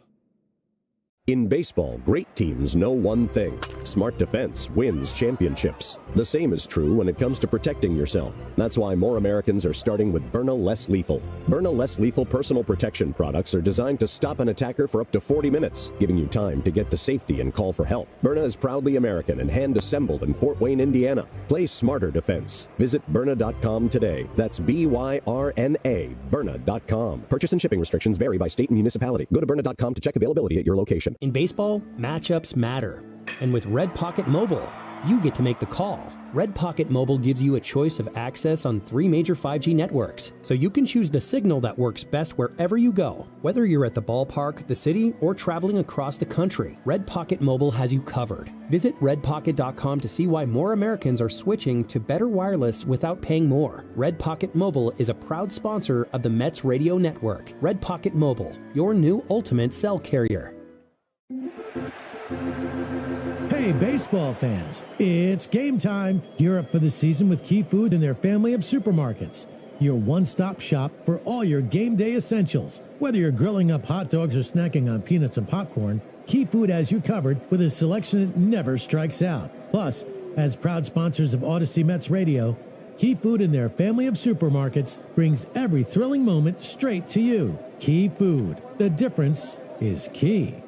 S9: In baseball, great teams know one thing. Smart defense wins championships. The same is true when it comes to protecting yourself. That's why more Americans are starting with Byrna Less Lethal. Byrna Less Lethal personal protection products are designed to stop an attacker for up to 40 minutes, giving you time to get to safety and call for help. Byrna is proudly American and hand-assembled in Fort Wayne, Indiana. Play smarter defense. Visit Byrna.com today. That's B-Y-R-N-A, Byrna.com. Purchase and shipping restrictions vary by state and municipality. Go to Byrna.com to check availability at your location.
S7: In baseball, matchups matter. And with Red Pocket Mobile, you get to make the call. Red Pocket Mobile gives you a choice of access on 3 major 5G networks, so you can choose the signal that works best wherever you go. Whether you're at the ballpark, the city, or traveling across the country, Red Pocket Mobile has you covered. Visit redpocket.com to see why more Americans are switching to better wireless without paying more. Red Pocket Mobile is a proud sponsor of the Mets Radio Network. Red Pocket Mobile, your new ultimate cell carrier.
S6: Hey, baseball fans, it's game time. Gear up for the season with Key Food and their family of supermarkets. Your one-stop shop for all your game day essentials. Whether you're grilling up hot dogs or snacking on peanuts and popcorn, Key Food has you covered with a selection that never strikes out. Plus, as proud sponsors of Odyssey Mets Radio, Key Food and their family of supermarkets brings every thrilling moment straight to you. Key Food. The difference is key.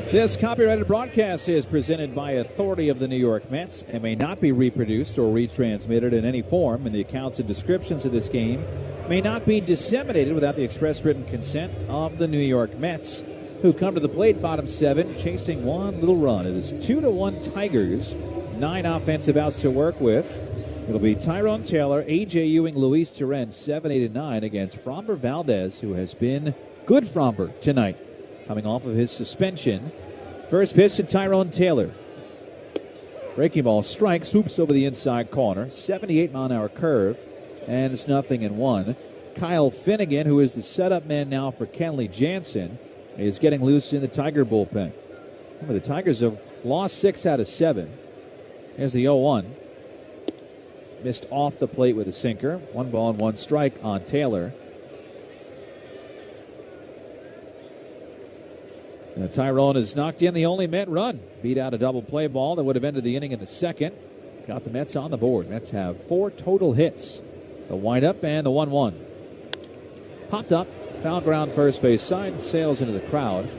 S2: This copyrighted broadcast is presented by authority of the New York Mets and may not be reproduced or retransmitted in any form, and the accounts and descriptions of this game may not be disseminated without the express written consent of the New York Mets, who come to the plate bottom 7, chasing one little run. It is 2-1 Tigers, 9 offensive outs to work with. It'll be Tyrone Taylor, A.J. Ewing, Luis Turen, 7, 8, and 9 against Framber Valdez, who has been good Framber tonight, coming off of his suspension. First pitch to Tyrone Taylor. Breaking ball strike, swoops over the inside corner. 78-mile-an-hour curve, and it's 0-1. Kyle Finnegan, who is the setup man now for Kenley Jansen, is getting loose in the Tiger bullpen. Remember, the Tigers have lost 6 out of 7. Here's the 0-1. Missed off the plate with a sinker. 1 ball and 1 strike on Taylor. Tyrone has knocked in the only Met run. Beat out a double play ball that would have ended the inning in the second. Got the Mets on the board. Mets have 4 total hits. The windup and the 1-1. Popped up, foul ground first base side, sails into the crowd,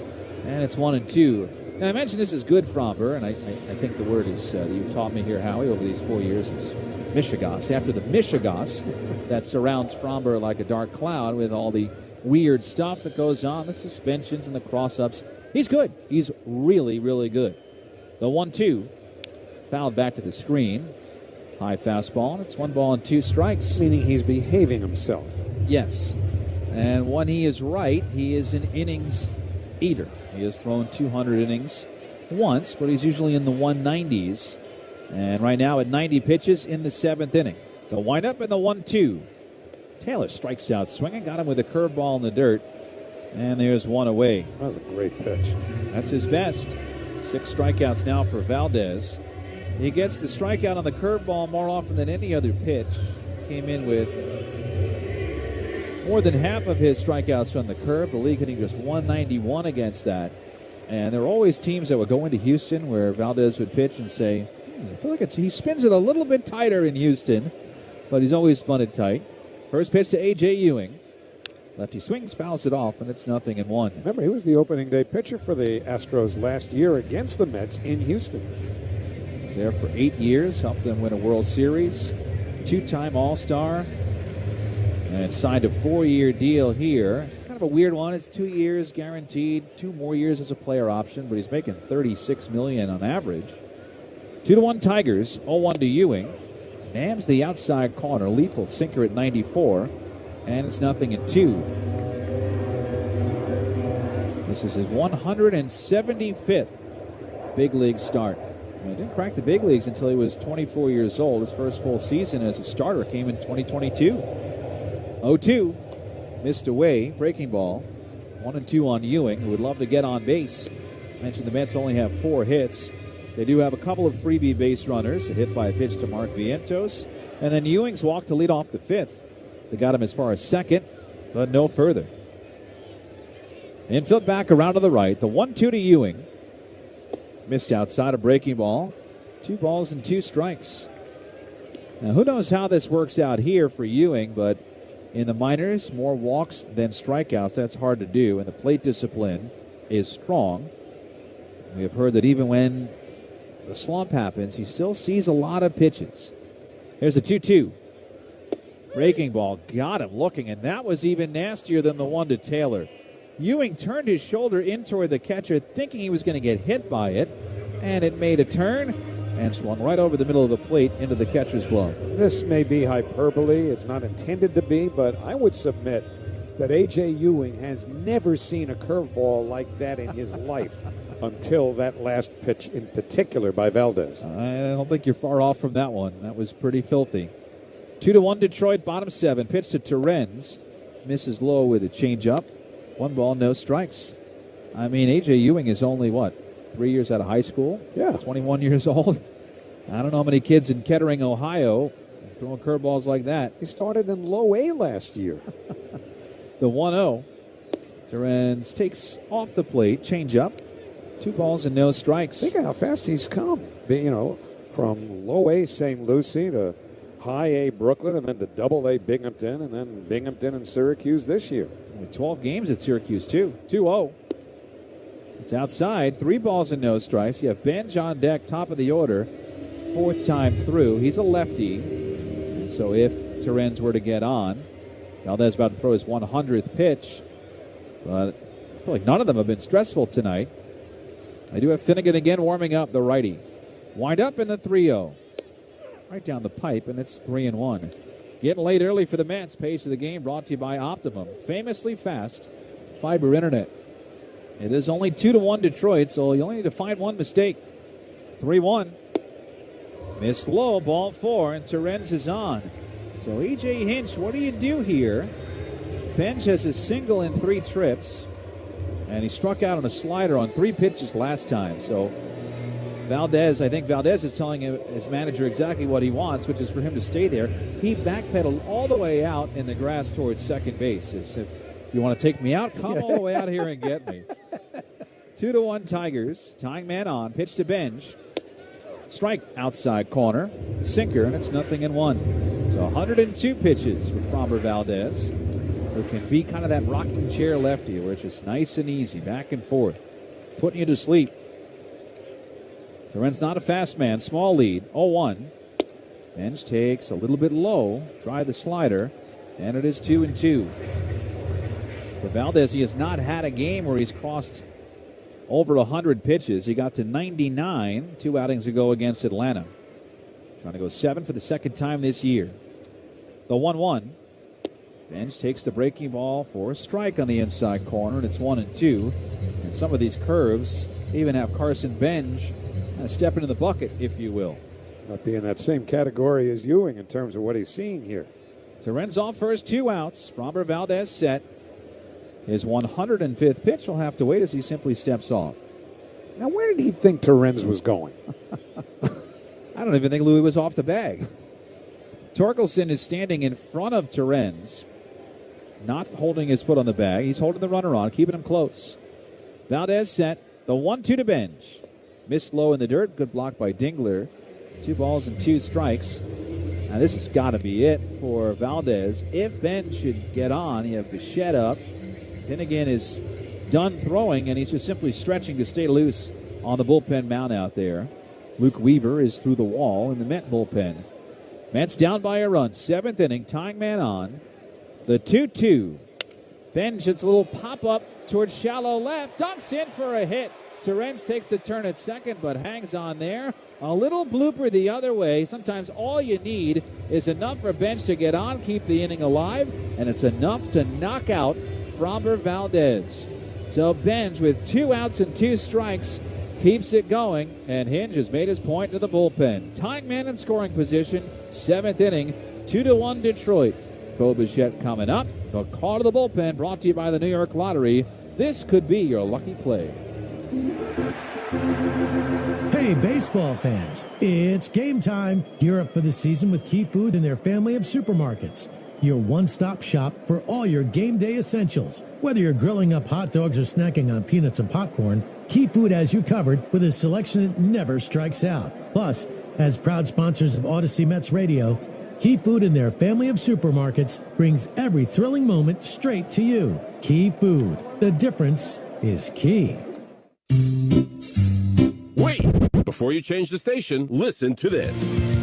S2: and it's 1-2. Now, I mentioned this is good Fromber, and I think the word is that you've taught me here, Howie, over these 4 years is Michigas. After the Michigas that surrounds Fromber like a dark cloud with all the weird stuff that goes on, the suspensions and the cross-ups. He's good. He's really, really good. The 1-2, fouled back to the screen. High fastball, and it's 1-2 strikes.
S1: Meaning he's behaving himself.
S2: Yes. And when he is right, he is an innings eater. He has thrown 200 innings once, but he's usually in the 190s. And right now at 90 pitches in the 7th inning. The windup and the 1-2. Taylor strikes out swinging, got him with a curveball in the dirt. And there's one away.
S1: That was a great pitch.
S2: That's his best. 6 strikeouts now for Valdez. He gets the strikeout on the curveball more often than any other pitch. Came in with more than half of his strikeouts from the curve. The league hitting just 191 against that. And there are always teams that would go into Houston where Valdez would pitch and say, I feel like he spins it a little bit tighter in Houston, but he's always spun it tight. First pitch to A.J. Ewing. Lefty swings, fouls it off, and it's 0-1.
S1: Remember, he was the opening day pitcher for the Astros last year against the Mets in Houston.
S2: He was there for 8 years, helped them win a World Series, 2-time All-Star, and signed a 4-year deal here. It's kind of a weird one. It's 2 years guaranteed, 2 more years as a player option, but he's making $36 million on average. 2-1 Tigers, 0-1 to Ewing. Nams the outside corner, lethal sinker at 94, and it's 0-2. This is his 175th big league start. He didn't crack the big leagues until he was 24 years old. His first full season as a starter came in 2022. 0-2, missed away, breaking ball. 1-2 on Ewing, who would love to get on base. I mentioned the Mets only have 4 hits. They do have a couple of freebie base runners, a hit by a pitch to Mark Vientos, and then Ewing's walk to lead off the 5th. They got him as far as 2nd, but no further. Infield back around to the right. The 1-2 to Ewing. Missed outside a breaking ball. 2 balls and 2 strikes. Now, who knows how this works out here for Ewing, but in the minors, more walks than strikeouts. That's hard to do, and the plate discipline is strong. We have heard that even when the slump happens, he still sees a lot of pitches. Here's a 2-2. Breaking ball, got him looking, and that was even nastier than the one to Taylor. Ewing turned his shoulder in toward the catcher, thinking he was going to get hit by it, and it made a turn and swung right over the middle of the plate into the catcher's glove.
S1: This may be hyperbole. It's not intended to be, but I would submit that A.J. Ewing has never seen a curveball like that in his life until that last pitch in particular by Valdez.
S2: I don't think you're far off from that one. That was pretty filthy. 2-1 Detroit, bottom 7. Pitch to Terrens. Misses low with a changeup. 1 ball, no strikes. I mean, A.J. Ewing is only, 3 years out of high school?
S1: Yeah.
S2: 21 years old. I don't know how many kids in Kettering, Ohio, throwing curveballs like that.
S1: He started in low A last year.
S2: The 1-0. Terrens takes off the plate, changeup. 2 balls and no strikes.
S1: Think of how fast he's come. From low A St. Lucie to high A Brooklyn, and then to double A Binghamton, and then Binghamton and Syracuse this year.
S2: 12 games at Syracuse, too. 2-0. It's outside. 3 balls and no strikes. You have Benj on deck, top of the order. 4th time through. He's a lefty. And so if Terrens were to get on, Valdez about to throw his 100th pitch. But I feel like none of them have been stressful tonight. I do have Finnegan again warming up, the righty. Wind up in the 3-0. Right down the pipe, and it's 3-1. Getting late early for the Mets. Pace of the game brought to you by Optimum. Famously fast fiber internet. It is only 2-1 Detroit, so you only need to find one mistake. 3-1. Missed low, ball 4, and Terrens is on. So E.J. Hinch, what do you do here? Benj has a single in 3 trips, and he struck out on a slider on 3 pitches last time. So I think Valdez is telling his manager exactly what he wants, which is for him to stay there. He backpedaled all the way out in the grass towards second base. As if you want to take me out, come all the way out here and get me. 2-1 Tigers. Tying man on. Pitch to Benj. Strike outside corner. Sinker, and it's 0-1. So 102 pitches for Framber Valdez, who can be kind of that rocking chair lefty where it's just nice and easy, back and forth, putting you to sleep. Torrens not a fast man. Small lead. 0-1. Benj takes a little bit low. Try the slider, and it is 2-2. For Valdez, he has not had a game where he's crossed over 100 pitches. He got to 99 2 outings ago against Atlanta. Trying to go 7 for the second time this year. The 1-1. Benj takes the breaking ball for a strike on the inside corner, and it's 1-2. And some of these curves even have Carson Benj step into the bucket, if you will.
S1: Not be in that same category as Ewing in terms of what he's seeing here.
S2: Torrens off first, 2 outs. Framber Valdez set. His 105th pitch will have to wait as he simply steps off.
S1: Now, where did he think Torrens was going?
S2: I don't even think Louis was off the bag. Torkelson is standing in front of Torrens, not holding his foot on the bag. He's holding the runner on, keeping him close. Valdez set. The 1-2 to Benj. Missed low in the dirt. Good block by Dingler. 2 balls and 2 strikes. Now this has got to be it for Valdez. If Benj should get on, you have Bichette up. Finnegan is done throwing, and he's just simply stretching to stay loose on the bullpen mound out there. Luke Weaver is through the wall in the Met bullpen. Mets down by a run. 7th inning, tying man on. The 2-2. Benj hits a little pop-up towards shallow left. Dunks in for a hit. Torrens takes the turn at second, but hangs on there. A little blooper the other way. Sometimes all you need is enough for Benj to get on, keep the inning alive, and it's enough to knock out Framber Valdez. So Benj, with 2 outs and 2 strikes, keeps it going, and Hinge has made his point to the bullpen. Tying man in scoring position, 7th inning, 2-1 Detroit. Bo Bichette coming up. The call to the bullpen brought to you by the New York Lottery. This could be your lucky play.
S6: Hey, baseball fans, it's game time. Gear up for the season with Key Food and their family of supermarkets. Your one-stop shop for all your game day essentials. Whether you're grilling up hot dogs or snacking on peanuts and popcorn, Key Food has you covered with a selection that never strikes out. Plus, as proud sponsors of Odyssey Mets Radio, Key Food and their family of supermarkets brings every thrilling moment straight to you. Key Food. The difference is key.
S18: Wait! Before you change the station, listen to this.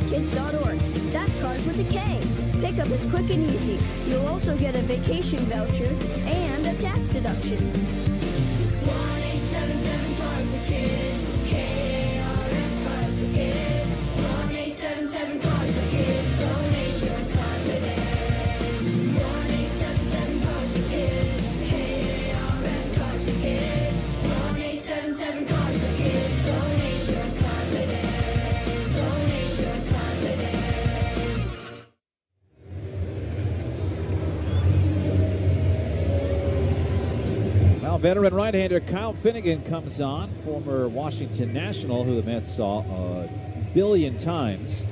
S19: Kids.org. That's Cars with a K. Pickup is quick and easy. You'll also get a vacation voucher and a tax deduction. 1-877-CARS-FOR-KIDS. KRS Cars for Kids. 1-877-CARS-FOR-KIDS. Donate your car today. 1-877-CARS-FOR-KIDS. KRS Cars for Kids. 1-877-CARS-FOR-KIDS. Donate your car today.
S2: Veteran right-hander Kyle Finnegan comes on, former Washington National, who the Mets saw a billion times,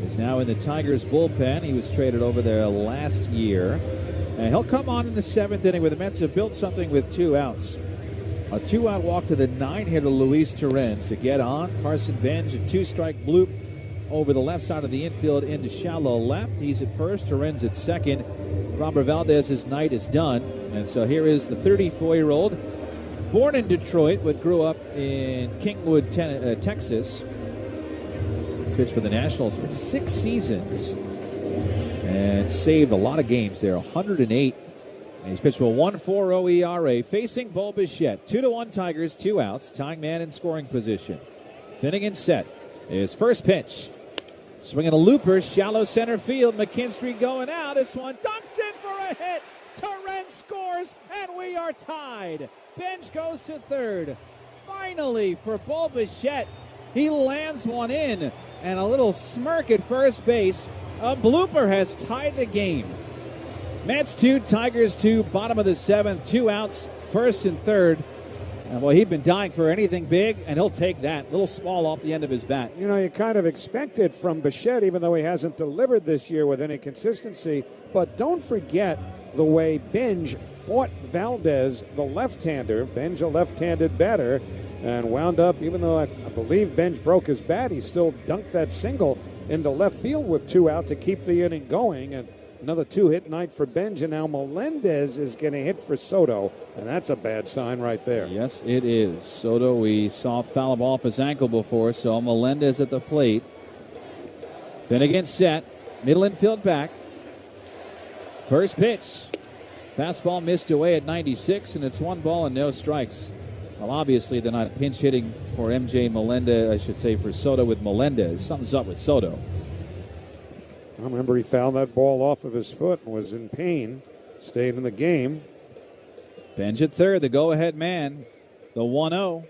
S2: is now in the Tigers bullpen. He was traded over there last year. And he'll come on in the 7th inning where the Mets have built something with 2 outs. A 2-out walk to the 9-hitter Luis Torrens to get on. Carson Benj, a 2-strike bloop over the left side of the infield into shallow left. He's at first, Torrens at second. Framber Valdez's night is done. And so here is the 34-year-old, born in Detroit, but grew up in Kingwood, Texas. Pitched for the Nationals for 6 seasons and saved a lot of games there, 108. And he's pitched with a 1.40 ERA, facing Bo Bichette. 2-1 Tigers, 2 outs, tying man in scoring position. Finnegan set. His first pitch. Swinging a looper, shallow center field. McKinstry going out. This one dunks in for a hit. Torrens scores, and we are tied. Benj goes to third. Finally, for Bo Bichette, he lands one in, and a little smirk at first base A blooper has tied the game. Mets 2, Tigers 2, bottom of the 7th, 2 outs, first and third. And boy, he'd been dying for anything big, and he'll take that. Little small off the end of his bat.
S1: You know, you kind of expect it from Bichette, even though he hasn't delivered this year with any consistency. But don't forget the way Binge fought Valdez, the left-hander. Binge, a left-handed batter, and wound up, even though I believe Binge broke his bat, he still dunked that single into left field with 2 out to keep the inning going. And another 2-hit night for Benj, and now Melendez is going to hit for Soto, and that's a bad sign right there.
S2: Yes, it is. Soto, we saw foul him off his ankle before, so Melendez at the plate. Finnegan set, middle infield back. First pitch. Fastball missed away at 96, and it's 1 ball and no strikes. Well, obviously they're not pinch hitting for MJ Melendez, I should say for Soto with Melendez. Something's up with Soto.
S1: I remember he fouled that ball off of his foot and was in pain. Stayed in the game.
S2: Benj at third, the go-ahead man. The 1-0.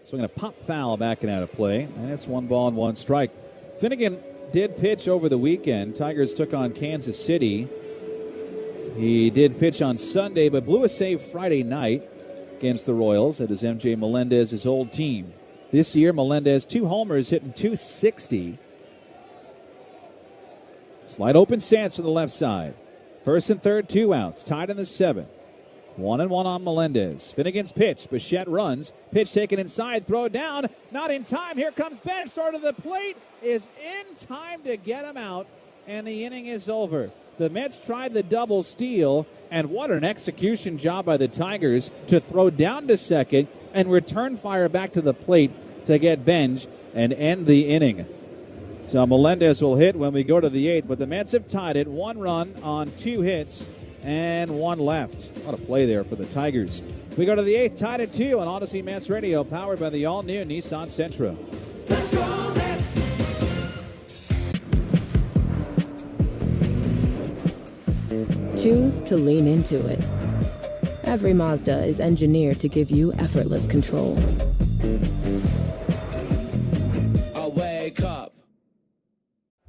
S2: Swinging a pop foul back and out of play. And it's 1 ball and 1 strike. Finnegan did pitch over the weekend. Tigers took on Kansas City. He did pitch on Sunday, but blew a save Friday night against the Royals. It is MJ Melendez's old team. This year, Melendez 2 homers, hitting .260. Slide open stance to the left side. First and third, 2 outs. Tied in the 7th. 1-1 on Melendez. Finnegan's pitch. Bichette runs. Pitch taken inside. Throw down. Not in time. Here comes Bench. Start of the plate. Is in time to get him out. And the inning is over. The Mets tried the double steal. And what an execution job by the Tigers to throw down to second and return fire back to the plate to get Benj and end the inning. So Melendez will hit when we go to the 8th, but the Mets have tied it. 1 run on 2 hits and 1 left. What a play there for the Tigers. We go to the 8th, tied at 2 on Odyssey Mets Radio, powered by the all-new Nissan Sentra.
S3: Let's go, Mets!
S4: Choose to lean into it. Every Mazda is engineered to give you effortless control.
S3: I wake up.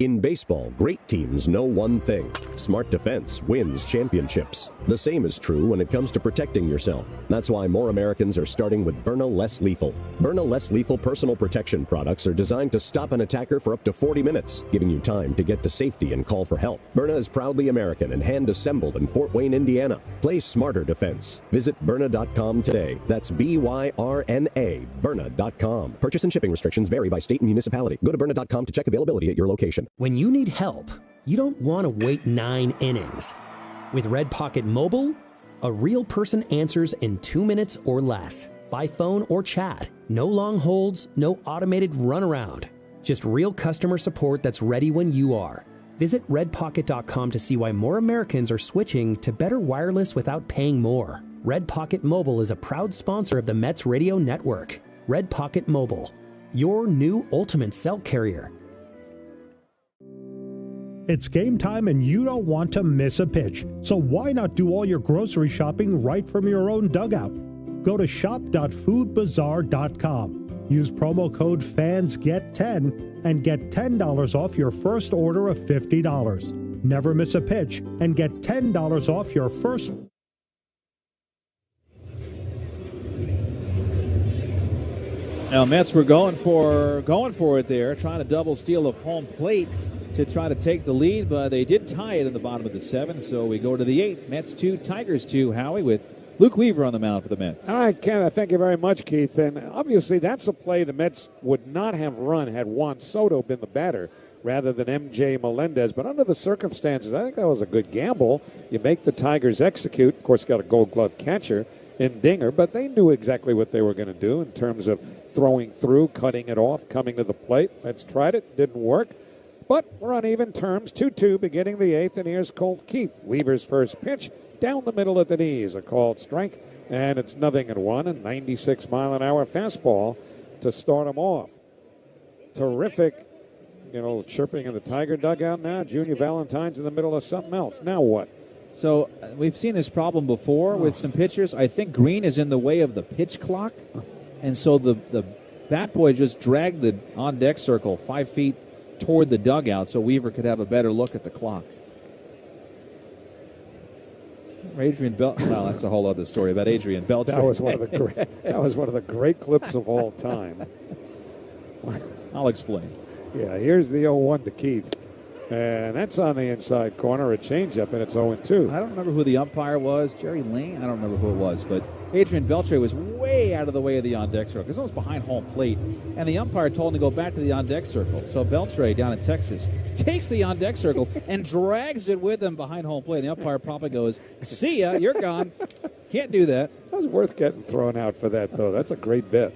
S9: In baseball, great teams know one thing: smart defense wins championships. The same is true when it comes to protecting yourself. That's why more Americans are starting with Byrna Less Lethal. Byrna Less Lethal personal protection products are designed to stop an attacker for up to 40 minutes, giving you time to get to safety and call for help. Byrna is proudly American and hand-assembled in Fort Wayne, Indiana. Play smarter defense. Visit Byrna.com today. That's Byrna, Byrna.com. Purchase and shipping restrictions vary by state and municipality. Go to Byrna.com to check availability at your location.
S7: When you need help, you don't want to wait 9 innings. With Red Pocket Mobile, a real person answers in 2 minutes or less, by phone or chat. No long holds, no automated runaround. Just real customer support that's ready when you are. Visit redpocket.com to see why more Americans are switching to better wireless without paying more. Red Pocket Mobile is a proud sponsor of the Mets Radio Network. Red Pocket Mobile, your new ultimate cell carrier.
S12: It's game time and you don't want to miss a pitch. So why not do all your grocery shopping right from your own dugout? Go to shop.foodbazaar.com. Use promo code FANSGET10 and get $10 off your first order of $50. Never miss a pitch and get $10 off your first.
S2: Now Mets were going for it there, trying to double steal of home plate to try to take the lead, but they did tie it in the bottom of the 7th, so we go to the 8th. Mets 2, Tigers 2, Howie, with Luke Weaver on the mound for the Mets.
S1: All right, Ken, thank you very much, Keith. And obviously that's a play the Mets would not have run had Juan Soto been the batter rather than MJ Melendez. But under the circumstances, I think that was a good gamble. You make the Tigers execute. Of course, got a Gold Glove catcher in Dinger, but they knew exactly what they were going to do in terms of throwing through, cutting it off, coming to the plate. Mets tried it, didn't work. But we're on even terms, 2-2 beginning the 8th, and here's Colt Keith. Weaver's first pitch down the middle at the knees, a called strike, and it's 0-1, a 96-mile-an-hour fastball to start him off. Terrific, chirping in the Tiger dugout now. Junior Valentine's in the middle of something else. Now what?
S2: So we've seen this problem before with some pitchers. I think Green is in the way of the pitch clock, and so the bat boy just dragged the on-deck circle 5 feet toward the dugout so Weaver could have a better look at the clock. Adrian Beltre. Well, that's a whole other story about Adrian Beltre.
S1: That was one of the great clips of all time.
S2: I'll explain.
S1: Yeah, here's the 0-1 to Keith. And that's on the inside corner, a changeup, and it's 0-2.
S2: I don't remember who the umpire was. Jerry Lane? I don't remember who it was. But Adrian Beltre was way out of the way of the on-deck circle because it was behind home plate. And the umpire told him to go back to the on-deck circle. So Beltre, down in Texas, takes the on-deck circle and drags it with him behind home plate. And the umpire probably goes, see ya, you're gone. Can't do that.
S1: That was worth getting thrown out for that, though. That's a great bit.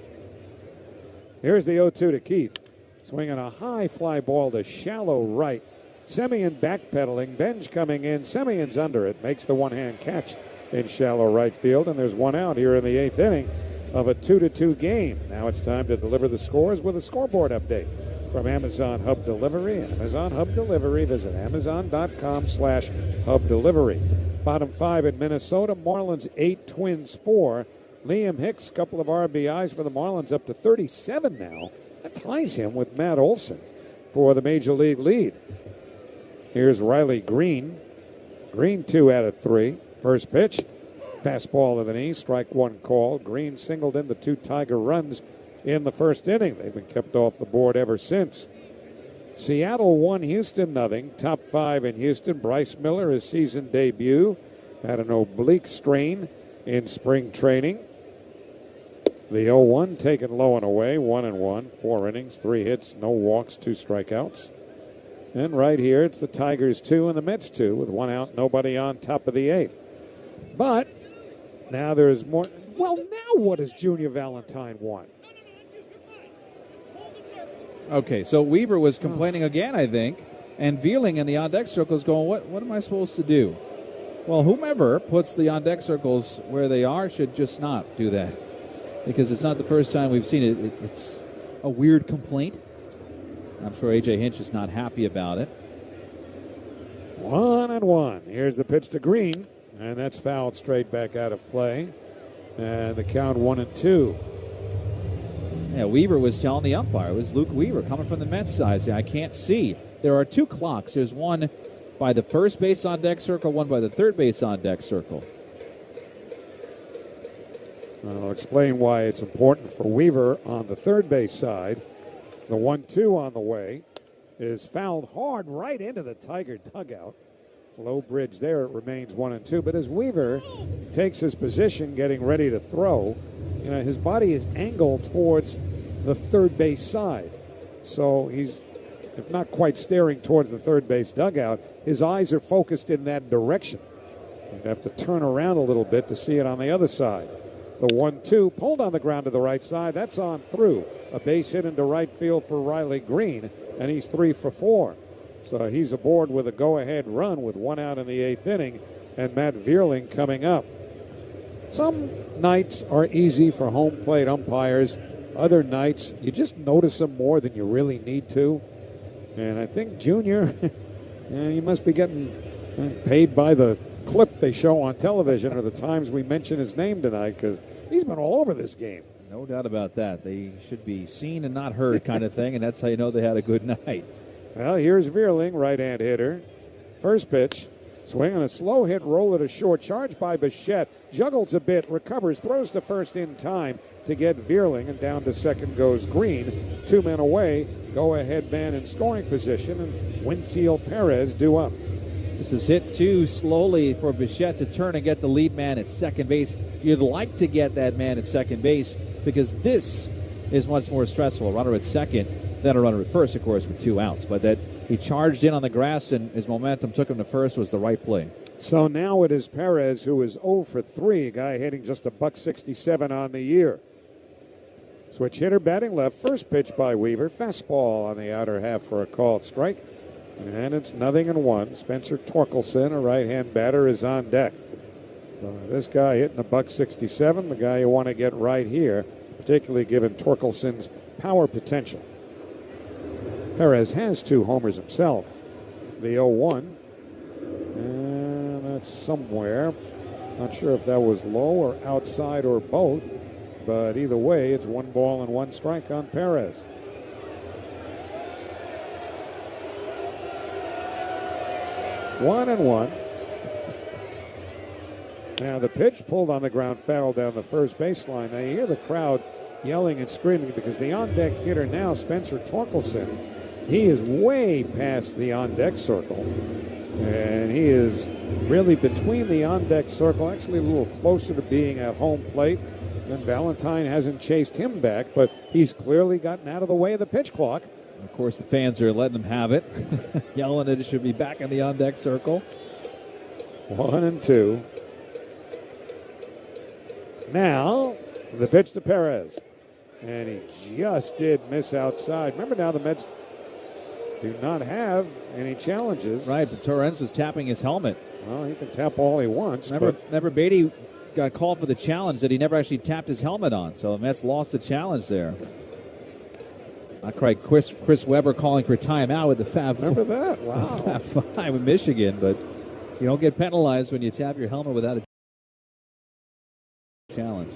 S1: Here's the 0-2 to Keith. Swinging a high fly ball to shallow right. Semien backpedaling. Benj coming in. Semien's under it. Makes the one-hand catch in shallow right field. And there's one out here in the 8th inning of a 2-2 game. Now it's time to deliver the scores with a scoreboard update from Amazon Hub Delivery. Amazon Hub Delivery. Visit Amazon.com/Hub Delivery. Bottom 5 in Minnesota. Marlins 8, Twins 4. Liam Hicks, couple of RBIs for the Marlins, up to 37 now. That ties him with Matt Olson for the Major League lead. Here's Riley Green. Green 2 out of 3. First pitch, fastball to the knee, strike one call. Green singled in the 2 Tiger runs in the first inning. They've been kept off the board ever since. Seattle 1, Houston 0. Top 5 in Houston. Bryce Miller, his season debut, had an oblique strain in spring training. The 0-1 taken low and away, 1-1, 4 innings, 3 hits, no walks, 2 strikeouts. And right here, it's the Tigers 2 and the Mets 2 with 1 out, nobody on, top of the 8th. But now there's more. Well, now what does Junior Valentine want?
S2: Okay, so Weaver was complaining again, I think, and Veerling in the on-deck circles going, what am I supposed to do? Well, whomever puts the on-deck circles where they are should just not do that, because it's not the first time we've seen it. It's a weird complaint. I'm sure A.J. Hinch is not happy about it.
S1: 1-1. Here's the pitch to Green, and that's fouled straight back out of play. And the count 1-2.
S2: Yeah, Weaver was telling the umpire, it was Luke Weaver coming from the Mets side, saying, I can't see. There are 2 clocks. There's one by the first base on deck circle, one by the third base on deck circle.
S1: I'll explain why it's important for Weaver on the third base side. The 1-2 on the way is fouled hard right into the Tiger dugout. Low bridge there. It remains 1-2. But as Weaver takes his position getting ready to throw, his body is angled towards the third base side. So he's, if not quite staring towards the third base dugout, his eyes are focused in that direction. You have to turn around a little bit to see it on the other side. The 1-2 pulled on the ground to the right side. That's on through. A base hit into right field for Riley Green, and he's 3 for 4. So he's aboard with a go-ahead run with 1 out in the 8th inning, and Matt Veerling coming up. Some nights are easy for home plate umpires. Other nights, you just notice them more than you really need to. And I think Junior, you must be getting paid by the clip they show on television or the times we mention his name tonight, because he's been all over this game.
S2: No doubt about that. They should be seen and not heard kind of thing, and that's how you know they had a good night.
S1: Well, here's Veerling, right-hand hitter. First pitch, swing on a slow hit, roll it a short, charge by Bichette, juggles a bit, recovers, throws to first in time to get Veerling, and down to second goes Green. 2 men away, go-ahead man in scoring position, and Winfield Perez due up.
S2: This is hit too slowly for Bichette to turn and get the lead man at second base. You'd like to get that man at second base because this is much more stressful. A runner at second, then a runner at first, of course, with 2 outs. But that he charged in on the grass and his momentum took him to first was the right play.
S1: So now it is Perez, who is 0 for 3, a guy hitting just $167 on the year. Switch hitter batting left. First pitch by Weaver. Fastball on the outer half for a called strike. And it's 0-1. Spencer Torkelson, a right-hand batter, is on deck. This guy hitting $167, the guy you want to get right here, particularly given Torkelson's power potential. Perez has 2 homers himself. The 0-1. And that's somewhere. Not sure if that was low or outside or both. But either way, it's 1 ball and 1 strike on Perez. 1-1. Now the pitch pulled on the ground, foul down the first baseline. Now you hear the crowd yelling and screaming because the on-deck hitter now, Spencer Torkelson, he is way past the on-deck circle. And he is really between the on-deck circle, actually a little closer to being at home plate. And Valentine hasn't chased him back, but he's clearly gotten out of the way of the pitch clock.
S2: Of course, the fans are letting him have it, yelling that it should be back in the on-deck circle.
S1: 1-2. Now, the pitch to Perez. And he just did miss outside. Remember now the Mets do not have any challenges.
S2: Right, but Torrens was tapping his helmet.
S1: Well, he can tap all he wants.
S2: Remember Beatty got called for the challenge that he never actually tapped his helmet on. So the Mets lost the challenge there. Not quite Chris Webber calling for timeout with the Fab
S1: Remember that? Wow.
S2: Fab Five in Michigan, but you don't get penalized when you tap your helmet without a challenge.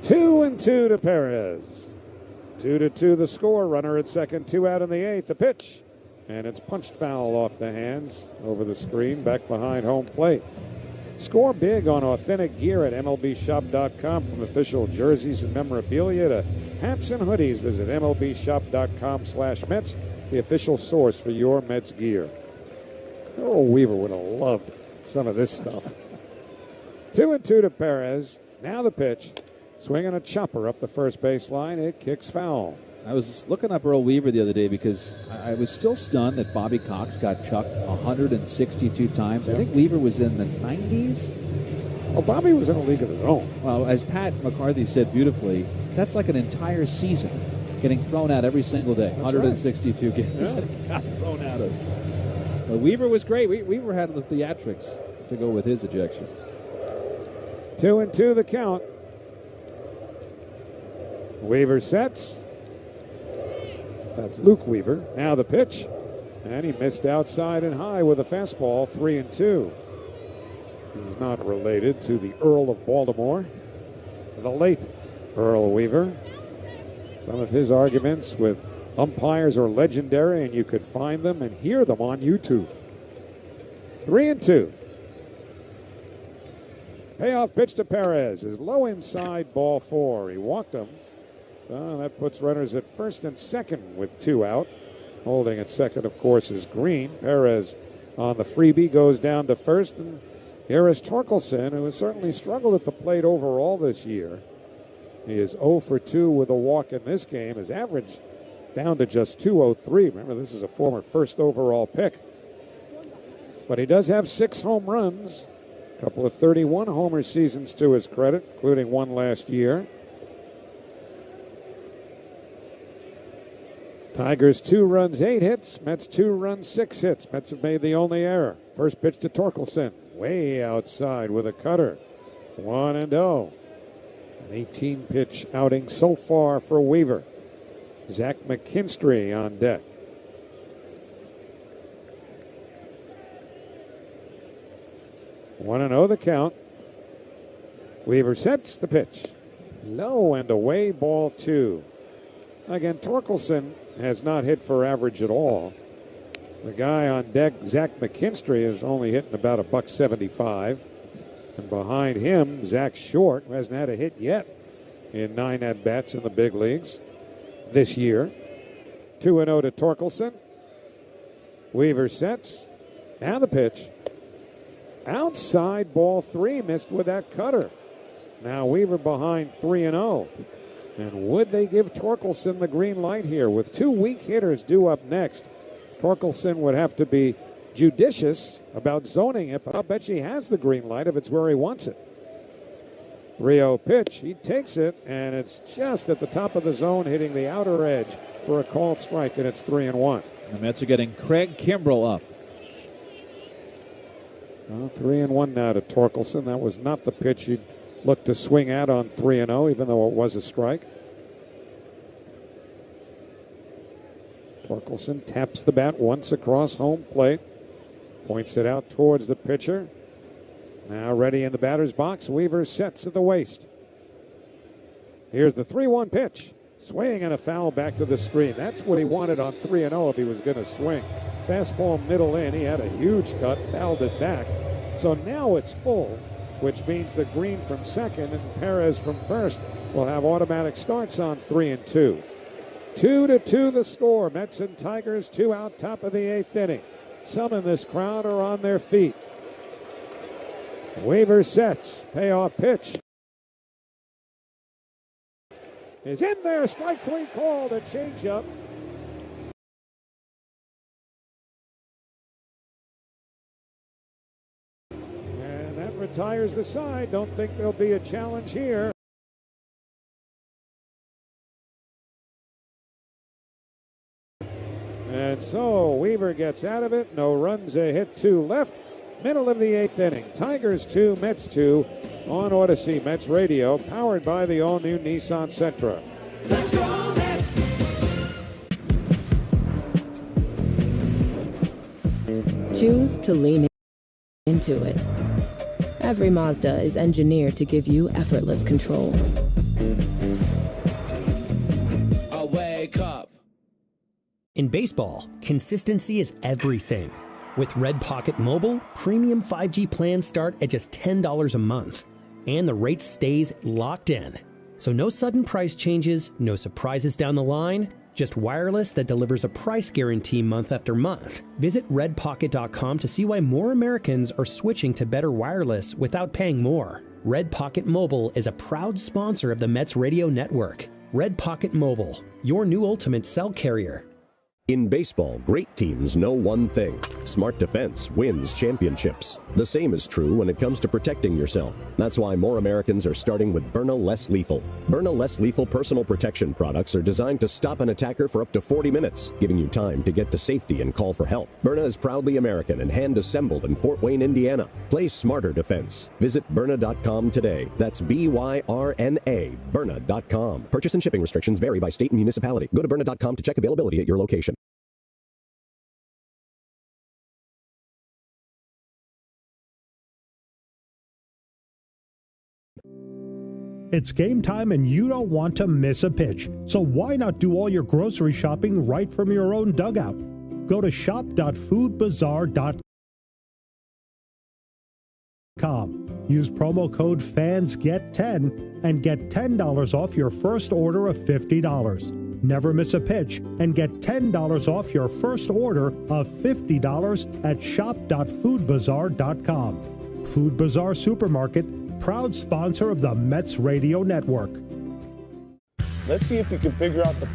S1: 2-2 to Perez. 2-2 the score. Runner at second, 2 out in the eighth. The pitch. And it's punched foul off the hands over the screen back behind home plate. Score big on authentic gear at MLBshop.com, from official jerseys and memorabilia to hats and hoodies. Visit MLBshop.com/Mets, the official source for your Mets gear. Earl Weaver would have loved some of this stuff. 2-2 to Perez. Now the pitch. Swinging a chopper up the first baseline. It kicks foul.
S2: I was looking up Earl Weaver the other day because I was still stunned that Bobby Cox got chucked 162 times. I think Weaver was in the 90s.
S1: Well, Bobby was in a league of his own.
S2: Well, as Pat McCarthy said beautifully, that's like an entire season getting thrown out every single day. That's 162 right. Games that he got thrown out of. But Weaver was great. Weaver had the theatrics to go with his ejections.
S1: 2-2 the count. Weaver sets. That's Luke Weaver. Now the pitch. And he missed outside and high with a fastball, 3-2. He's not related to the Earl of Baltimore, the late Earl Weaver. Some of his arguments with umpires are legendary, and you could find them and hear them on YouTube. 3-2. Payoff pitch to Perez is low inside, ball 4. He walked him. So that puts runners at first and second with 2 out. Holding at second, of course, is Green. Perez on the freebie goes down to first. And here is Torkelson, who has certainly struggled at the plate overall this year. He is 0 for 2 with a walk in this game. His average down to just 203. Remember, this is a former first overall pick. But he does have 6 home runs. A couple of 31 homer seasons to his credit, including one last year. Tigers 2 runs, 8 hits. Mets 2 runs, 6 hits. Mets have made the only error. First pitch to Torkelson. Way outside with a cutter. 1-0. An 18-pitch outing so far for Weaver. Zach McKinstry on deck. One 1-0 the count. Weaver sets the pitch. Low and away, ball 2. Again, Torkelson has not hit for average at all. The guy on deck, Zach McKinstry, is only hitting about $175. And behind him, Zach Short, who hasn't had a hit yet in 9 at-bats in the big leagues this year. 2-0 to Torkelson. Weaver sets. Now the pitch. Outside, ball 3, missed with that cutter. Now Weaver behind 3-0. And would they give Torkelson the green light here? With 2 weak hitters due up next, Torkelson would have to be judicious about zoning it, but I'll bet he has the green light if it's where he wants it. 3-0 pitch. He takes it, and it's just at the top of the zone, hitting the outer edge for a called strike, and it's 3-1.
S2: The Mets are getting Craig Kimbrell up.
S1: Well, 3-1 now to Torkelson. That was not the pitch he'd look to swing at on 3-0, even though it was a strike. Torkelson taps the bat once across home plate. Points it out towards the pitcher. Now ready in the batter's box. Weaver sets at the waist. Here's the 3-1 pitch. Swing and a foul back to the screen. That's what he wanted on 3-0 if he was going to swing. Fastball middle in. He had a huge cut, fouled it back. So now it's full, which means that Green from second and Perez from first will have automatic starts on 3 and 2. 2-2 the score. Mets and Tigers, 2 out, top of the 8th inning. Some in this crowd are on their feet. Weaver sets. Payoff pitch is in there. Strike 3 called. A changeup. And that retires the side. Don't think there'll be a challenge here. And so Weaver gets out of it. No runs, a hit, 2 left. Middle of the 8th inning. Tigers 2, Mets 2 on Odyssey Mets Radio, powered by the all-new Nissan Sentra.
S3: Let's go, Mets!
S4: Choose to lean into it. Every Mazda is engineered to give you effortless control.
S3: I wake up.
S7: In baseball, consistency is everything. With Red Pocket Mobile, premium 5G plans start at just $10 a month. And the rate stays locked in. So no sudden price changes, no surprises down the line, just wireless that delivers a price guarantee month after month. Visit redpocket.com to see why more Americans are switching to better wireless without paying more. Red Pocket Mobile is a proud sponsor of the Mets Radio Network. Red Pocket Mobile, your new ultimate cell carrier.
S9: In baseball, great teams know one thing: smart defense wins championships. The same is true when it comes to protecting yourself. That's why more Americans are starting with Byrna Less Lethal. Byrna Less Lethal personal protection products are designed to stop an attacker for up to 40 minutes, giving you time to get to safety and call for help. Byrna is proudly American and hand-assembled in Fort Wayne, Indiana. Play smarter defense. Visit Byrna.com today. That's B-Y-R-N-A, Byrna.com. Purchase and shipping restrictions vary by state and municipality. Go to Byrna.com to check availability at your location.
S12: It's game time and you don't want to miss a pitch. So why not do all your grocery shopping right from your own dugout? Go to shop.foodbazaar.com. Use promo code FANSGET10 and get $10 off your first order of $50. Never miss a pitch and get $10 off your first order of $50 at shop.foodbazaar.com. Food Bazaar Supermarket, proud sponsor of the Mets Radio Network.
S13: Let's see if we can figure out the...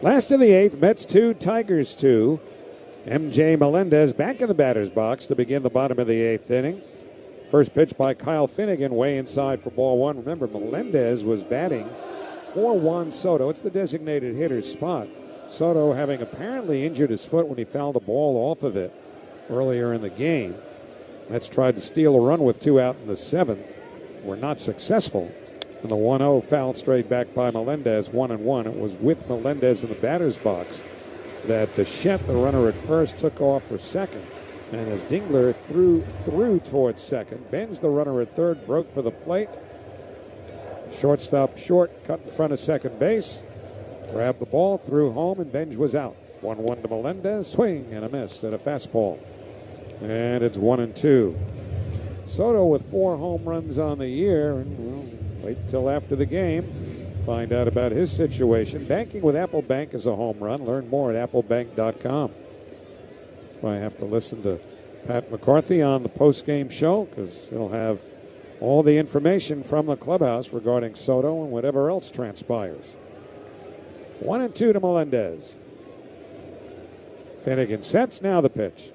S1: Last of the 8th, Mets 2, Tigers 2. MJ Melendez back in the batter's box to begin the bottom of the 8th inning. First pitch by Kyle Finnegan, way inside for ball 1. Remember, Melendez was batting for Juan Soto. It's the designated hitter's spot. Soto having apparently injured his foot when he fouled a ball off of it earlier in the game. Mets tried to steal a run with 2 out in the 7th. Were not successful. And the 1-0 foul straight back by Melendez, 1-1. It was with Melendez in the batter's box that Bichette, the runner at first, took off for second. And as Dingler threw towards second, Benj, the runner at third, broke for the plate. Shortstop short, cut in front of second base. Grabbed the ball, threw home, and Benj was out. 1-1 to Melendez. Swing and a miss at a fastball. And it's 1-2. Soto with 4 home runs on the year. And we'll wait till after the game. Find out about his situation. Banking with Apple Bank is a home run. Learn more at applebank.com. That's why I have to listen to Pat McCarthy on the post-game show, because he'll have all the information from the clubhouse regarding Soto and whatever else transpires. 1-2 to Melendez. Finnegan sets. Now the pitch.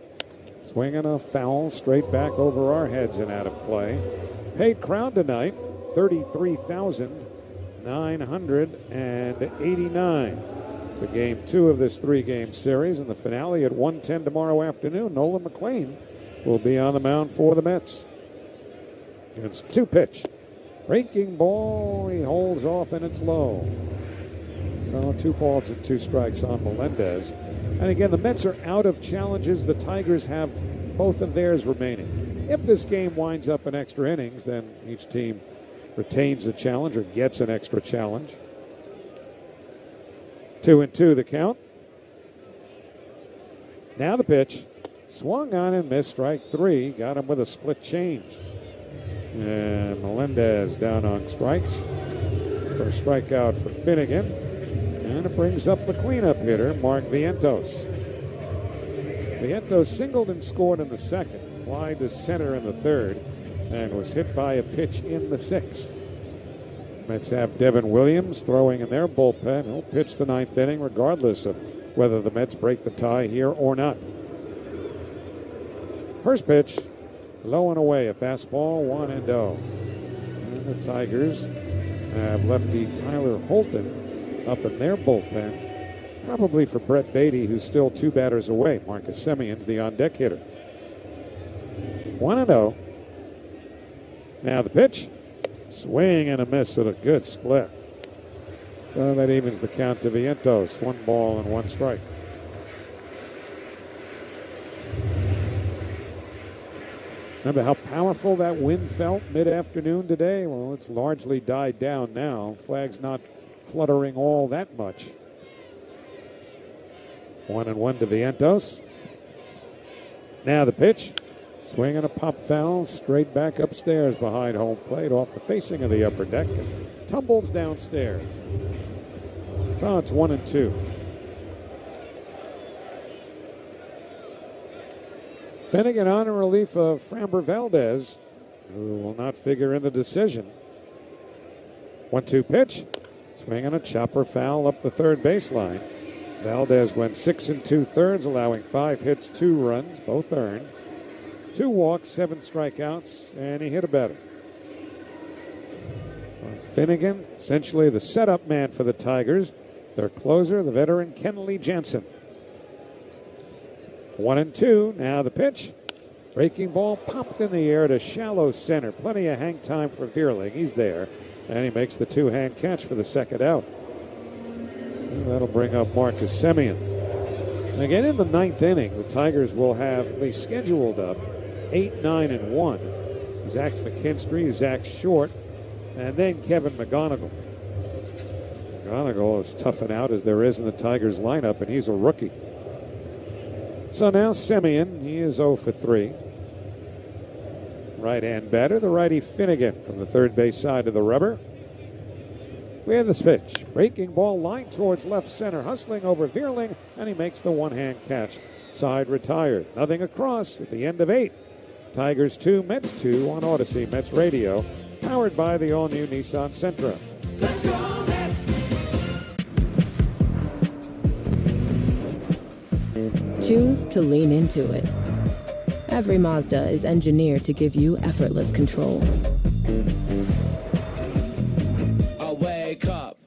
S1: Swinging a foul straight back over our heads and out of play. Paid crowd tonight, 33,989 for game 2 of this 3-game series, and the finale at 1:10 tomorrow afternoon. Nolan McLean will be on the mound for the Mets. It's 2-pitch. Breaking ball, he holds off and it's low. So 2 balls and 2 strikes on Melendez. And again, the Mets are out of challenges. The Tigers have both of theirs remaining. If this game winds up in extra innings, then each team retains a challenge or gets an extra challenge. 2-2 the count. Now the pitch. Swung on and missed, strike 3. Got him with a split change. And Melendez down on strikes. First strikeout for Finnegan. And it brings up the cleanup hitter, Mark Vientos. Vientos singled and scored in the second, fly to center in the third, and was hit by a pitch in the sixth. Mets have Devin Williams throwing in their bullpen. He'll pitch the ninth inning regardless of whether the Mets break the tie here or not. First pitch, low and away, a fastball, 1-0. And the Tigers have lefty Tyler Holton up in their bullpen, probably for Brett Beatty, who's still 2 batters away. Marcus Semion's the on-deck hitter. 1-0. Now the pitch. Swing and a miss at a good split. So that evens the count to Vientos. 1 ball and 1 strike. Remember how powerful that wind felt mid-afternoon today? Well, it's largely died down now. Flag's not fluttering all that much. 1-1 to Vientos. Now the pitch. Swing and a pop foul straight back upstairs behind home plate off the facing of the upper deck and tumbles downstairs. So it's 1-2. Finnegan on in relief of Framber Valdez, who will not figure in the decision. 1-2 pitch. Swing and a chopper foul up the third baseline. Valdez went 6 2/3, allowing 5 hits, 2 runs, both earned. 2 walks, 7 strikeouts, and he hit a batter. Finnegan, essentially the setup man for the Tigers. Their closer, the veteran Kenley Jansen. 1-2. Now the pitch. Breaking ball popped in the air to shallow center. Plenty of hang time for Vierling. He's there. And he makes the 2-hand catch for the second out. And that'll bring up Marcus Semien. And again, in the ninth inning, the Tigers will have at least scheduled up 8, 9, and 1. Zach McKinstry, Zach Short, and then Kevin McGonigal. McGonigal is tough and out as there is in the Tigers lineup, and he's a rookie. So now Semien, he is 0 for 3. Right-hand batter, the righty Finnegan from the third base side of the rubber. We have this pitch. Breaking ball line towards left center, hustling over Vierling, and he makes the 1-hand catch. Side retired. Nothing across at the end of 8. Tigers 2, Mets 2 on Odyssey Mets Radio, powered by the all-new Nissan Sentra.
S3: Let's go, Mets!
S4: Choose to lean into it. Every Mazda is engineered to give you effortless control.
S3: Wake up.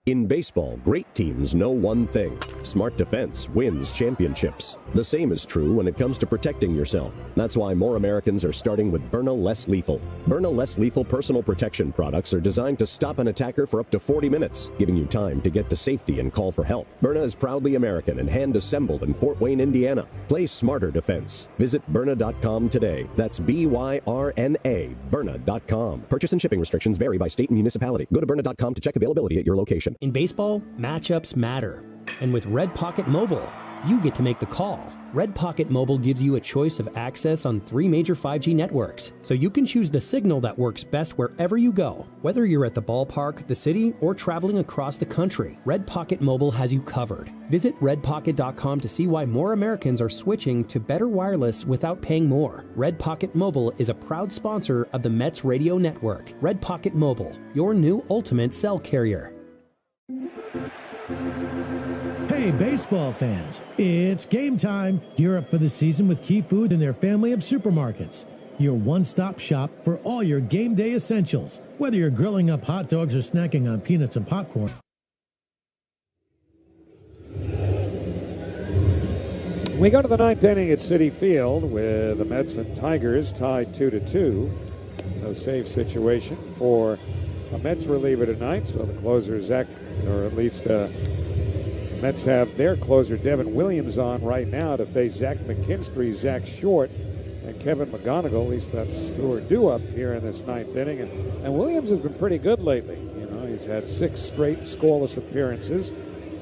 S9: In baseball, great teams know one thing. Smart defense wins championships. The same is true when it comes to protecting yourself. That's why more Americans are starting with Byrna Less Lethal. Byrna Less Lethal personal protection products are designed to stop an attacker for up to 40 minutes, giving you time to get to safety and call for help. Byrna is proudly American and hand-assembled in Fort Wayne, Indiana. Play smarter defense. Visit Byrna.com today. That's Byrna, Byrna.com. Purchase and shipping restrictions vary by state and municipality. Go to Byrna.com to check availability at your location.
S7: In baseball, matchups matter. And with Red Pocket Mobile, you get to make the call. Red Pocket Mobile gives you a choice of access on 3 major 5G networks, so you can choose the signal that works best wherever you go. Whether you're at the ballpark, the city, or traveling across the country, Red Pocket Mobile has you covered. Visit redpocket.com to see why more Americans are switching to better wireless without paying more. Red Pocket Mobile is a proud sponsor of the Mets Radio Network. Red Pocket Mobile, your new ultimate cell carrier.
S6: Hey, baseball fans, it's game time. Gear up for the season with Key Food and their family of supermarkets. Your one-stop shop for all your game day essentials. Whether you're grilling up hot dogs or snacking on peanuts and popcorn.
S1: We go to the ninth inning at Citi Field with the Mets and Tigers tied 2-2. No save situation for a Mets reliever tonight, so the closer, Zach, or at least Mets have their closer, Devin Williams, on right now to face Zach McKinstry, Zach Short, and Kevin McGonigal. At least that's who are due up here in this ninth inning. And Williams has been pretty good lately. You know, he's had 6 straight scoreless appearances.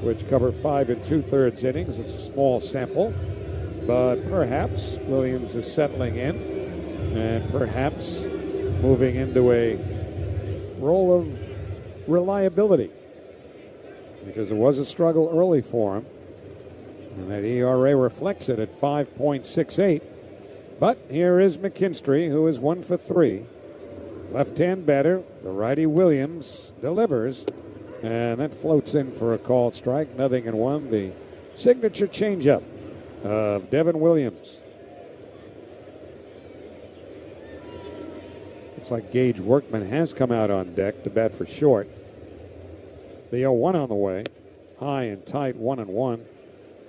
S1: which cover 5 2/3 innings. It's a small sample, but perhaps Williams is settling in and perhaps moving into a role of reliability, because it was a struggle early for him, and that ERA reflects it at 5.68. But here is McKinstry, who is 1 for 3. Left-hand batter, the righty Williams delivers, and that floats in for a called strike. 0-1. The signature changeup of Devin Williams. Looks like Gage Workman has come out on deck to bat for short. The 0-1 on the way. High and tight, 1-1.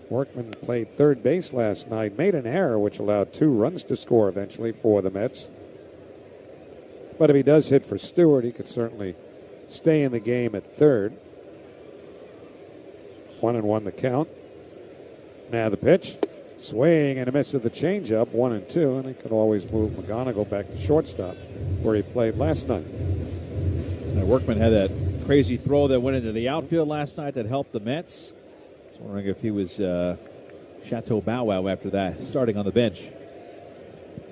S1: Workman played third base last night, made an error which allowed 2 runs to score eventually for the Mets. But if he does hit for Stewart, he could certainly stay in the game at third. 1-1 the count. Now the pitch. Swing and a miss of the changeup, 1-2, and he could always move McGonigal back to shortstop where he played last night.
S2: Workman had that crazy throw that went into the outfield last night that helped the Mets. I was wondering if he was Chateau Bow Wow after that, starting on the bench.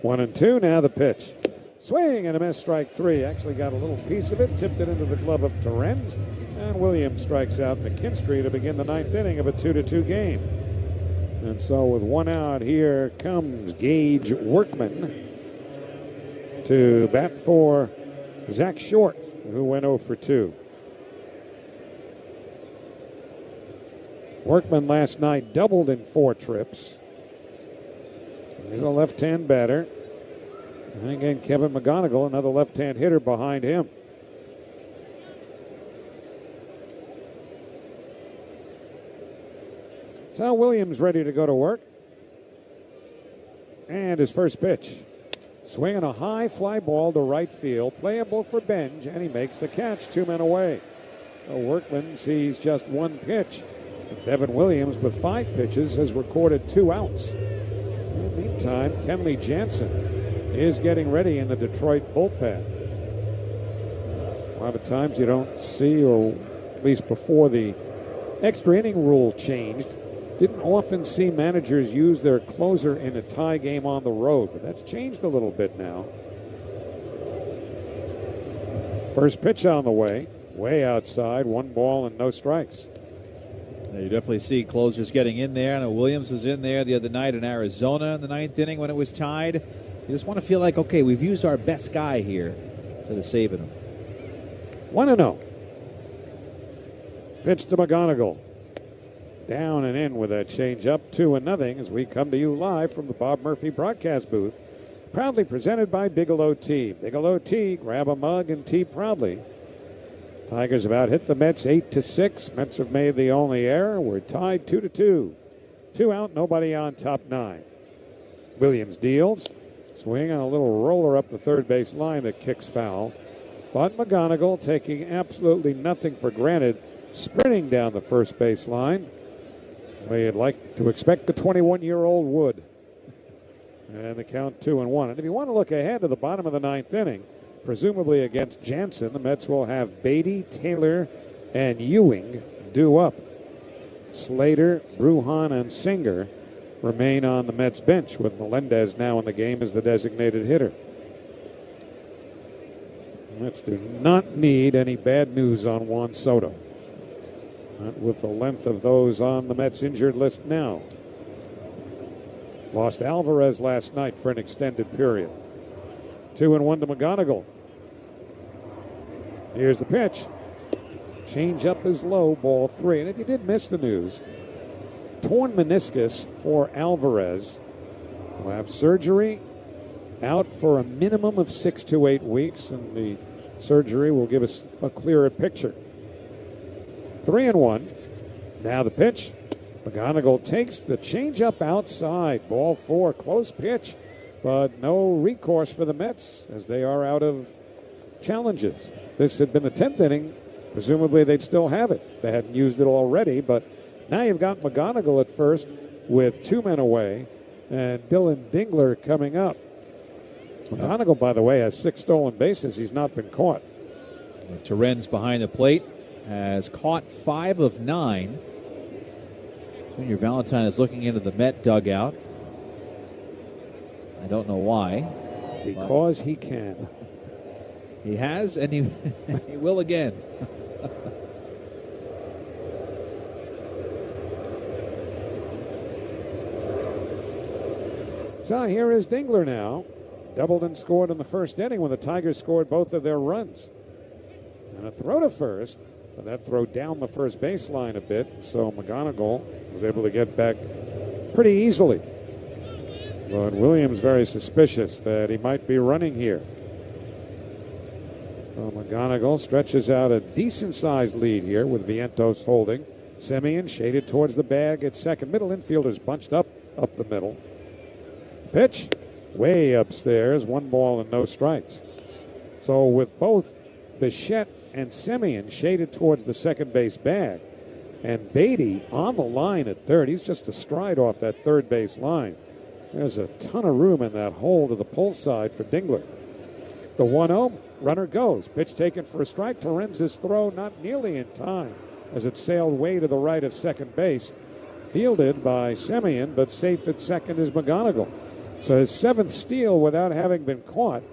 S1: 1-2, now the pitch. Swing and a miss, strike 3. Actually got a little piece of it, tipped it into the glove of Torrens, and Williams strikes out McKinstry to begin the 9th inning of a 2-2 game. And so with 1 out, here comes Gage Workman to bat for Zach Short, who went 0 for 2. Workman last night doubled in 4 trips. He's a left-hand batter. And again, Kevin McGonigal, another left-hand hitter behind him. So Williams ready to go to work. And his first pitch. Swinging a high fly ball to right field, playable for Benj, and he makes the catch, 2 men away. So Workman sees just 1 pitch. Devin Williams, with 5 pitches, has recorded 2 outs. In the meantime, Kenley Jansen is getting ready in the Detroit bullpen. A lot of times you don't see, or at least before the extra inning rule changed, didn't often see managers use their closer in a tie game on the road, but that's changed a little bit now. First pitch on the way outside, 1 ball and no strikes.
S2: Yeah, you definitely see closers getting in there. I know Williams was in there the other night in Arizona in the 9th inning when it was tied. You just want to feel like, okay, we've used our best guy here instead of saving him.
S1: 1-0. Pitch to McGonigal. Down and in with that changeup, 2-0 as we come to you live from the Bob Murphy broadcast booth. Proudly presented by Bigelow Tea. Bigelow Tea, grab a mug and tea proudly. Tigers have out hit the Mets 8-6. Mets have made the only error. We're tied 2-2. 2 out, nobody on, top 9. Williams deals. Swing on a little roller up the third base line that kicks foul. But McGonigal, taking absolutely nothing for granted, sprinting down the first base line. Well, you'd like to expect the 21-year-old would. And the count 2-1. And if you want to look ahead to the bottom of the 9th inning, presumably against Jansen, the Mets will have Beatty, Taylor, and Ewing due up. Slater, Bruhan, and Singer remain on the Mets bench, with Melendez now in the game as the designated hitter. The Mets do not need any bad news on Juan Soto. Not with the length of those on the Mets injured list now. Lost Alvarez last night for an extended period. 2-1 to McGonigal. Here's the pitch. Change up is low, ball 3. And if you did miss the news, torn meniscus for Alvarez. Will have surgery, out for a minimum of 6 to 8 weeks, and the surgery will give us a clearer picture. 3-1. Now the pitch. McGonigal takes the changeup outside. Ball 4, close pitch, but no recourse for the Mets as they are out of challenges. This had been the 10th inning. Presumably they'd still have it if they hadn't used it already, but now you've got McGonigal at first with 2 men away and Dylan Dingler coming up. McGonigal, by the way, has 6 stolen bases. He's not been caught.
S2: Torrens behind the plate has caught 5 of 9. Junior Valentine is looking into the Met dugout. I don't know why.
S1: Because he can.
S2: He has, and he, he will again.
S1: So here is Dingler now. Doubled and scored in the first inning when the Tigers scored both of their runs. And a throw to first, but that throw down the first baseline a bit, so McGonigal was able to get back pretty easily. But Williams very suspicious that he might be running here. So McGonigal stretches out a decent-sized lead here with Vientos holding. Semien shaded towards the bag at second. Middle infielders bunched up the middle. Pitch way upstairs, 1 ball and no strikes. So with both Bichette and Semien shaded towards the second base bag, and Beatty on the line at third, he's just a stride off that third base line. There's a ton of room in that hole to the pull side for Dingler. The 1-0, runner goes. Pitch taken for a strike. Torrens' throw not nearly in time as it sailed way to the right of second base. Fielded by Semien, but safe at second is McGonigal. So his 7th steal without having been caught,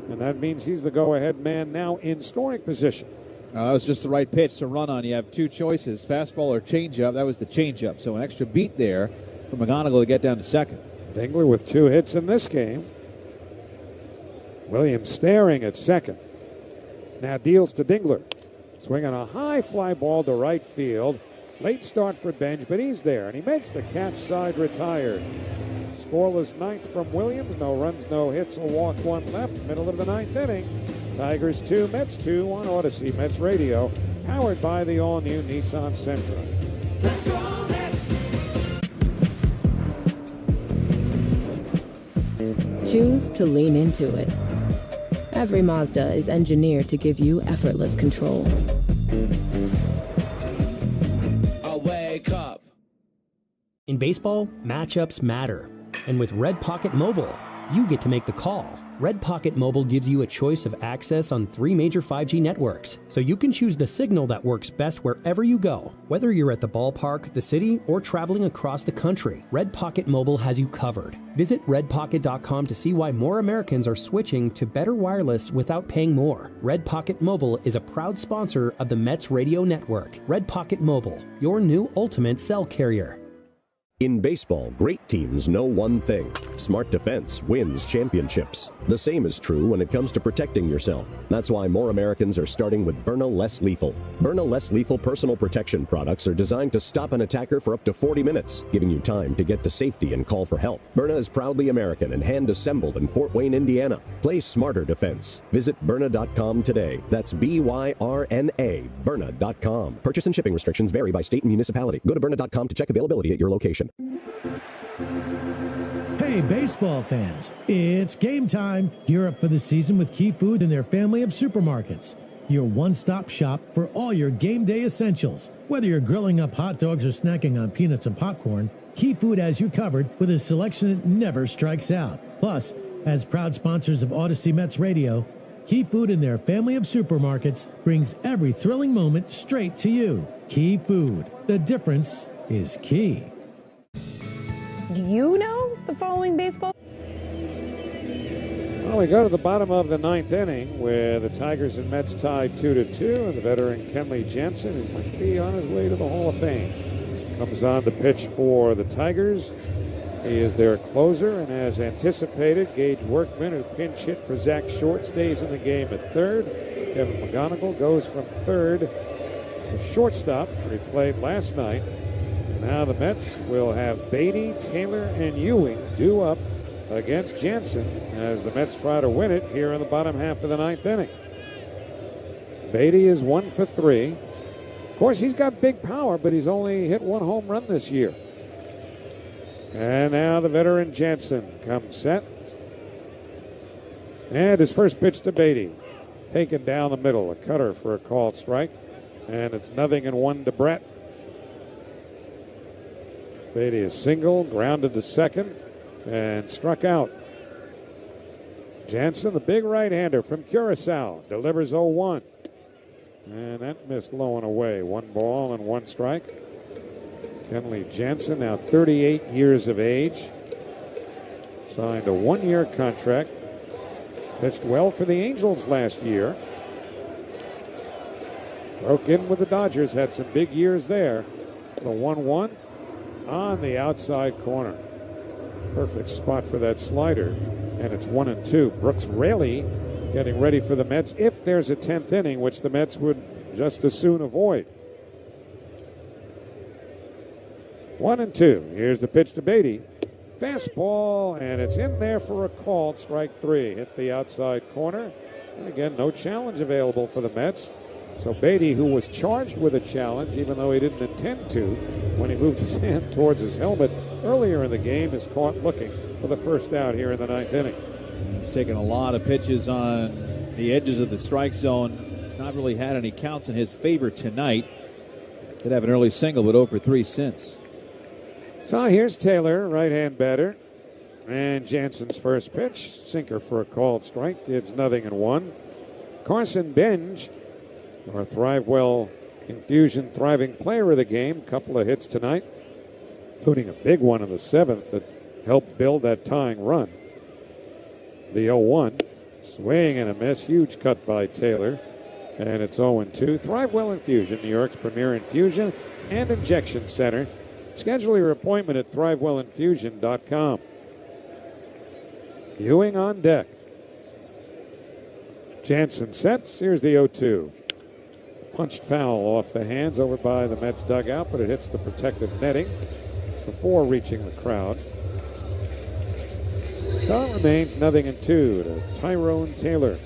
S1: and that means he's the go-ahead man now in scoring position.
S2: That was just the right pitch to run on. You have 2 choices, fastball or changeup. That was the changeup, so an extra beat there for McGonigal to get down to second.
S1: Dingler with 2 hits in this game. Williams staring at second. Now deals to Dingler. Swinging a high fly ball to right field. Late start for Benj, but he's there, and he makes the catch side retired. Scoreless 9th from Williams. No runs, no hits, a walk, 1 left. Middle of the 9th inning. Tigers 2, Mets 2 on Odyssey Mets Radio. Powered by the all-new Nissan Sentra.
S3: Let's go, Mets!
S4: Choose to lean into it. Every Mazda is engineered to give you effortless control.
S3: I wake up.
S7: In baseball, matchups matter. And with Red Pocket Mobile, you get to make the call. Red Pocket Mobile gives you a choice of access on 3 major 5G networks, so you can choose the signal that works best wherever you go. Whether you're at the ballpark, the city, or traveling across the country, Red Pocket Mobile has you covered. Visit redpocket.com to see why more Americans are switching to better wireless without paying more. Red Pocket Mobile is a proud sponsor of the Mets Radio Network. Red Pocket Mobile, your new ultimate cell carrier.
S9: In baseball, great teams know one thing. Smart defense wins championships. The same is true when it comes to protecting yourself. That's why more Americans are starting with Byrna Less Lethal. Byrna Less Lethal personal protection products are designed to stop an attacker for up to 40 minutes, giving you time to get to safety and call for help. Byrna is proudly American and hand-assembled in Fort Wayne, Indiana. Play smarter defense. Visit Byrna.com today. That's B-Y-R-N-A, Byrna.com. Purchase and shipping restrictions vary by state and municipality. Go to Byrna.com to check availability at your location.
S6: Hey, baseball fans, it's game time. Gear up for the season with Key Food and their family of supermarkets. Your one-stop shop for all your game day essentials. Whether you're grilling up hot dogs or snacking on peanuts and popcorn, Key Food has you covered with a selection that never strikes out. Plus, as proud sponsors of Odyssey Mets Radio, Key Food and their family of supermarkets brings every thrilling moment straight to you. Key Food. The difference is key.
S20: Do you know the following baseball?
S1: Well, we go to the bottom of the 9th inning where the Tigers and Mets tied 2-2, and the veteran Kenley Jansen, who might be on his way to the Hall of Fame, comes on to pitch for the Tigers. He is their closer, and as anticipated, Gage Workman, who pinch hit for Zach Short, stays in the game at third. Kevin McGonigal goes from third to shortstop, where he played last night. Now the Mets will have Beatty, Taylor, and Ewing due up against Jansen as the Mets try to win it here in the bottom half of the 9th inning. Beatty is 1 for 3. Of course, he's got big power, but he's only hit 1 home run this year. And now the veteran Jansen comes set. And his first pitch to Beatty. Taken down the middle, a cutter for a called strike. And it's 0-1 to Brett. Beatty is single, grounded to second, and struck out. Jansen, the big right-hander from Curacao, delivers 0-1. And that missed low and away. 1 ball and 1 strike. Kenley Jansen, now 38 years of age. Signed a one-year contract. Pitched well for the Angels last year. Broke in with the Dodgers, had some big years there. The 1-1 on the outside corner. Perfect spot for that slider. And it's 1-2. Brooks Raley getting ready for the Mets if there's a 10th inning, which the Mets would just as soon avoid. 1-2. Here's the pitch to Beatty. Fastball, and it's in there for a called strike 3. Hit the outside corner. And again, no challenge available for the Mets. So Beatty, who was charged with a challenge, even though he didn't intend to, when he moved his hand towards his helmet earlier in the game, is caught looking for the first out here in the 9th inning.
S2: He's taken a lot of pitches on the edges of the strike zone. He's not really had any counts in his favor tonight. Did have an early single, but 0 for 3 since.
S1: So here's Taylor, right-hand batter. And Jansen's first pitch, sinker for a called strike. It's 0-1. Carson Benj, our Thrivewell Infusion Thriving Player of the game. Couple of hits tonight, including a big one in the 7th that helped build that tying run. The 0-1, swing and a miss. Huge cut by Taylor. And it's 0-2. Thrivewell Infusion, New York's premier infusion and injection center. Schedule your appointment at thrivewellinfusion.com. Ewing on deck. Jansen sets. Here's the 0-2. Punched foul off the hands over by the Mets dugout, but it hits the protective netting before reaching the crowd. So it remains 0-2 to Tyrone Taylor.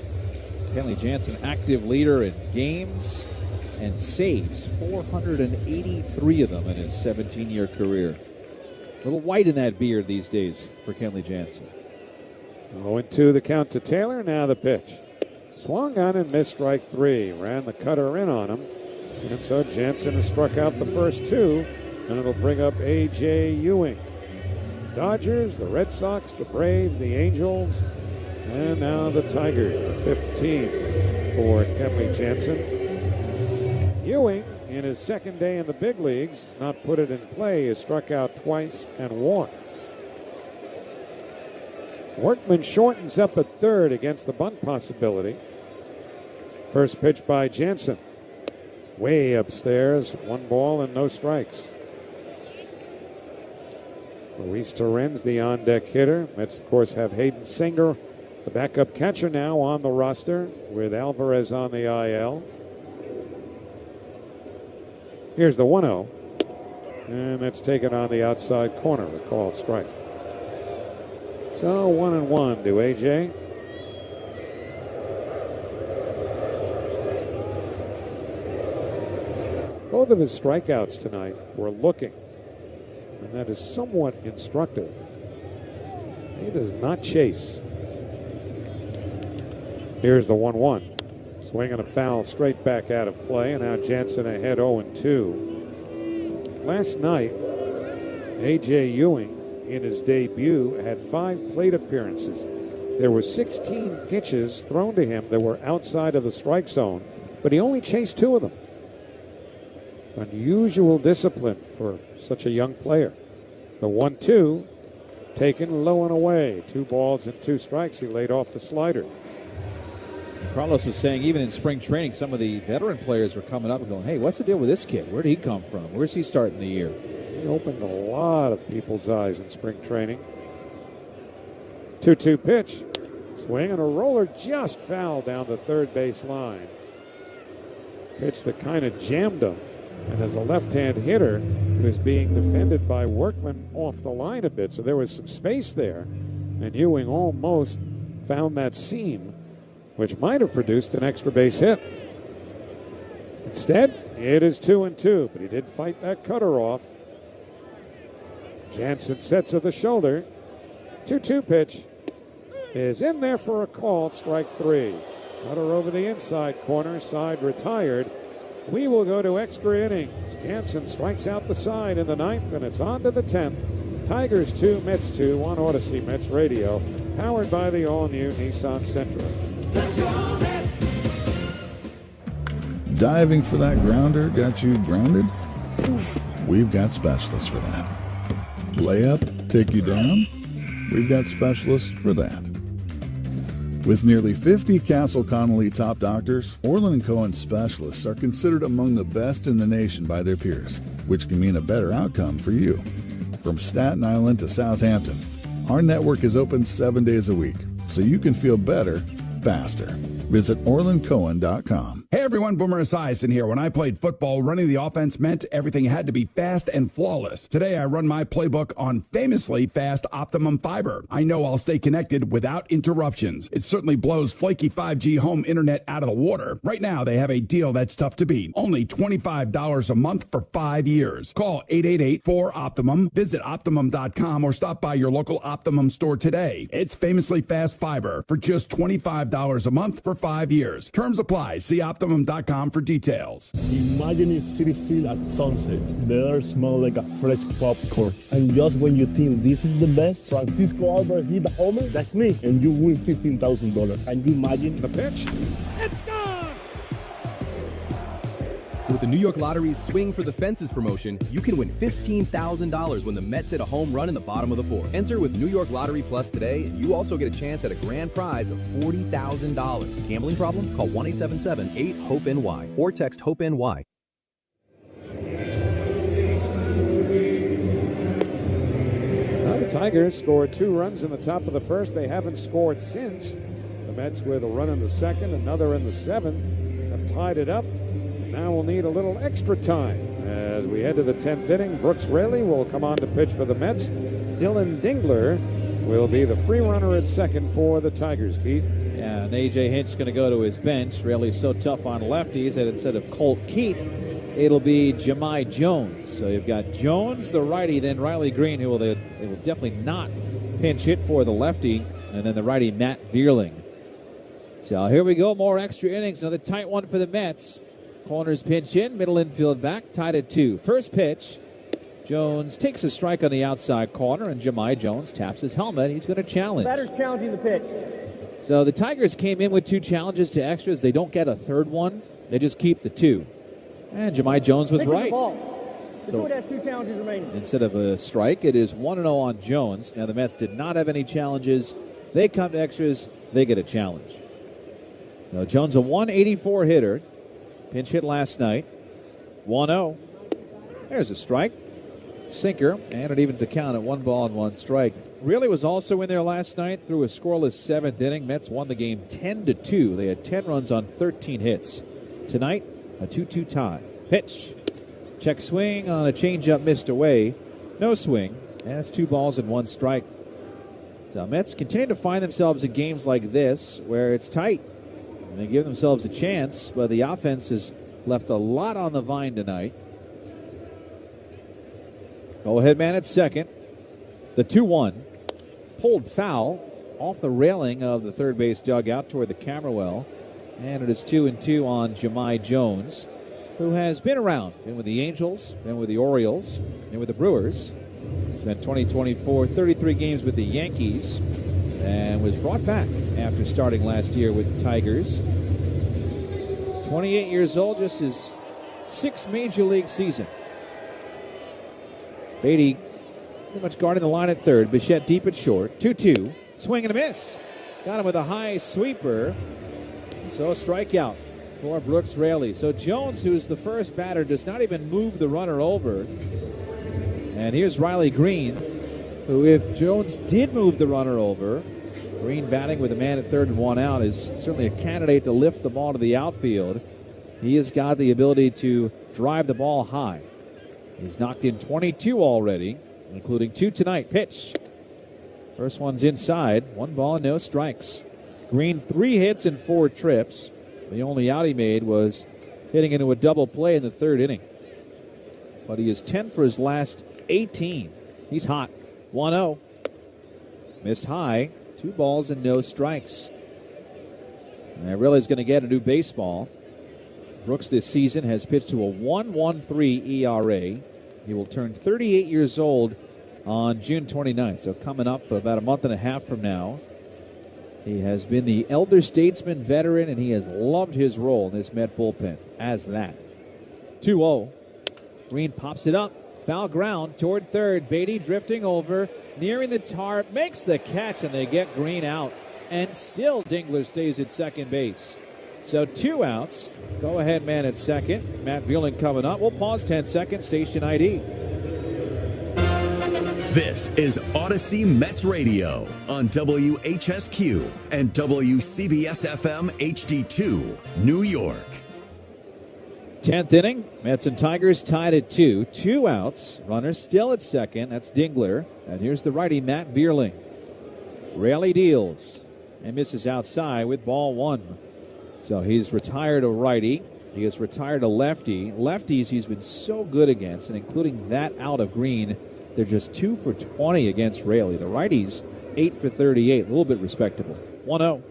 S2: Kenley Jansen, active leader in games and saves, 483 of them in his 17-year career. A little white in that beard these days for Kenley Jansen.
S1: 0-2 the count to Taylor. Now the pitch. Swung on and missed strike 3. Ran the cutter in on him. And so Jansen has struck out the first 2. And it'll bring up A.J. Ewing. Dodgers, the Red Sox, the Braves, the Angels, and now the Tigers, the 5th team for Kenley Jansen. Ewing, in his second day in the big leagues, has not put it in play, has struck out twice and walked. Workman shortens up at third against the bunt possibility. First pitch by Jansen. Way upstairs, 1 ball and no strikes. Luis Torrens, the on-deck hitter. Mets, of course, have Hayden Singer, the backup catcher, now on the roster with Alvarez on the IL. Here's the 1-0. And that's taken on the outside corner, a called strike. So 1-1 to A.J. Both of his strikeouts tonight were looking. And that is somewhat instructive. He does not chase. Here's the 1-1. Swing and a foul straight back out of play. And now Jansen ahead 0-2. Last night, A.J. Ewing, in his debut, had 5 plate appearances. There were 16 pitches thrown to him that were outside of the strike zone, but he only chased 2 of them. It's unusual discipline for such a young player. The 1-2 taken low and away. 2 balls and 2 strikes. He laid off the slider.
S2: Carlos was saying even in spring training, some of the veteran players were coming up and going, hey, what's the deal with this kid? Where did he come from? Where's he starting the year?
S1: He opened a lot of people's eyes in spring training. 2-2 pitch. Swing and a roller just foul down the third base line. Pitch that kind of jammed him. And as a left-hand hitter who is being defended by Workman off the line a bit, so there was some space there. And Ewing almost found that seam, which might have produced an extra base hit. Instead, it is 2-2, but he did fight that cutter off. Jansen sets at the shoulder. 2-2 pitch is in there for a call, strike 3. Cutter over the inside corner, side retired. We will go to extra innings. Jansen strikes out the side in the 9th, and it's on to the 10th. Tigers 2, Mets 2 on Odyssey Mets Radio, powered by the all-new Nissan Sentra.
S3: Let's go, Mets!
S21: Diving for that grounder got you grounded? Oof. We've got specialists for that. Layup, take you down? We've got specialists for that. With nearly 50 Castle Connolly top doctors, Orland & Cohen specialists are considered among the best in the nation by their peers, which can mean a better outcome for you. From Staten Island to Southampton, our network is open 7 days a week, so you can feel better, faster. Visit OrlandCohen.com.
S22: Hey everyone, Boomer Esiason here. When I played football, running the offense meant everything had to be fast and flawless. Today I run my playbook on famously fast Optimum Fiber. I know I'll stay connected without interruptions. It certainly blows flaky 5G home internet out of the water. Right now they have a deal that's tough to beat. Only $25 a month for 5 years. Call 888-4-OPTIMUM, visit Optimum.com, or stop by your local Optimum store today. It's famously fast fiber for just $25 a month for 5 years. Terms apply. See Optimum.com for details.
S23: Imagine a city feel at sunset. The air smells like a fresh popcorn. And just when you think this is the best, Francisco Albert hit the homer. That's me. And you win $15,000. Can you imagine?
S1: The pitch.
S23: It's gone!
S24: With the New York Lottery's Swing for the Fences promotion, you can win $15,000 when the Mets hit a home run in the bottom of the fourth. Enter with New York Lottery Plus today, and you also get a chance at a grand prize of $40,000. Gambling problem? Call 1-877-8-HOPE-NY or text HOPE-NY.
S1: The Tigers scored 2 runs in the top of the first. They haven't scored since. The Mets, with a run in the second, another in the seventh, have tied it up. Now we'll need a little extra time. As we head to the 10th inning, Brooks Raley will come on to pitch for the Mets. Dylan Dingler will be the free runner at second for the Tigers, Keith.
S2: Yeah, and A.J. Hinch going to go to his bench. Raley's so tough on lefties that instead of Colt Keith, it'll be Jahmai Jones. So you've got Jones, the righty, then Riley Green, who they will definitely not pinch hit for the lefty, and then the righty, Matt Vierling. So here we go, more extra innings. Another tight one for the Mets. Corners pinch in, middle infield back, tied at 2. First pitch, Jones takes a strike on the outside corner, and Jahmai Jones taps his helmet. He's going to challenge.
S13: Batter's challenging the pitch.
S2: So the Tigers came in with 2 challenges to extras. They don't get a third one. They just keep the 2. And Jahmai Jones was right.
S13: So has 2 challenges remaining.
S2: Instead of a strike, it is 1-0 on Jones. Now the Mets did not have any challenges. They come to extras. They get a challenge. Now Jones, a 184 hitter. Pinch hit last night. 1-0. There's a strike. Sinker, and it evens the count at 1-1 strike. Really was also in there last night through a scoreless 7th inning. Mets won the game 10-2. They had 10 runs on 13 hits. Tonight, a 2-2 tie. Pitch. Check swing on a changeup missed away. No swing. And it's 2 balls and 1 strike. So Mets continue to find themselves in games like this where it's tight. And they give themselves a chance, but the offense has left a lot on the vine tonight. Go-ahead man at second. The 2-1. Pulled foul off the railing of the third base dugout toward the camera well. And it is 2-2 on Jahmai Jones, who has been around. Been with the Angels, been with the Orioles, been with the Brewers. Spent 2024, 33 games with the Yankees, and was brought back after starting last year with the Tigers. 28 years old, just his 6th Major League season. Beatty pretty much guarding the line at third. Bichette deep at short. 2-2. Swing and a miss. Got him with a high sweeper. So a strikeout for Brooks Raley. So Jones, who's the first batter, does not even move the runner over. And here's Riley Green, who, if Jones did move the runner over, Green batting with a man at third and 1 out, is certainly a candidate to lift the ball to the outfield. He has got the ability to drive the ball high. He's knocked in 22 already, including 2 tonight. Pitch. First one's inside. 1 ball, no strikes. Green 3 hits and 4 trips. The only out he made was hitting into a double play in the 3rd inning. But he is 10 for his last 18. He's hot. 1-0. Missed high. 2 balls and no strikes. And Riley's going to get a new baseball. Brooks this season has pitched to a 1.13 ERA. He will turn 38 years old on June 29th. So coming up about a month and a half from now. He has been the elder statesman veteran, and he has loved his role in this Met bullpen as that. 2-0. Green pops it up. Foul ground toward third. Beatty drifting over, nearing the tarp, makes the catch, and they get Green out. And still Dingler stays at second base. So 2 outs. Go ahead man at second. Matt Vierling coming up. We'll pause 10 seconds. Station ID.
S10: This is Odyssey Mets Radio on WHSQ and WCBS-FM HD2, New York.
S2: 10th inning. Mets and Tigers tied at 2. 2 outs. Runner still at second. That's Dingler. And here's the righty, Matt Vierling. Raley deals and misses outside with ball 1. So he's retired a righty. He has retired a lefty. Lefties he's been so good against, and including that out of Green, they're just 2 for 20 against Raley. The righties, 8 for 38. A little bit respectable. 1-0.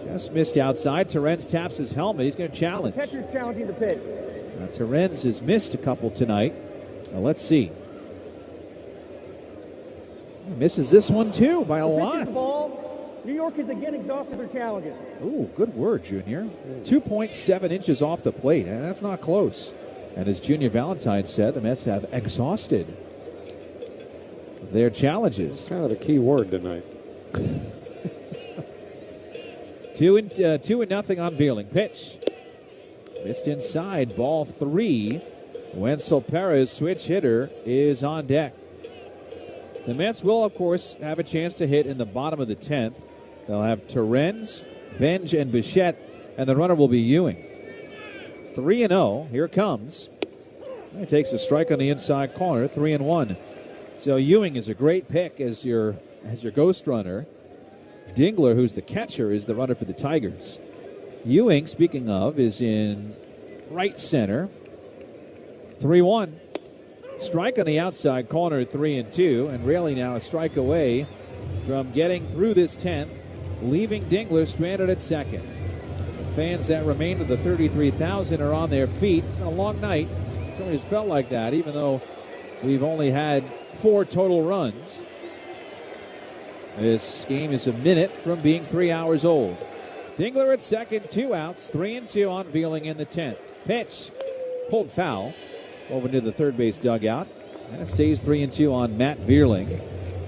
S2: Just missed outside. Terrence taps his helmet. He's going to challenge.
S13: Catcher's challenging the pitch.
S2: Terrence has missed a couple tonight. Now let's see. He misses this one too by a lot.
S13: The ball. New York is again exhausted their challenges.
S2: Ooh, good word, Junior. 2.7 inches off the plate. And that's not close. And as Junior Valentine said, the Mets have exhausted their challenges.
S1: Kind of the key word tonight.
S2: 2-0 on Vierling. Pitch. Missed inside. Ball 3. Wenzel Perez, switch hitter, is on deck. The Mets will, of course, have a chance to hit in the bottom of the 10th. They'll have Terrence, Benj, and Bichette, and the runner will be Ewing. 3-0. Here it comes. He takes a strike on the inside corner. 3-1. So Ewing is a great pick as your ghost runner. Dingler, who's the catcher, is the runner for the Tigers. Ewing, speaking of, is in right center. 3-1. Strike on the outside corner, 3-2, and Raley now a strike away from getting through this 10th, leaving Dingler stranded at second. The fans that remain of the 33,000 are on their feet. It's been a long night. It's always felt like that, even though we've only had 4 total runs. This game is a minute from being 3 hours old. Dingler at second, 2 outs, 3-2 on Vierling in the 10th. Pitch, pulled foul over near the third base dugout. And it stays 3-2 on Matt Vierling,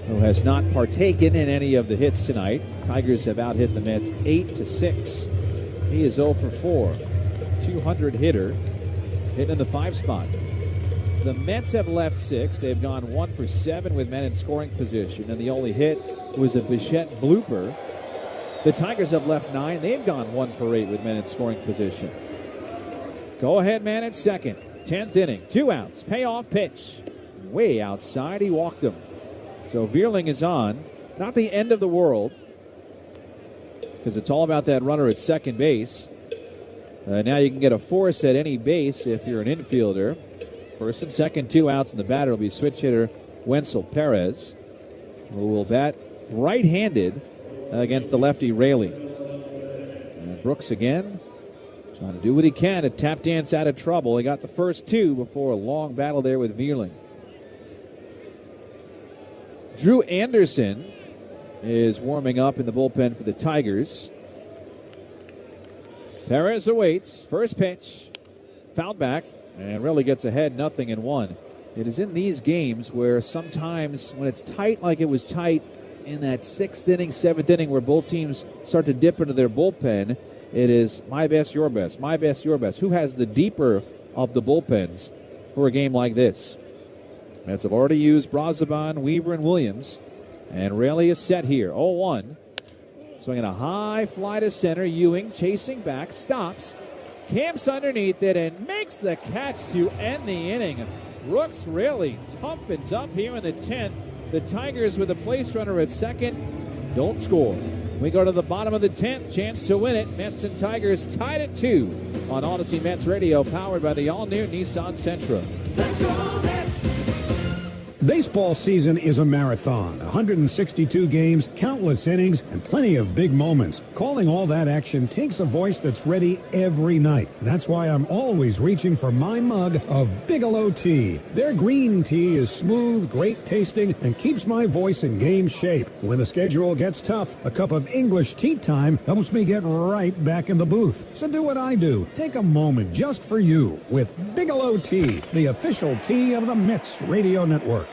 S2: who has not partaken in any of the hits tonight. Tigers have out-hit the Mets 8-6. He is 0 for 4. 200 hitter, hitting in the 5 spot. The Mets have left 6. They've gone 1 for 7 with men in scoring position, and the only hit was a Bichette blooper. The Tigers have left 9. They've gone 1 for 8 with men in scoring position. Go ahead man at second. 10th inning, 2 outs, payoff pitch. Way outside, he walked him. So Vierling is on. Not the end of the world, because it's all about that runner at second base. Now you can get a force at any base if you're an infielder. First and second, 2 outs, and the batter will be switch hitter Wenzel Perez, who will bat right-handed against the lefty Raley. And Brooks again, trying to do what he can to tap dance out of trouble. He got the first 2 before a long battle there with Vierling. Drew Anderson is warming up in the bullpen for the Tigers. Perez awaits. First pitch. Fouled back. And really gets ahead 0-1. It is in these games where sometimes when it's tight like it was tight in that 6th inning, 7th inning where both teams start to dip into their bullpen, it is my best, your best, my best, your best. Who has the deeper of the bullpens for a game like this? Mets have already used Brazoban, Weaver, and Williams. And Raley is set here. 0-1. Swinging a high fly to center. Ewing chasing back. Stops. Camps underneath it and makes the catch to end the inning. Brooks Raley toughens up here in the 10th. The Tigers with a place runner at second don't score. We go to the bottom of the 10th. Chance to win it. Mets and Tigers tied at 2 on Odyssey Mets Radio, powered by the all-new Nissan Sentra.
S3: Let's go, Mets!
S15: Baseball season is a marathon. 162 games, countless innings, and plenty of big moments. Calling all that action takes a voice that's ready every night. That's why I'm always reaching for my mug of Bigelow tea. Their green tea is smooth, great tasting, and keeps my voice in game shape. When the schedule gets tough, a cup of English tea time helps me get right back in the booth. So do what I do. Take a moment just for you with Bigelow tea, the official tea of the Mets Radio Network.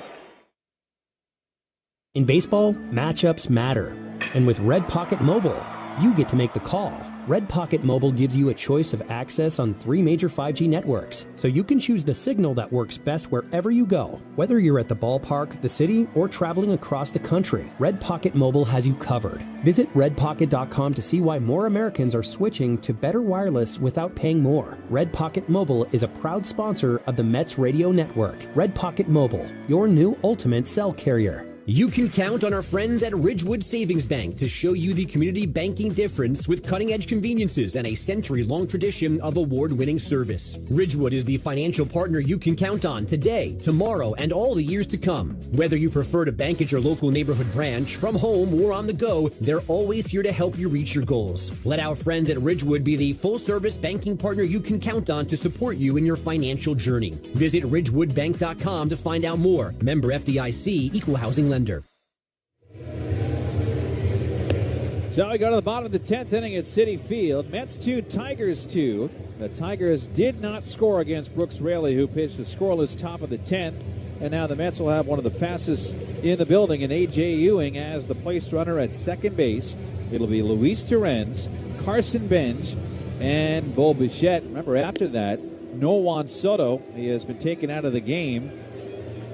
S7: In baseball, matchups matter. And with Red Pocket Mobile, you get to make the call. Red Pocket Mobile gives you a choice of access on 3 major 5G networks, so you can choose the signal that works best wherever you go. Whether you're at the ballpark, the city, or traveling across the country, Red Pocket Mobile has you covered. Visit redpocket.com to see why more Americans are switching to better wireless without paying more. Red Pocket Mobile is a proud sponsor of the Mets Radio Network. Red Pocket Mobile, your new ultimate cell carrier.
S5: You can count on our friends at Ridgewood Savings Bank to show you the community banking difference with cutting-edge conveniences and a century-long tradition of award-winning service. Ridgewood is the financial partner you can count on today, tomorrow, and all the years to come. Whether you prefer to bank at your local neighborhood branch, from home, or on the go, they're always here to help you reach your goals. Let our friends at Ridgewood be the full-service banking partner you can count on to support you in your financial journey. Visit ridgewoodbank.com to find out more. Member FDIC, Equal Housing Lender.
S2: So we go to the bottom of the 10th inning at Citi Field. Mets 2, Tigers 2. The Tigers did not score against Brooks Raley, who pitched a scoreless top of the 10th. And now the Mets will have one of the fastest in the building in A.J. Ewing as the place runner at second base. It'll be Luis Torrens, Carson Bench, and Bo Bichette. Remember, after that, no Juan Soto. He has been taken out of the game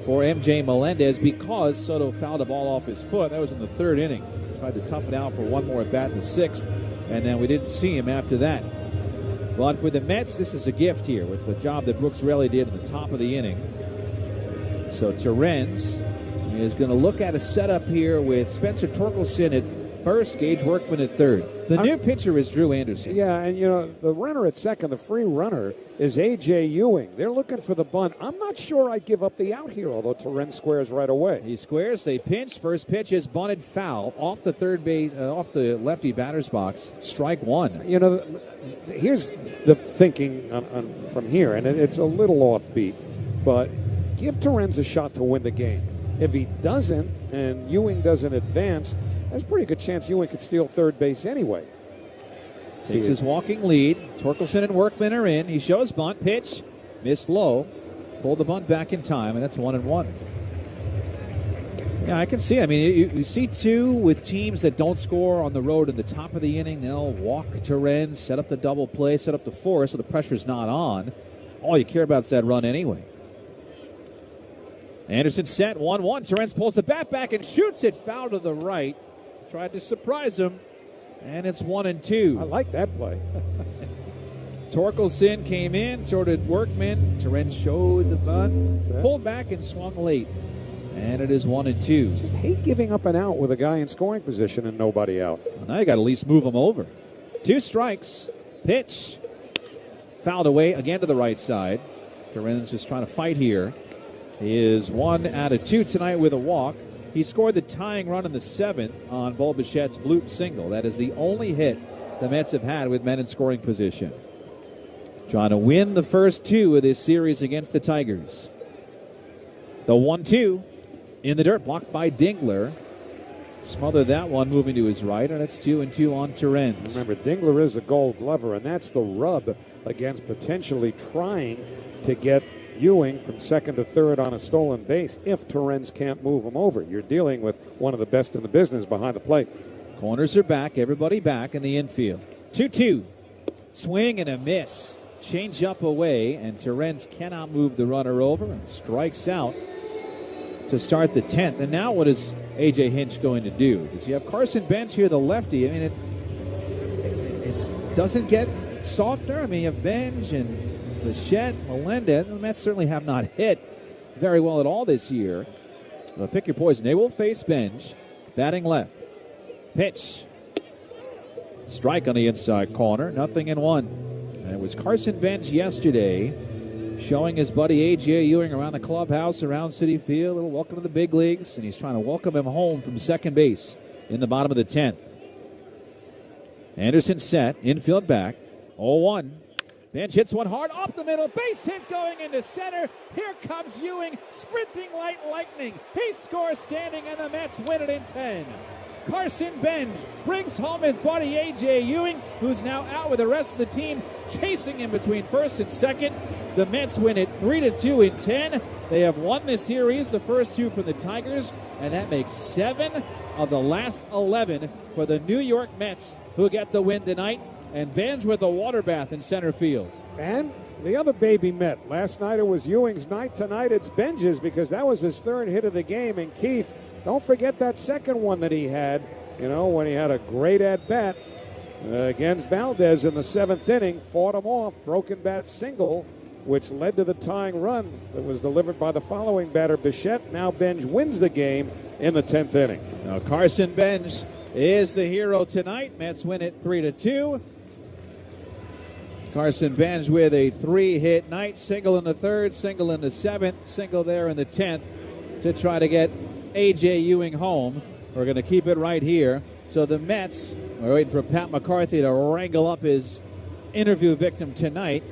S2: for M.J. Melendez because Soto fouled a ball off his foot. That was in the 3rd inning. Tried to tough it out for one more at bat in the 6th, and then we didn't see him after that. But for the Mets, this is a gift here with the job that Brooks Raley did in the top of the inning. So Torrens is going to look at a setup here with Spencer Torkelson at first, Gage Workman at third. The new pitcher is Drew Anderson.
S1: Yeah, and the runner at second, the free runner, is A.J. Ewing. They're looking for the bunt. I'm not sure I'd give up the out here, although Torrens squares right away.
S2: He squares, they pinch, first pitch is bunted foul off the third base, off the lefty batter's box, strike one.
S1: Here's the thinking from here, and it's a little offbeat, but give Torrens a shot to win the game. If he doesn't, and Ewing doesn't advance, there's a pretty good chance Ewing could steal third base anyway.
S2: Takes his walking lead. Torkelson and Workman are in. He shows bunt, pitch, missed low. Pulled the bunt back in time, and that's 1-1. Yeah, I can see. I mean, you see two with teams that don't score on the road in the top of the inning. They'll walk Torrens, set up the double play, set up the four, so the pressure's not on. All you care about is that run anyway. Anderson set, 1-1. Torrens pulls the bat back and shoots it foul to the right. Tried to surprise him, and it's 1-2.
S1: I like that play.
S2: Torkelson came in, sorted Workman. Torrens showed the bunt, pulled back and swung late. And it is 1-2.
S1: Just hate giving up an out with a guy in scoring position and nobody out.
S2: Well, now you got to at least move him over. 2 strikes. Pitch. Fouled away again to the right side. Torrens just trying to fight here. He is 1 out of 2 tonight with a walk. He scored the tying run in the 7th on Bo Bichette's bloop single. That is the only hit the Mets have had with men in scoring position. Trying to win the first 2 of this series against the Tigers. The 1-2 in the dirt, blocked by Dingler. Smothered that one, moving to his right, and it's 2-2 on Torrens.
S1: Remember, Dingler is a Gold Glover, and that's the rub against potentially trying to get Ewing from second to third on a stolen base if Torrens can't move him over. You're dealing with one of the best in the business behind the plate.
S2: Corners are back, everybody back in the infield. 2-2. Swing and a miss. Change up away, and Torrens cannot move the runner over and strikes out to start the 10th. And now what is A.J. Hinch going to do? Because you have Carson Bench here, the lefty. I mean, it doesn't get softer. I mean, you have Bench and Bichette, Melendez. The Mets certainly have not hit very well at all this year. But pick your poison. They will face Bench, batting left. Pitch. Strike on the inside corner. 0-1. And it was Carson Bench yesterday showing his buddy A.J. Ewing around the clubhouse, around Citi Field. A little welcome to the big leagues, and he's trying to welcome him home from second base in the bottom of the 10th. Anderson set, infield back, 0-1. Bench hits one hard, up the middle, base hit going into center. Here comes Ewing, sprinting like lightning. He scores standing, and the Mets win it in 10. Carson Bench brings home his buddy A.J. Ewing, who's now out with the rest of the team, chasing him between first and second. The Mets win it 3-2 in 10. They have won this series, the first two from the Tigers, and that makes 7 of the last 11 for the New York Mets, who get the win tonight. And Benj with a water bath in center field.
S1: And the other baby Met. Last night it was Ewing's night. Tonight it's Benj's, because that was his third hit of the game. And Keith, don't forget that second one that he had, when he had a great at-bat against Valdez in the 7th inning, fought him off, broken bat single, which led to the tying run that was delivered by the following batter, Bichette. Now Benj wins the game in the 10th inning.
S2: Now Carson Benj is the hero tonight. Mets win it 3-2. Carson Benj with a 3-hit night, single in the 3rd, single in the 7th, single there in the 10th to try to get A.J. Ewing home. We're going to keep it right here. So the Mets are waiting for Pat McCarthy to wrangle up his interview victim tonight.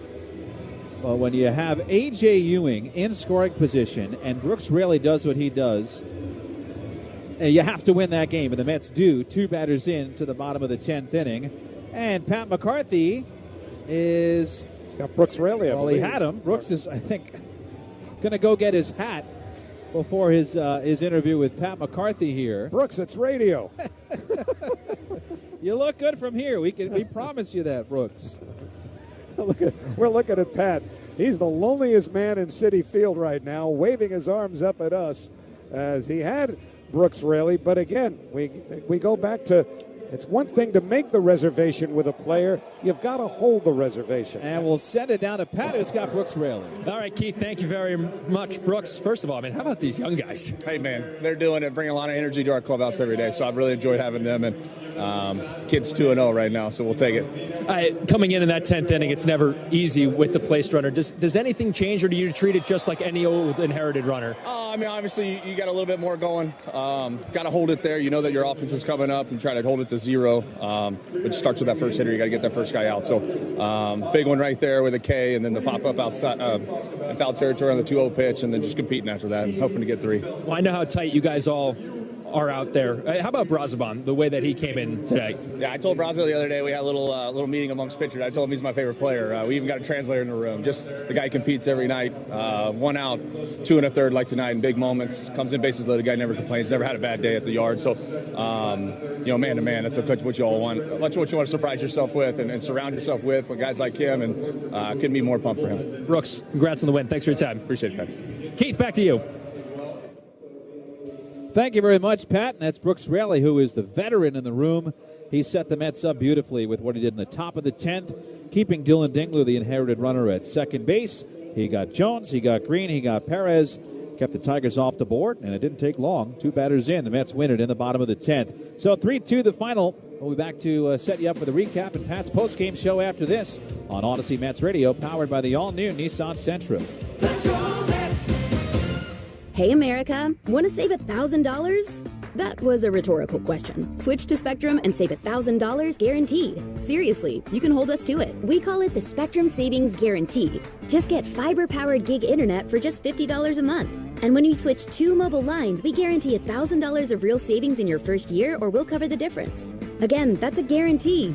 S2: Well, when you have A.J. Ewing in scoring position and Brooks Raley does what he does, you have to win that game. And the Mets do. 2 batters in to the bottom of the 10th inning. And Pat McCarthy he's
S1: got Brooks Raley.
S2: Well, he had him. Brooks is, I think, going to go get his hat before his interview with Pat McCarthy here.
S1: Brooks, it's radio.
S2: You look good from here. We promise you that, Brooks.
S1: We're looking at Pat. He's the loneliest man in Citi Field right now, waving his arms up at us as he had Brooks Raley. But again, we go back to, it's one thing to make the reservation with a player. You've got to hold the reservation.
S2: And we'll send it down to Pat, who's got Brooks Raley.
S8: All right, Keith, thank you very much. Brooks, first of all, how about these young guys?
S11: Hey, man, they're doing it, bringing a lot of energy to our clubhouse every day. So I've really enjoyed having them. And kids 2-0 right now, so we'll take it.
S8: Coming in that 10th inning, it's never easy with the placed runner. Does anything change, or do you treat it just like any old inherited runner?
S11: Obviously, you got a little bit more going. Got to hold it there. You know that your offense is coming up and try to hold it to 0. Which starts with that first hitter. You got to get that first guy out. So big one right there with a K, and then the pop-up outside in foul territory on the 2-0 pitch, and then just competing after that and hoping to get 3.
S8: Well, I know how tight you guys all are out there. How about Brazoban, the way that he came in today?
S11: Yeah, I told Brazo the other day, we had a little meeting amongst pitchers. I told him he's my favorite player. We even got a translator in the room. Just the guy competes every night. 1 out, 2 1/3 like tonight in big moments. Comes in bases loaded. Guy never complains. Never had a bad day at the yard. So, man to man, that's what you all want. That's what you want to surprise yourself with and surround yourself with guys like him. And couldn't be more pumped for him.
S8: Brooks, congrats on the win. Thanks for your time.
S11: Appreciate it, Pat.
S8: Keith, back to you.
S2: Thank you very much, Pat. And that's Brooks Raley, who is the veteran in the room. He set the Mets up beautifully with what he did in the top of the 10th, keeping Dylan Dingler, the inherited runner, at second base. He got Jones, he got Green, he got Perez, kept the Tigers off the board, and it didn't take long. 2 batters in. The Mets win it in the bottom of the 10th. So 3-2 the final. We'll be back to set you up with a recap and Pat's postgame show after this on Odyssey Mets Radio, powered by the all-new Nissan Sentra.
S3: Let's go, Mets!
S14: Hey, America, want to save $1,000? That was a rhetorical question. Switch to Spectrum and save $1,000 guaranteed. Seriously, you can hold us to it. We call it the Spectrum Savings Guarantee. Just get fiber-powered gig internet for just $50 a month. And when you switch 2 mobile lines, we guarantee $1,000 of real savings in your first year, or we'll cover the difference. Again, that's a guarantee.